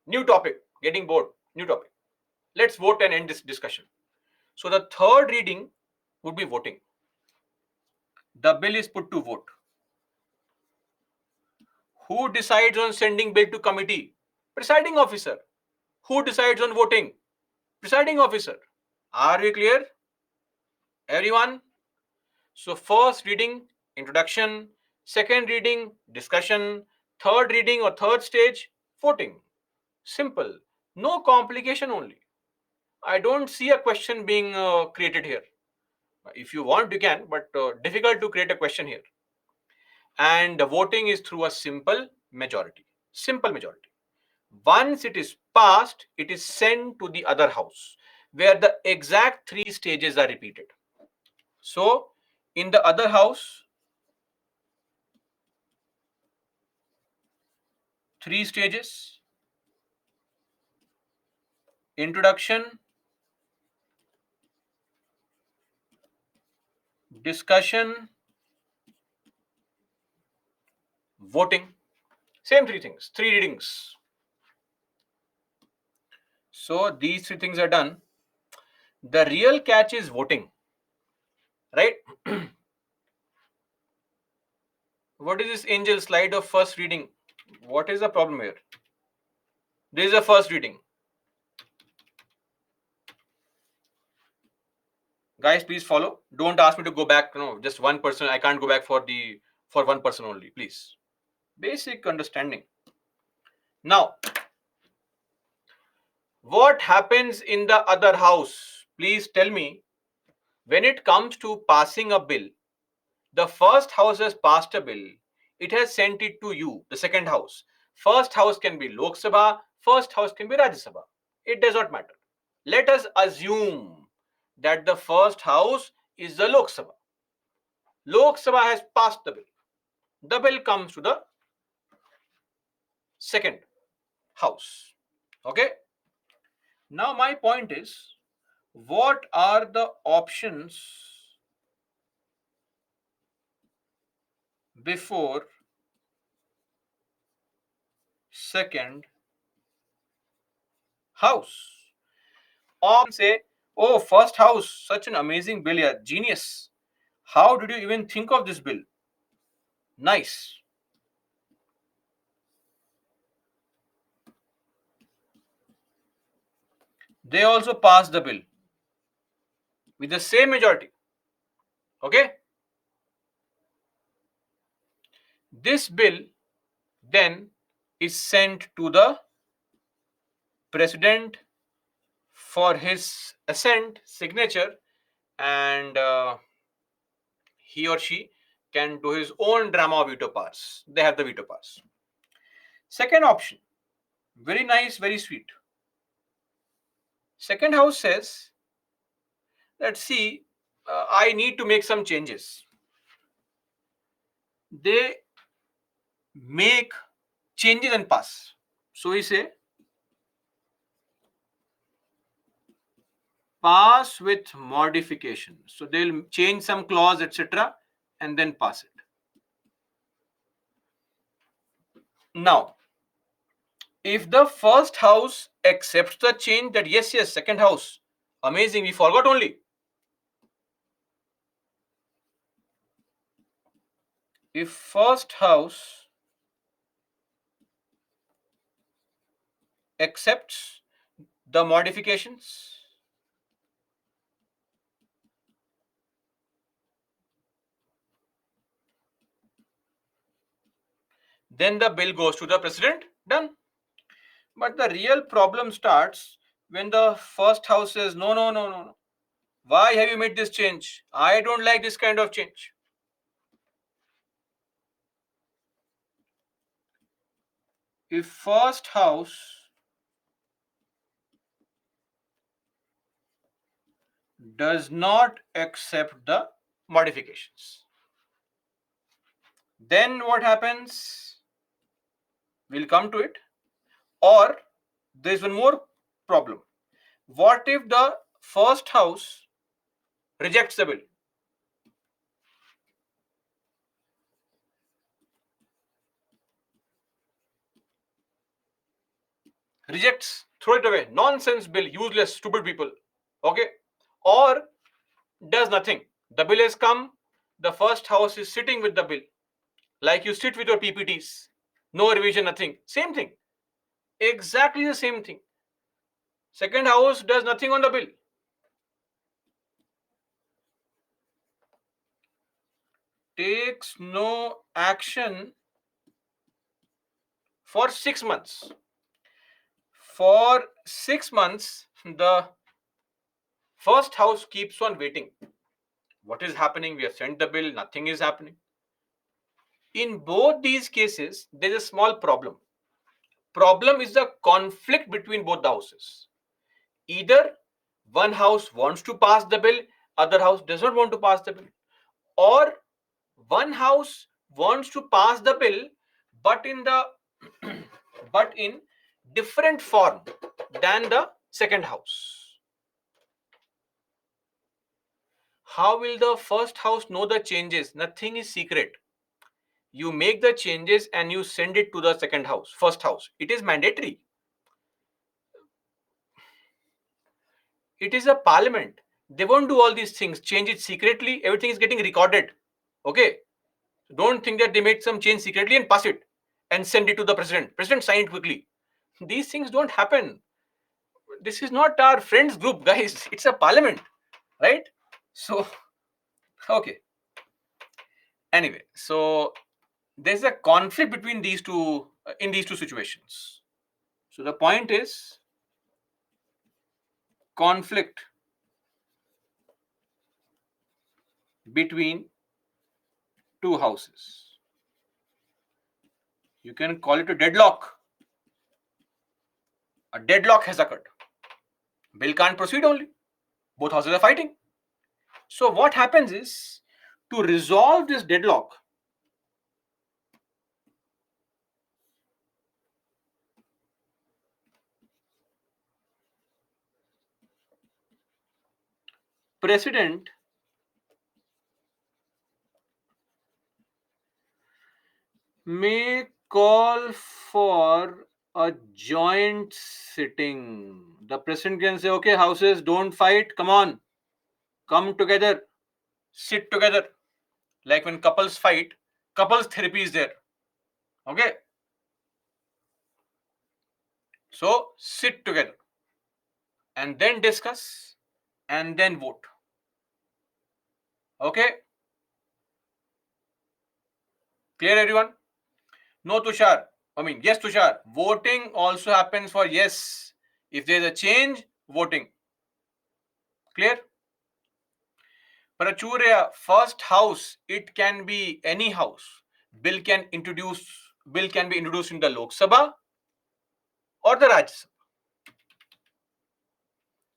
New topic. Getting bored. New topic. Let's vote and end this discussion. So the third reading would be voting. The bill is put to vote. Who decides on sending bill to committee? Presiding officer. Who decides on voting? Presiding officer. Are we clear? Everyone? So first reading, introduction. Second reading, discussion. Third reading or third stage, voting. Simple. No complication only. I don't see a question being created here. If you want, you can, but difficult to create a question here. And the voting is through a simple majority. Simple majority. Once it is passed, it is sent to the other house where the exact three stages are repeated. So, in the other house, three stages: introduction, discussion, voting. Same three things, three readings. So, these three things are done. The real catch is voting, right? What is this angel slide of first reading? What is the problem here? This is a first reading. Guys, please follow. Don't ask me to go back. No, just one person. I can't go back for one person only. Please. Basic understanding. Now, what happens in the other house? Please tell me. When it comes to passing a bill, the first house has passed a bill. It has sent it to you, the second house. First house can be Lok Sabha. First house can be Rajya Sabha. It does not matter. Let us assume that the first house is the Lok Sabha. Lok Sabha has passed the bill. The bill comes to the second house. Okay. Now, my point is, what are the options before second house. Or say, oh, first house, such an amazing bill, yeah, genius. How did you even think of this bill? Nice. They also passed the bill with the same majority. Okay? This bill then is sent to the president for his assent, signature, and he or she can do his own drama of veto powers. They have the veto powers. Second option, very nice, very sweet. Second house says that, see, I need to make some changes. They make changes and pass. So we say pass with modification. So they'll change some clause, etc., and then pass it. Now, if the first house accepts the change that yes, second house, amazing, we forgot only. If first house accepts the modifications, then the bill goes to the president, done. But the real problem starts when the first house says, no, no, no, no, no. Why have you made this change? I don't like this kind of change. If first house does not accept the modifications, then what happens? We'll come to it. Or there's one more problem. What if the first house rejects the bill? Rejects, throw it away, nonsense bill, useless, stupid people. Okay? Or does nothing. The bill has come, the first house is sitting with the bill, like you sit with your PPTs, no revision, nothing. Same thing, exactly the same thing. Second house does nothing on the bill, takes no action for 6 months. For 6 months, the first house keeps on waiting. What is happening? We have sent the bill, nothing is happening. In both these cases, there is a small problem. Problem is the conflict between both the houses. Either one house wants to pass the bill, other house does not want to pass the bill. Or one house wants to pass the bill, but in the but in different form than the second house. How will the first house know the changes? Nothing is secret. You make the changes and you send it to the second house, first house. It is mandatory. It is a parliament. They won't do all these things, change it secretly. Everything is getting recorded. Okay. Don't think that they made some change secretly and pass it and send it to the president. President sign it quickly. These things don't happen. This is not our friends group, guys. It's a parliament, right? So, okay. Anyway, so there's a conflict between these two in these two situations. So the point is conflict between two houses. You can call it a deadlock. A deadlock has occurred. Bill can't proceed only. Both houses are fighting. So what happens is, to resolve this deadlock, president may call for A joint sitting. The president can say, okay, houses, don't fight. Come on, come together, sit together. Like when couples fight, couples therapy is there. Okay. So sit together and then discuss and then vote. Okay. Clear, everyone? No, Tushar. Yes, Tushar. Voting also happens for yes. If there's a change, voting. Clear? Prachurya, first house, it can be any house. Bill can be introduced in the Lok Sabha or the Rajya Sabha.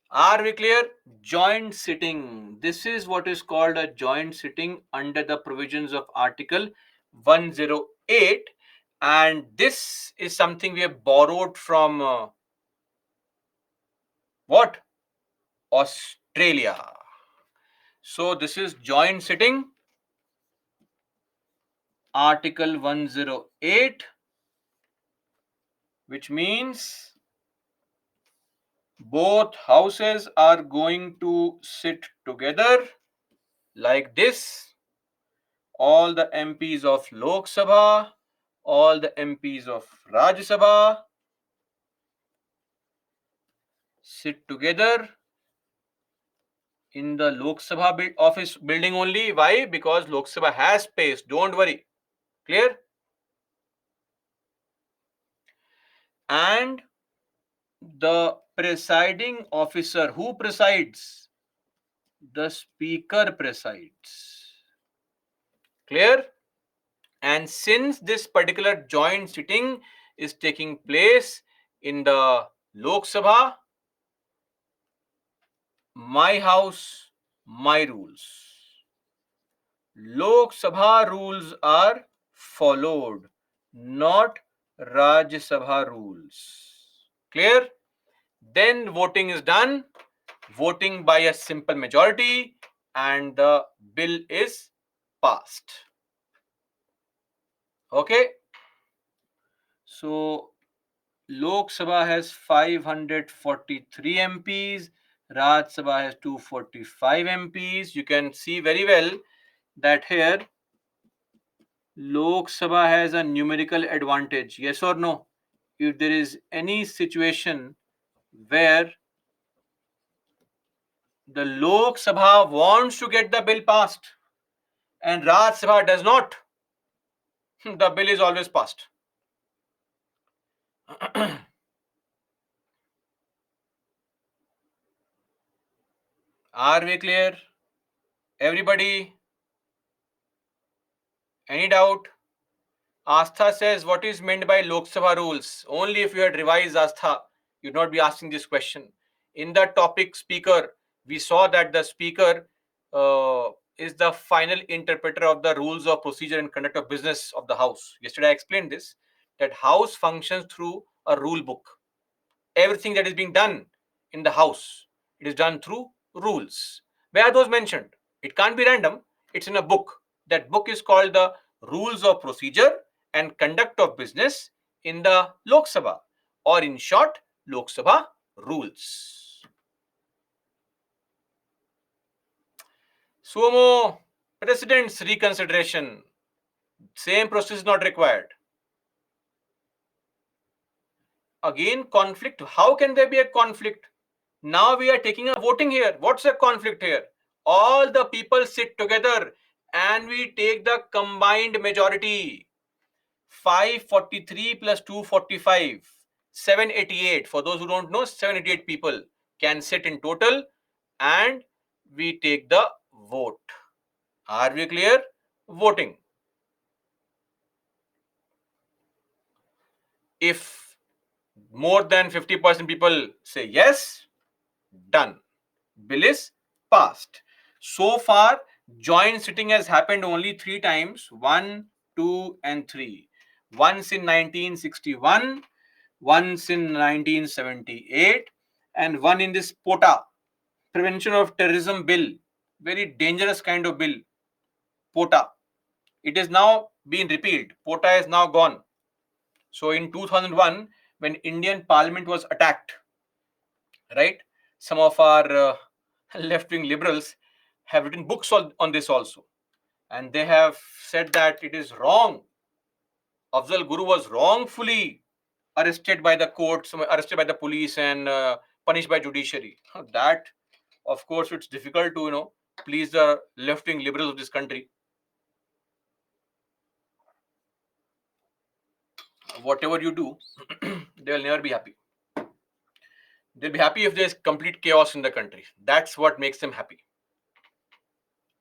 Are we clear? Joint sitting. This is what is called a joint sitting under the provisions of Article 108. And this is something we have borrowed from what? Australia. So this is joint sitting, Article 108, which means both houses are going to sit together like this. All the MPs of Lok Sabha, all the MPs of Rajya Sabha sit together in the Lok Sabha office building only. Why? Because Lok Sabha has space. Don't worry. Clear? And the presiding officer, who presides? The speaker presides. Clear? And since this particular joint sitting is taking place in the Lok Sabha, my house, my rules. Lok Sabha rules are followed, not Rajya Sabha rules. Clear? Then voting is done, voting by a simple majority, and the bill is passed. Okay? So Lok Sabha has 543 MPs, Raj Sabha has 245 MPs. You can see very well that here Lok Sabha has a numerical advantage. Yes or no? If there is any situation where the Lok Sabha wants to get the bill passed and Raj Sabha does not, the bill is always passed. Are we clear? Everybody? Any doubt? Astha says, what is meant by Lok Sabha rules? Only if you had revised Astha, you'd not be asking this question. In the topic speaker, we saw that the speaker is the final interpreter of the rules of procedure and conduct of business of the house. Yesterday I explained this, that house functions through a rule book. Everything that is being done in the house, it is done through rules. Where are those mentioned? It can't be random. It's in a book. That book is called the Rules of Procedure and Conduct of Business in the Lok Sabha, or in short, Lok Sabha rules. Sumo President's reconsideration. Same process is not required. Again, conflict. How can there be a conflict? Now we are taking a voting here. What's the conflict here? All the people sit together and we take the combined majority. 543 plus 245, 788. For those who don't know, 788 people can sit in total and we take the vote. Are we clear? Voting. If more than 50% people say yes, done. Bill is passed. So far, joint sitting has happened only 3 times, 1, 2, and 3. Once in 1961, once in 1978, and one in this POTA, Prevention of Terrorism Bill. Very dangerous kind of bill, POTA. It is now been repealed. POTA is now gone. So in 2001, when Indian Parliament was attacked, right? Some of our left-wing liberals have written books on this also, and they have said that it is wrong. Afzal Guru was wrongfully arrested by the courts, arrested by the police, and punished by judiciary. That, of course, it's difficult to please the left-wing liberals of this country. Whatever you do, they will never be happy. They'll be happy if there's complete chaos in the country. That's what makes them happy.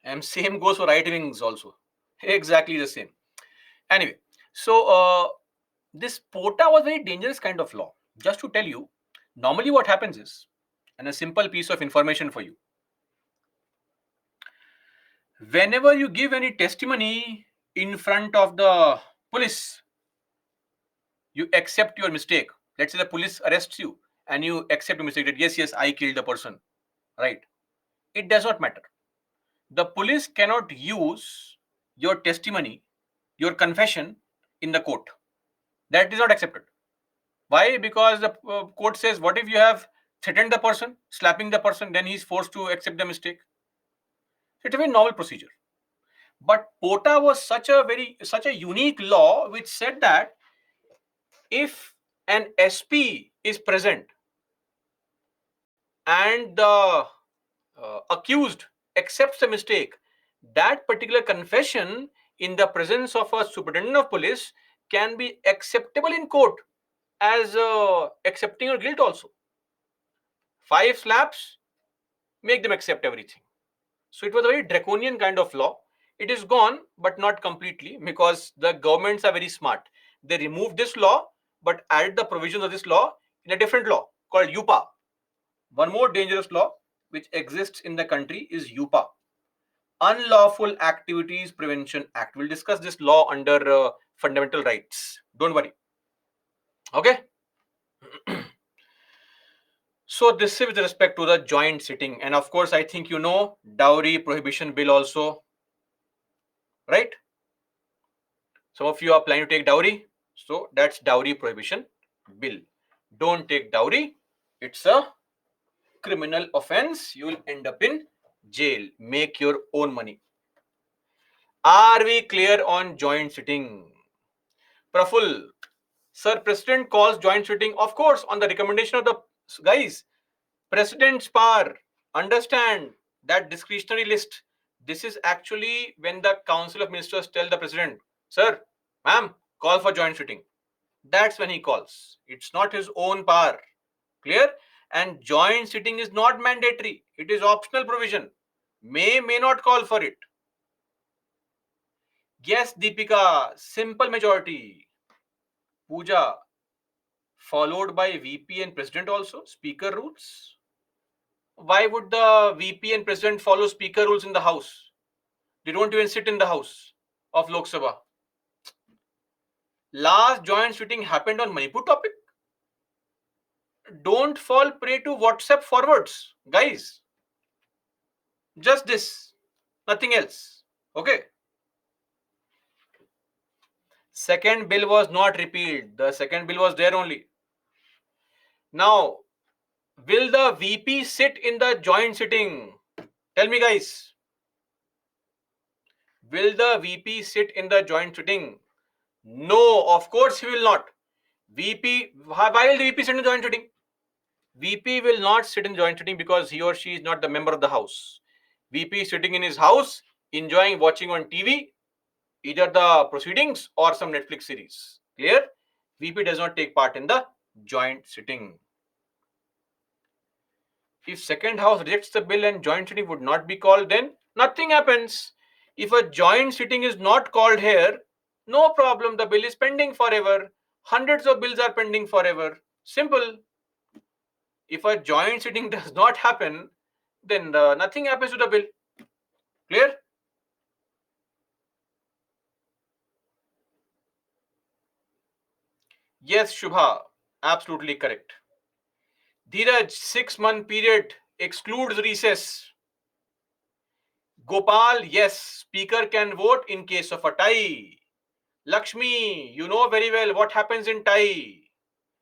And same goes for right wings also. Exactly the same. Anyway, so this POTA was a very dangerous kind of law. Just to tell you, normally what happens is, and a simple piece of information for you, whenever you give any testimony in front of the police, you accept your mistake. Let's say the police arrests you and you accept your mistake that yes, I killed the person, right? It does not matter. The police cannot use your testimony, your confession in the court. That is not accepted. Why? Because the court says, what if you have threatened the person, slapping the person, then he's forced to accept the mistake. It's a very novel procedure. But POTA was such a unique law which said that if an SP is present and the accused accepts the mistake, that particular confession in the presence of a superintendent of police can be acceptable in court as accepting your guilt also. 5 slaps make them accept everything. So it was a very draconian kind of law. It is gone, but not completely, because the governments are very smart. They removed this law, but added the provisions of this law in a different law called UPA. One more dangerous law which exists in the country is UPA, Unlawful Activities Prevention Act. We'll discuss this law under fundamental rights. Don't worry. Okay. So this is with respect to the joint sitting, and of course, I think you know dowry prohibition bill also, right? Some of you are planning to take dowry, so that's dowry prohibition bill. Don't take dowry; it's a criminal offense. You will end up in jail. Make your own money. Are we clear on joint sitting? Praful, sir, President calls joint sitting, of course, on the recommendation of the guys. President's power. Understand that discretionary list. This is actually when the Council of Ministers tell the President, sir, ma'am, call for joint sitting. That's when he calls. It's not his own power. Clear? And joint sitting is not mandatory. It is optional provision. May not call for it. Yes, Deepika, simple majority. Pooja, followed by VP and President also, Speaker rules. Why would the VP and President follow Speaker rules in the House? They don't even sit in the House of Lok Sabha. Last joint sitting happened on Manipur topic. Don't fall prey to WhatsApp forwards, guys. Just this, nothing else. Okay. Second bill was not repealed. The second bill was there only. Now, will the VP sit in the joint sitting? Tell me, guys. Will the VP sit in the joint sitting? No, of course he will not. VP, why will the VP sit in the joint sitting? VP will not sit in joint sitting because he or she is not the member of the house. VP is sitting in his house, enjoying watching on TV, either the proceedings or some Netflix series. Clear? VP does not take part in the joint sitting. If second house rejects the bill and joint sitting would not be called, then nothing happens. If a joint sitting is not called here, no problem. The bill is pending forever. Hundreds of bills are pending forever. Simple. If a joint sitting does not happen, then nothing happens to the bill. Clear? Yes, Shubha. Absolutely correct. Dheeraj, 6-month period excludes recess. Gopal, yes, speaker can vote in case of a tie. Lakshmi, you know very well what happens in tie.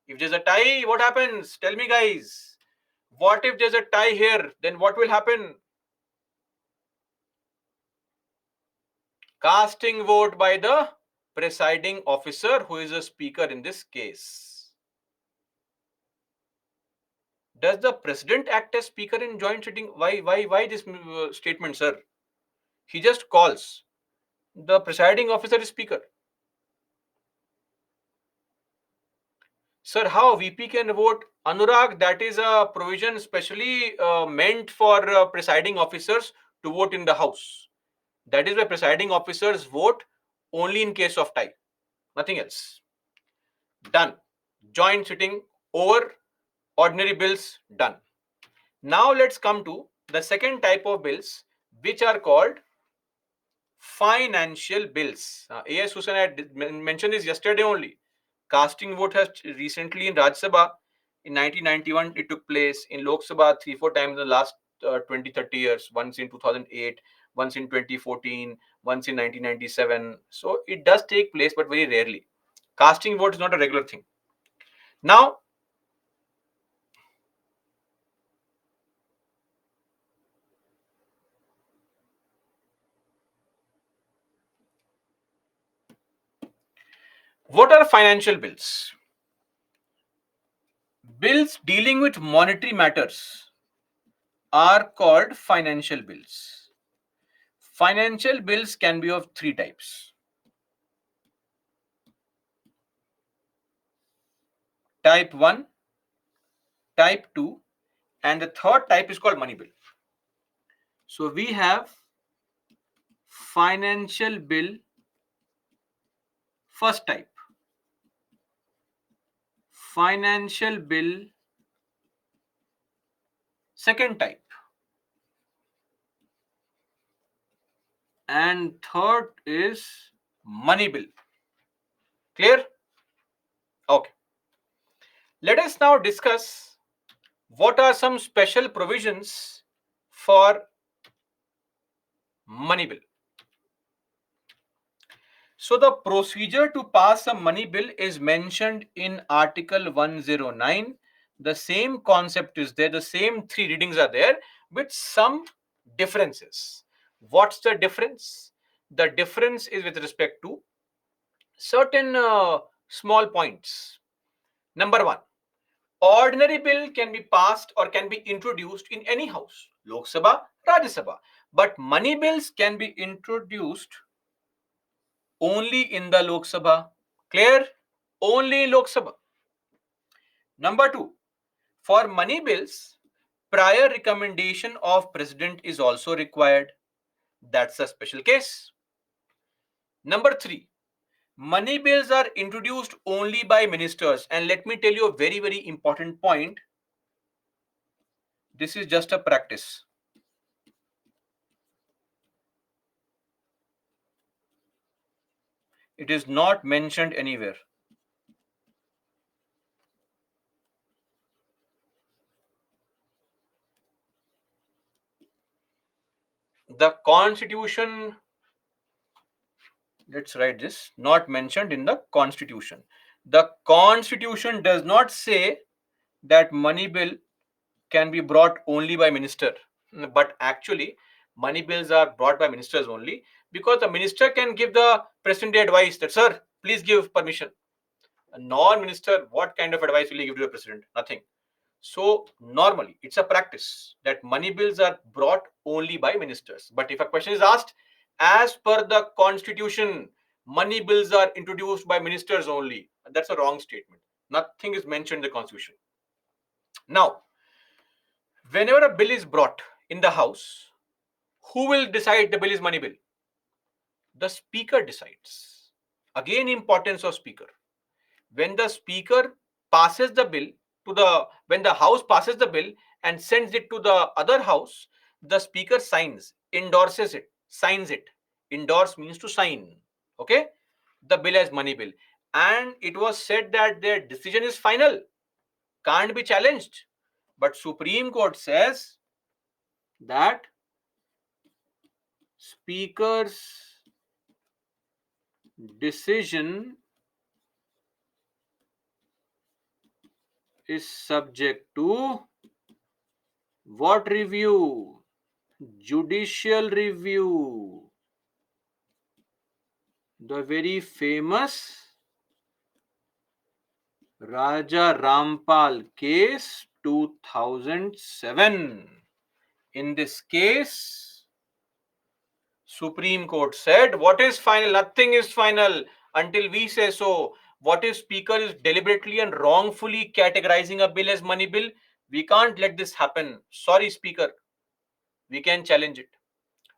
If there's a tie, what happens? Tell me, guys. What if there's a tie here? Then what will happen? Casting vote by the presiding officer, who is a speaker in this case. Does the president act as speaker in joint sitting? Why this statement, sir? He just calls. The presiding officer is speaker. Sir, how VP can vote? Anurag, that is a provision specially meant for presiding officers to vote in the house. That is why presiding officers vote only in case of tie. Nothing else. Done. Joint sitting over. Ordinary bills done. Now let's come to the second type of bills, which are called financial bills. A.S. Hussain had mentioned this yesterday only. Casting vote has recently in Rajya Sabha in 1991 it took place, in Lok Sabha 3-4 times in the last 20-30 years, once in 2008, once in 2014, once in 1997. So it does take place, but very rarely. Casting vote is not a regular thing. Now, what are financial bills? Bills dealing with monetary matters are called financial bills. Financial bills can be of three types: type 1, type 2, and the third type is called money bill. So we have financial bill first type, financial bill second type, and third is money bill. Clear? Okay. Let us now discuss what are some special provisions for money bill. So the procedure to pass a money bill is mentioned in Article 109. The same concept is there, the same three readings are there with some differences. What's the difference? The difference is with respect to certain small points. Number one, ordinary bill can be passed or can be introduced in any house, Lok Sabha, Rajya Sabha, but money bills can be introduced only in the Lok Sabha. Clear? Only in Lok Sabha. Number two, for money bills, prior recommendation of president is also required. That's a special case. Number three, money bills are introduced only by ministers. And let me tell you a very, very important point. This is just a practice. It is not mentioned anywhere. The constitution, let's write this, not mentioned in the constitution. The constitution does not say that money bill can be brought only by minister, but actually money bills are brought by ministers only, because the minister can give the president advice that, sir, please give permission. A non-minister, what kind of advice will he give to the president? Nothing. So normally it's a practice that money bills are brought only by ministers. But if a question is asked, as per the constitution, money bills are introduced by ministers only, that's a wrong statement. Nothing is mentioned in the constitution. Now, whenever a bill is brought in the house, who will decide the bill is money bill? The speaker decides. Again, importance of speaker. When the speaker passes the bill to the, when the house passes the bill and sends it to the other house, the speaker signs, endorses it, signs it. Endorse means to sign. Okay? The bill as money bill. And it was said that their decision is final, can't be challenged. But Supreme Court says that speaker's decision is subject to what review? Judicial review. The very famous Raja Rampal case 2007. In this case, Supreme Court said, what is final? Nothing is final until we say so. What if Speaker is deliberately and wrongfully categorizing a bill as money bill? We can't let this happen. Sorry, Speaker. We can challenge it.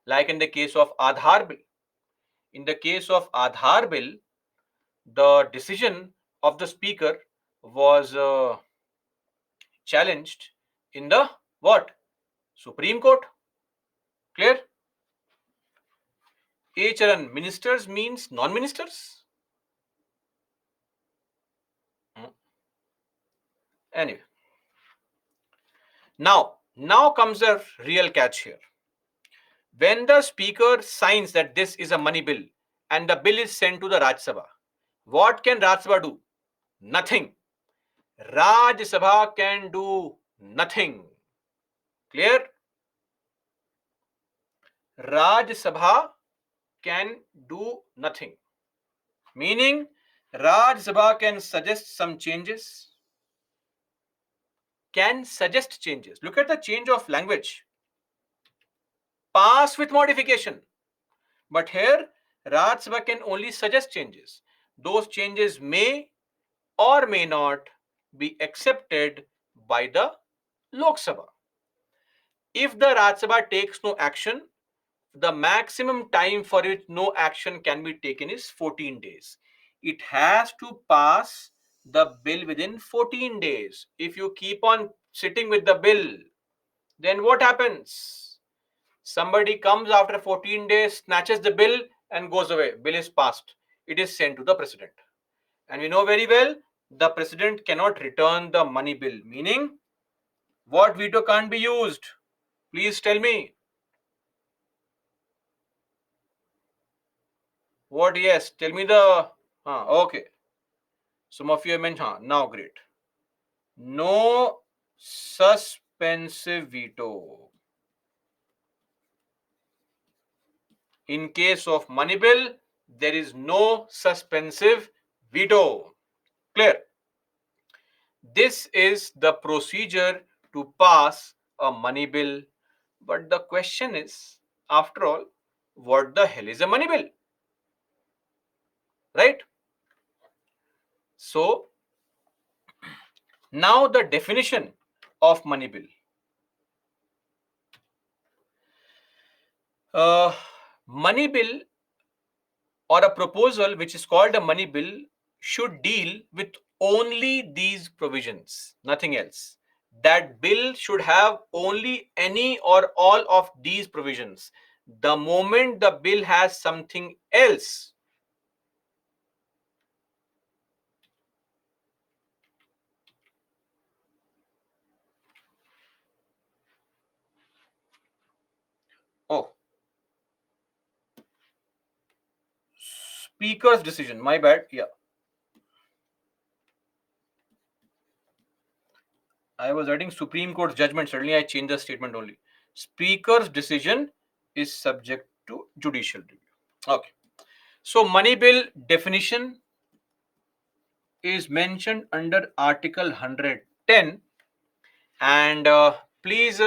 Like in the case of Aadhaar bill. In the case of Aadhaar bill, the decision of the Speaker was challenged in the what? Supreme Court. Clear? A Charan, ministers means non-ministers? Anyway. Now comes the real catch here. When the speaker signs that this is a money bill and the bill is sent to the Rajya Sabha, what can Rajya Sabha do? Nothing. Rajya Sabha can do nothing. Clear? Rajya Sabha can do nothing. Meaning, Rajya Sabha can suggest some changes. Can suggest changes. Look at the change of language. Pass with modification. But here, Rajya Sabha can only suggest changes. Those changes may or may not be accepted by the Lok Sabha. If the Rajya Sabha takes no action, the maximum time for which no action can be taken is 14 days. It has to pass the bill within 14 days. If you keep on sitting with the bill, then what happens? Somebody comes after 14 days, snatches the bill and goes away. Bill is passed. It is sent to the president. And we know very well, the president cannot return the money bill. Meaning, what veto can't be used? Please tell me. What? Yes, tell me the. Okay. Some of you have mentioned. Now, great. No suspensive veto. In case of money bill, there is no suspensive veto. Clear? This is the procedure to pass a money bill. But the question is, after all, what the hell is a money bill? Right? So, now the definition of money bill. Money bill or a proposal which is called a money bill should deal with only these provisions, nothing else. That bill should have only any or all of these provisions. The moment the bill has something else, oh, speaker's decision, my bad, yeah. I was writing Supreme Court's judgment, suddenly I changed the statement only. Speaker's decision is subject to judicial review. Okay. So, money bill definition is mentioned under Article 110, and please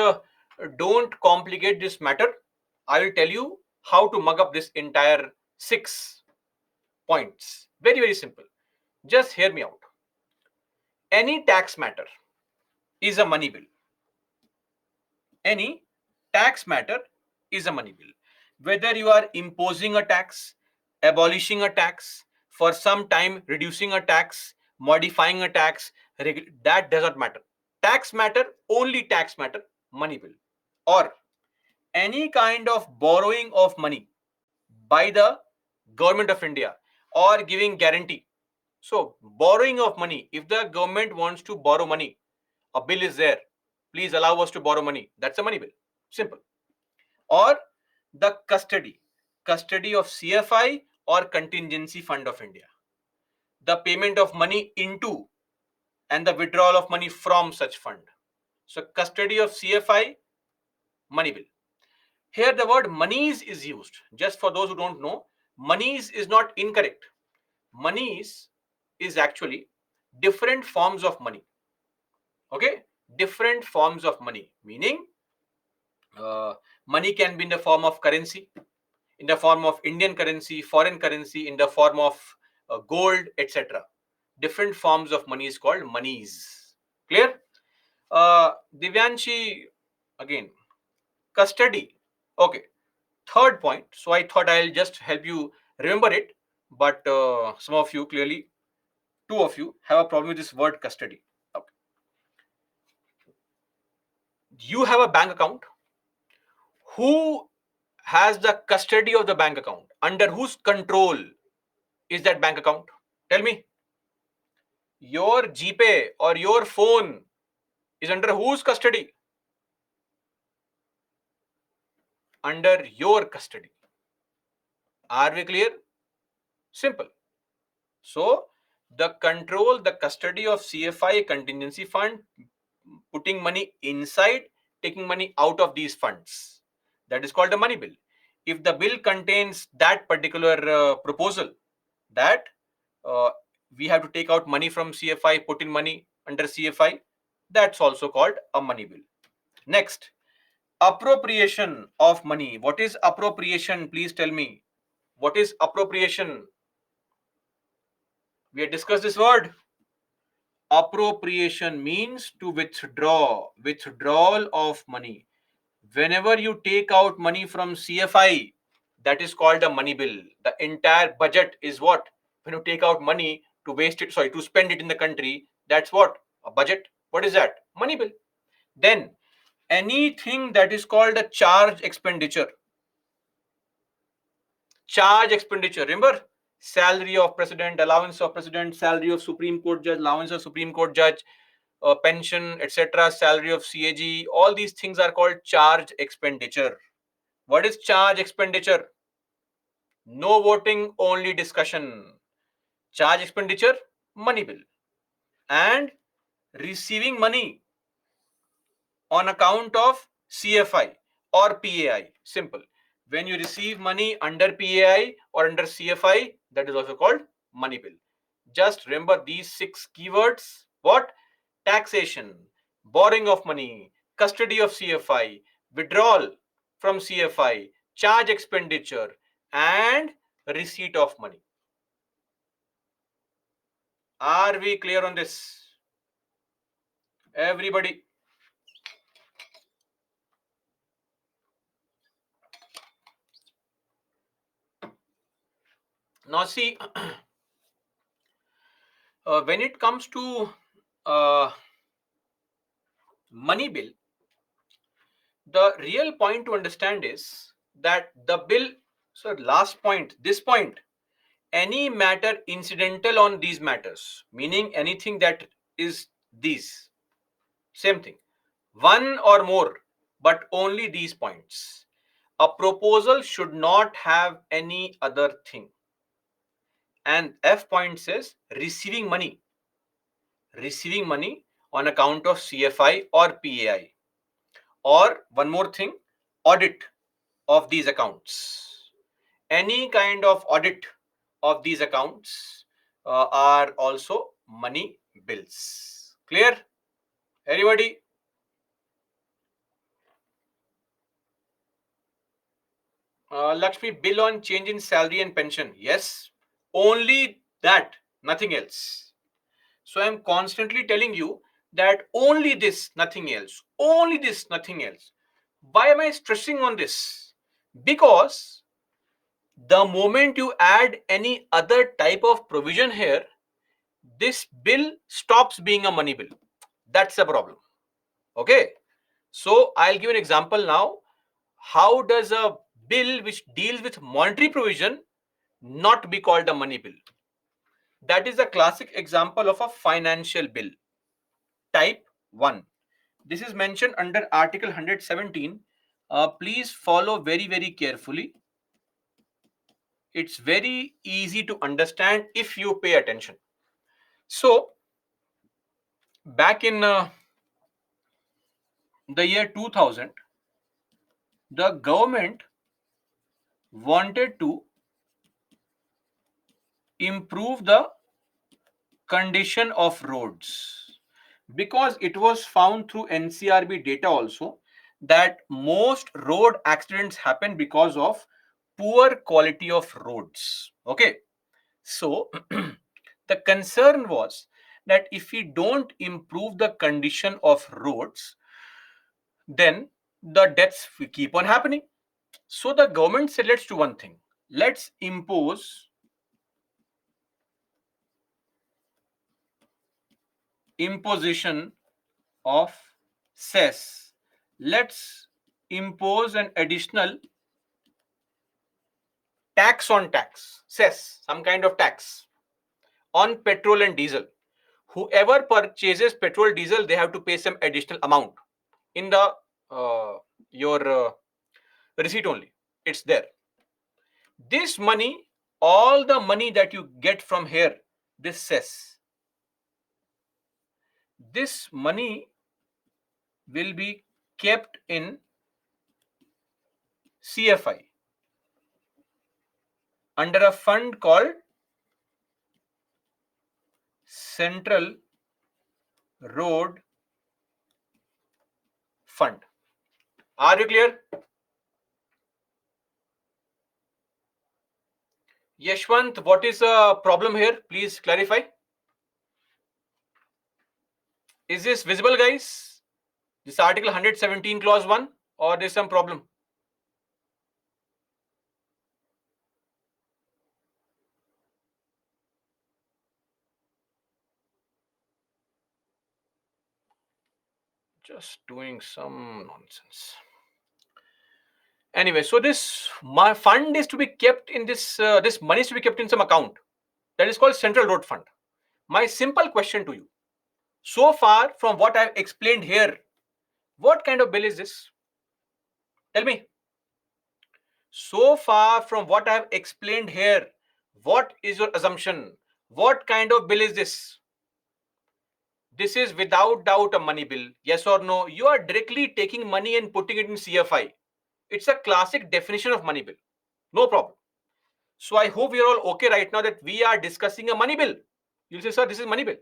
don't complicate this matter. I will tell you how to mug up this entire 6 points. Very, very simple. Just hear me out. Any tax matter is a money bill. Any tax matter is a money bill. Whether you are imposing a tax, abolishing a tax, for some time reducing a tax, modifying a tax, that does not matter. Tax matter, only tax matter, money bill. Or any kind of borrowing of money by the government of India or giving guarantee. So, borrowing of money, if the government wants to borrow money, a bill is there, please allow us to borrow money. That's a money bill. Simple. Or the custody of CFI or contingency fund of India. The payment of money into and the withdrawal of money from such fund. So custody of CFI, money bill. Here the word monies is used. Just for those who don't know, monies is not incorrect. Monies is actually different forms of money. Okay, different forms of money, meaning uh, money can be in the form of currency, in the form of Indian currency, foreign currency, in the form of gold, etc. Different forms of money is called monies. Clear? Divyanshi, again, custody. Okay, third point. So I thought I'll just help you remember it, but some of you, clearly, two of you, have a problem with this word custody. Okay. You have a bank account. Who has the custody of the bank account? Under whose control is that bank account? Tell me. Your GPay or your phone is under whose custody? Under your custody. Are we clear? Simple. So, the control, the custody of CFI contingency fund, putting money inside, taking money out of these funds. That is called a money bill. If the bill contains that particular proposal that uh, we have to take out money from CFI, put in money under CFI, that's also called a money bill. Next, appropriation of money. What is appropriation? Please tell me. What is appropriation? We have discussed this word. Appropriation means to withdraw, withdrawal of money. Whenever you take out money from CFI, that is called a money bill. The entire budget is what? When you take out money to waste it, sorry, to spend it in the country, that's what? A budget. What is that? Money bill. Then anything that is called a charge expenditure. Charge expenditure. Remember? Salary of president, allowance of president, salary of Supreme Court judge, allowance of Supreme Court judge, pension, etc., salary of CAG, all these things are called charge expenditure. What is charge expenditure? No voting, only discussion. Charge expenditure, money bill. And receiving money on account of CFI or PAI. Simple. When you receive money under PAI or under CFI, that is also called money bill. Just remember these 6 keywords. What? Taxation, borrowing of money, custody of CFI, withdrawal from CFI, charge expenditure, and receipt of money. Are we clear on this? Everybody? Now see, when it comes to money bill, the real point to understand is that the bill, so last point, this point, any matter incidental on these matters, meaning anything that is these, same thing, one or more, but only these points. A proposal should not have any other thing. And F point says receiving money on account of CFI or PAI. Or one more thing, audit of these accounts. Any kind of audit of these accounts are also money bills. Clear? Everybody? Lakshmi, bill on change in salary and pension. Yes, only that, nothing else. So I'm constantly telling you that only this, nothing else. Only this, nothing else. Why am I stressing on this? Because the moment you add any other type of provision here, this bill stops being a money bill. That's the problem. Okay. So I'll give an example now. How does a bill which deals with monetary provision not be called a money bill? That is a classic example of a financial bill. Type 1. This is mentioned under Article 117. Please follow very, very carefully. It's very easy to understand if you pay attention. So, back in the year 2000, the government wanted to improve the condition of roads, because it was found through NCRB data also that most road accidents happen because of poor quality of roads. Okay, so the concern was that if we don't improve the condition of roads, then the deaths will keep on happening. So the government said, let's do one thing. Let's impose imposition of cess. Let's impose an additional tax on tax, cess, some kind of tax on petrol and diesel. Whoever purchases petrol, diesel, they have to pay some additional amount in the your receipt only. It's there. This money, all the money that you get from here, this cess, this money will be kept in CFI under a fund called Central Road Fund. Are you clear? Yashwant, what is the problem here? Please clarify. Is this visible, guys? This article 117 clause 1, or there's some problem? Just doing some nonsense. Anyway, so this my fund is to be kept in this money is to be kept in some account that is called Central Road Fund. My simple question to you: so far from what I've explained here, what kind of bill is this? Tell me. So far from what I've explained here, what is your assumption? What kind of bill is this? This is without doubt a money bill. Yes or no? You are directly taking money and putting it in CFI. It's a classic definition of money bill. No problem. So I hope we are all okay right now that we are discussing a money bill. You'll say, sir, this is money bill.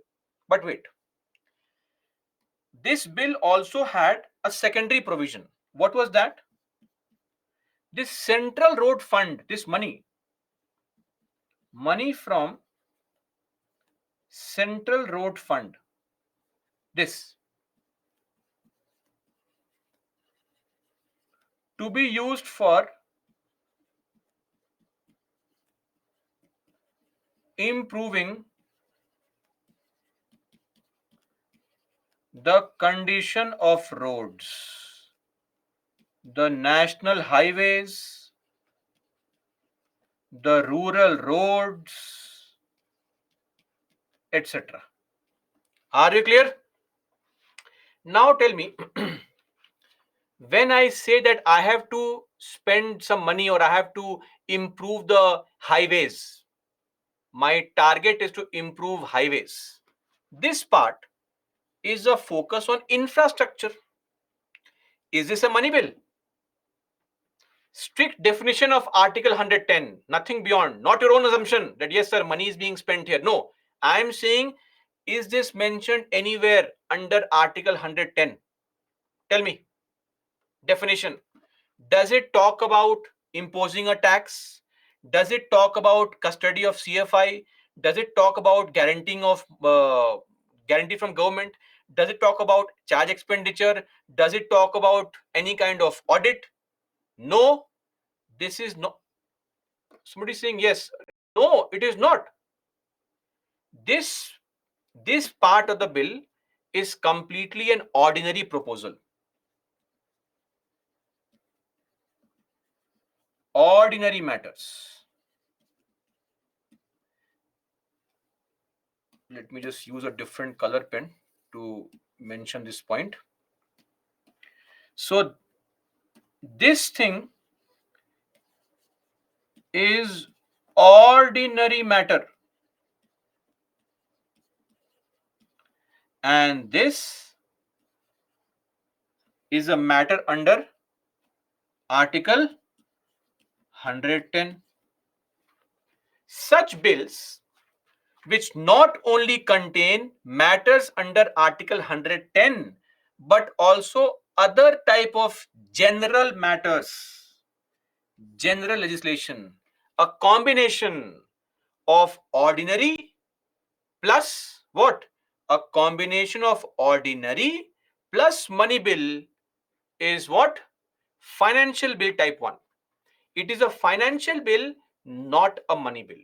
But wait. This bill also had a secondary provision. What was that? This Central Road Fund, this money from Central Road Fund, this to be used for improving the condition of roads, the national highways, the rural roads, etc. Are you clear? Now tell me, when I say that I have to spend some money or I have to improve the highways, my target is to improve highways. This part is a focus on infrastructure. Is this a money bill? Strict definition of Article 110, nothing beyond, not your own assumption that yes, sir, money is being spent here. No, I am saying, is this mentioned anywhere under Article 110? Tell me, definition. Does it talk about imposing a tax? Does it talk about custody of CFI? Does it talk about guaranteeing of guarantee from government? Does it talk about charge expenditure? Does it talk about any kind of audit? No, this is not. Somebody saying yes. No, it is not. This this part of the bill is completely an ordinary proposal. Ordinary matters. Let me just use a different color pen to mention this point. So this thing is ordinary matter. And this is a matter under Article 110. Such bills which not only contain matters under Article 110 but also other type of general matters, general legislation, a combination of ordinary plus what? A combination of ordinary plus money bill is what? Financial bill type 1. It is a financial bill, not a money bill.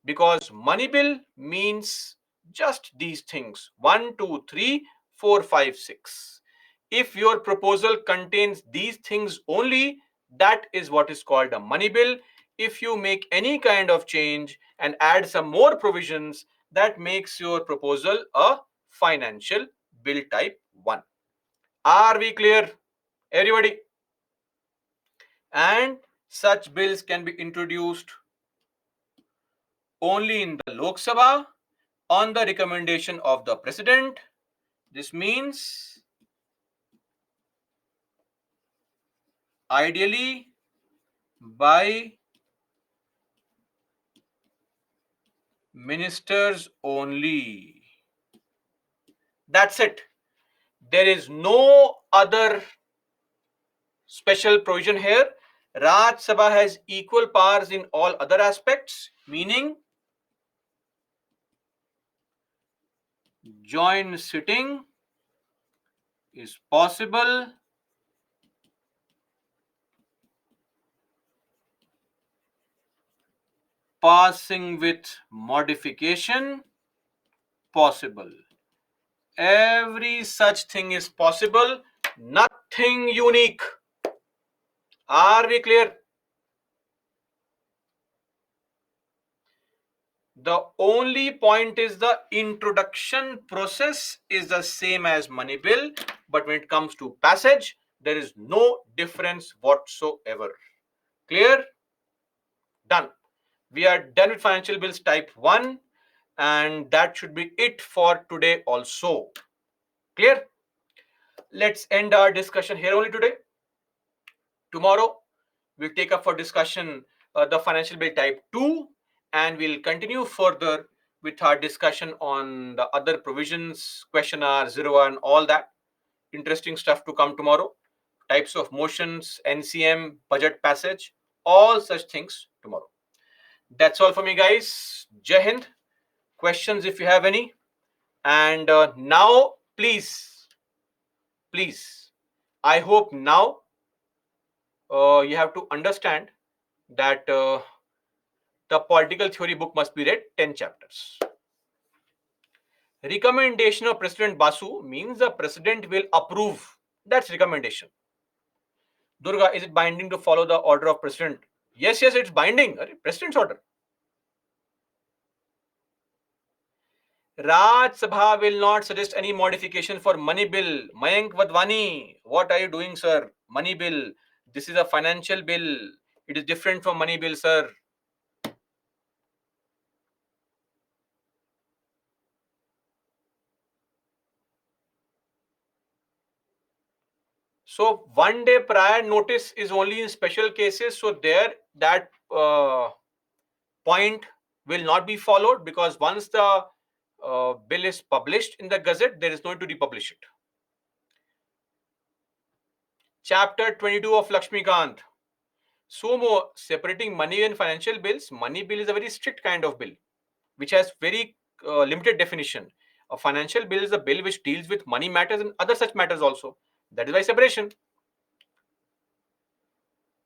Because money bill means just these things: 1, 2, 3, 4, 5, 6. If your proposal contains these things only, that is what is called a money bill. If you make any kind of change and add some more provisions, that makes your proposal a financial bill type 1. Are we clear, everybody? And such bills can be introduced only in the Lok Sabha on the recommendation of the president. This means ideally by ministers only. That's it. There is no other special provision here. Raj Sabha has equal powers in all other aspects, meaning joint sitting is possible, passing with modification possible. Every such thing is possible, nothing unique. Are we clear? The only point is the introduction process is the same as money bill, but when it comes to passage, there is no difference whatsoever. Clear? Done. We are done with financial bills type 1, and that should be it for today also. Clear? Let's end our discussion here only today. Tomorrow, we'll take up for discussion the financial bill type 2, and we'll continue further with our discussion on the other provisions, question R, 0, and all that. Interesting stuff to come tomorrow. Types of motions, NCM, budget passage, all such things tomorrow. That's all for me, guys. Jai Hind. Questions if you have any. And now, please, I hope now you have to understand that the political theory book must be read 10 chapters. Recommendation of President Basu means the president will approve. That's recommendation. Durga, is it binding to follow the order of president? Yes, it's binding. President's order. Raj Sabha will not suggest any modification for money bill. Mayank Vadvani, what are you doing, sir? Money bill. This is a financial bill. It is different from money bill, sir. So 1 day prior notice is only in special cases. So there that point will not be followed, because once the bill is published in the Gazette, there is no need to republish it. Chapter 22 of Lakshmikant. So separating money and financial bills. Money bill is a very strict kind of bill, which has very limited definition. A financial bill is a bill which deals with money matters and other such matters also. That is why separation.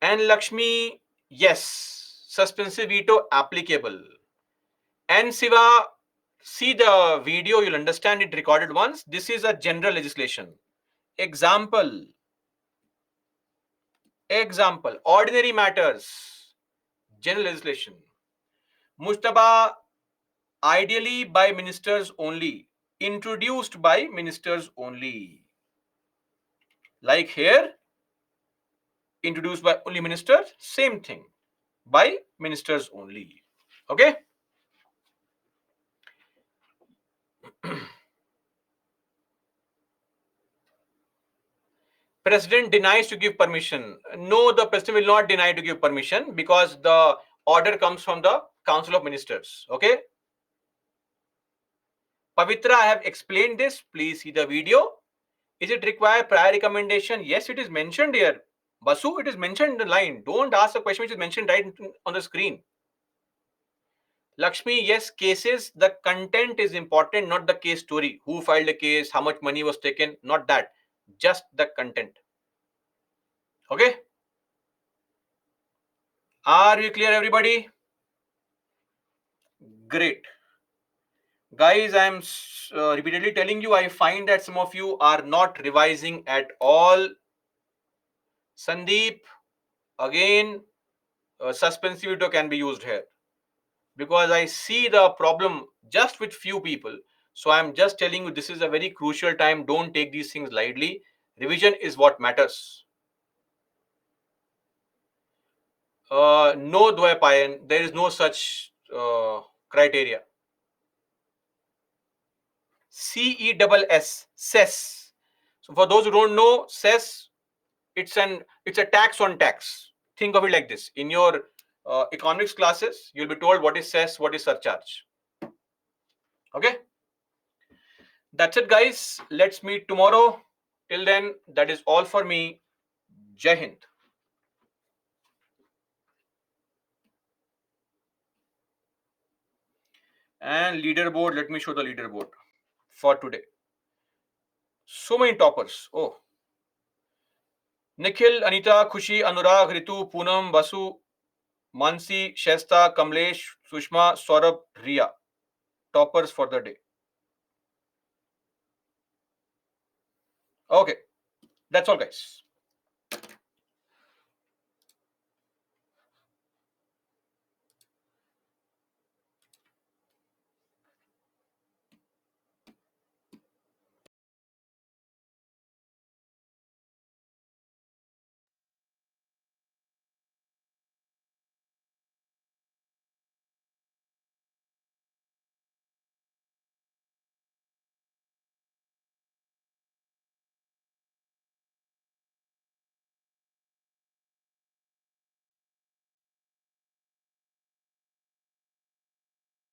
And Lakshmi, yes, suspensive veto applicable. And Siva, see the video, you'll understand it recorded once. This is a general legislation. Example, ordinary matters, general legislation. Mujtaba, ideally by ministers only, introduced by ministers only. Like here, introduced by only ministers, same thing, by ministers only. Okay? President denies to give permission. No, the president will not deny to give permission because the order comes from the Council of Ministers. Okay. Pavitra, I have explained this. Please see the video. Is it require prior recommendation? Yes, it is mentioned here. Basu, it is mentioned in the line. Don't ask a question which is mentioned right on the screen. Lakshmi, yes, cases, the content is important, not the case story. Who filed a case, how much money was taken, not that. Just the content. Okay? Are we clear, everybody? Great. Guys, I'm repeatedly telling you, I find that some of you are not revising at all. Sandeep, again, suspensive veto can be used here because I see the problem just with few people. So I'm just telling you, this is a very crucial time. Don't take these things lightly. Revision is what matters. No, Dwaypayan, there is no such criteria. CESS, cess. So for those who don't know, cess, it's a tax on tax. Think of it like this. In your economics classes, you'll be told what is cess, what is surcharge. Okay. That's it, guys. Let's meet tomorrow. Till then, that is all for me. Jai Hind. And leaderboard, let me show the leaderboard for today. So many toppers. Oh, Nikhil, Anita, Khushi, Anurag, Ritu, Poonam, Basu, Mansi, Shesta, Kamlesh, Sushma, Saurabh, Ria. Toppers for the day. Okay, that's all, guys.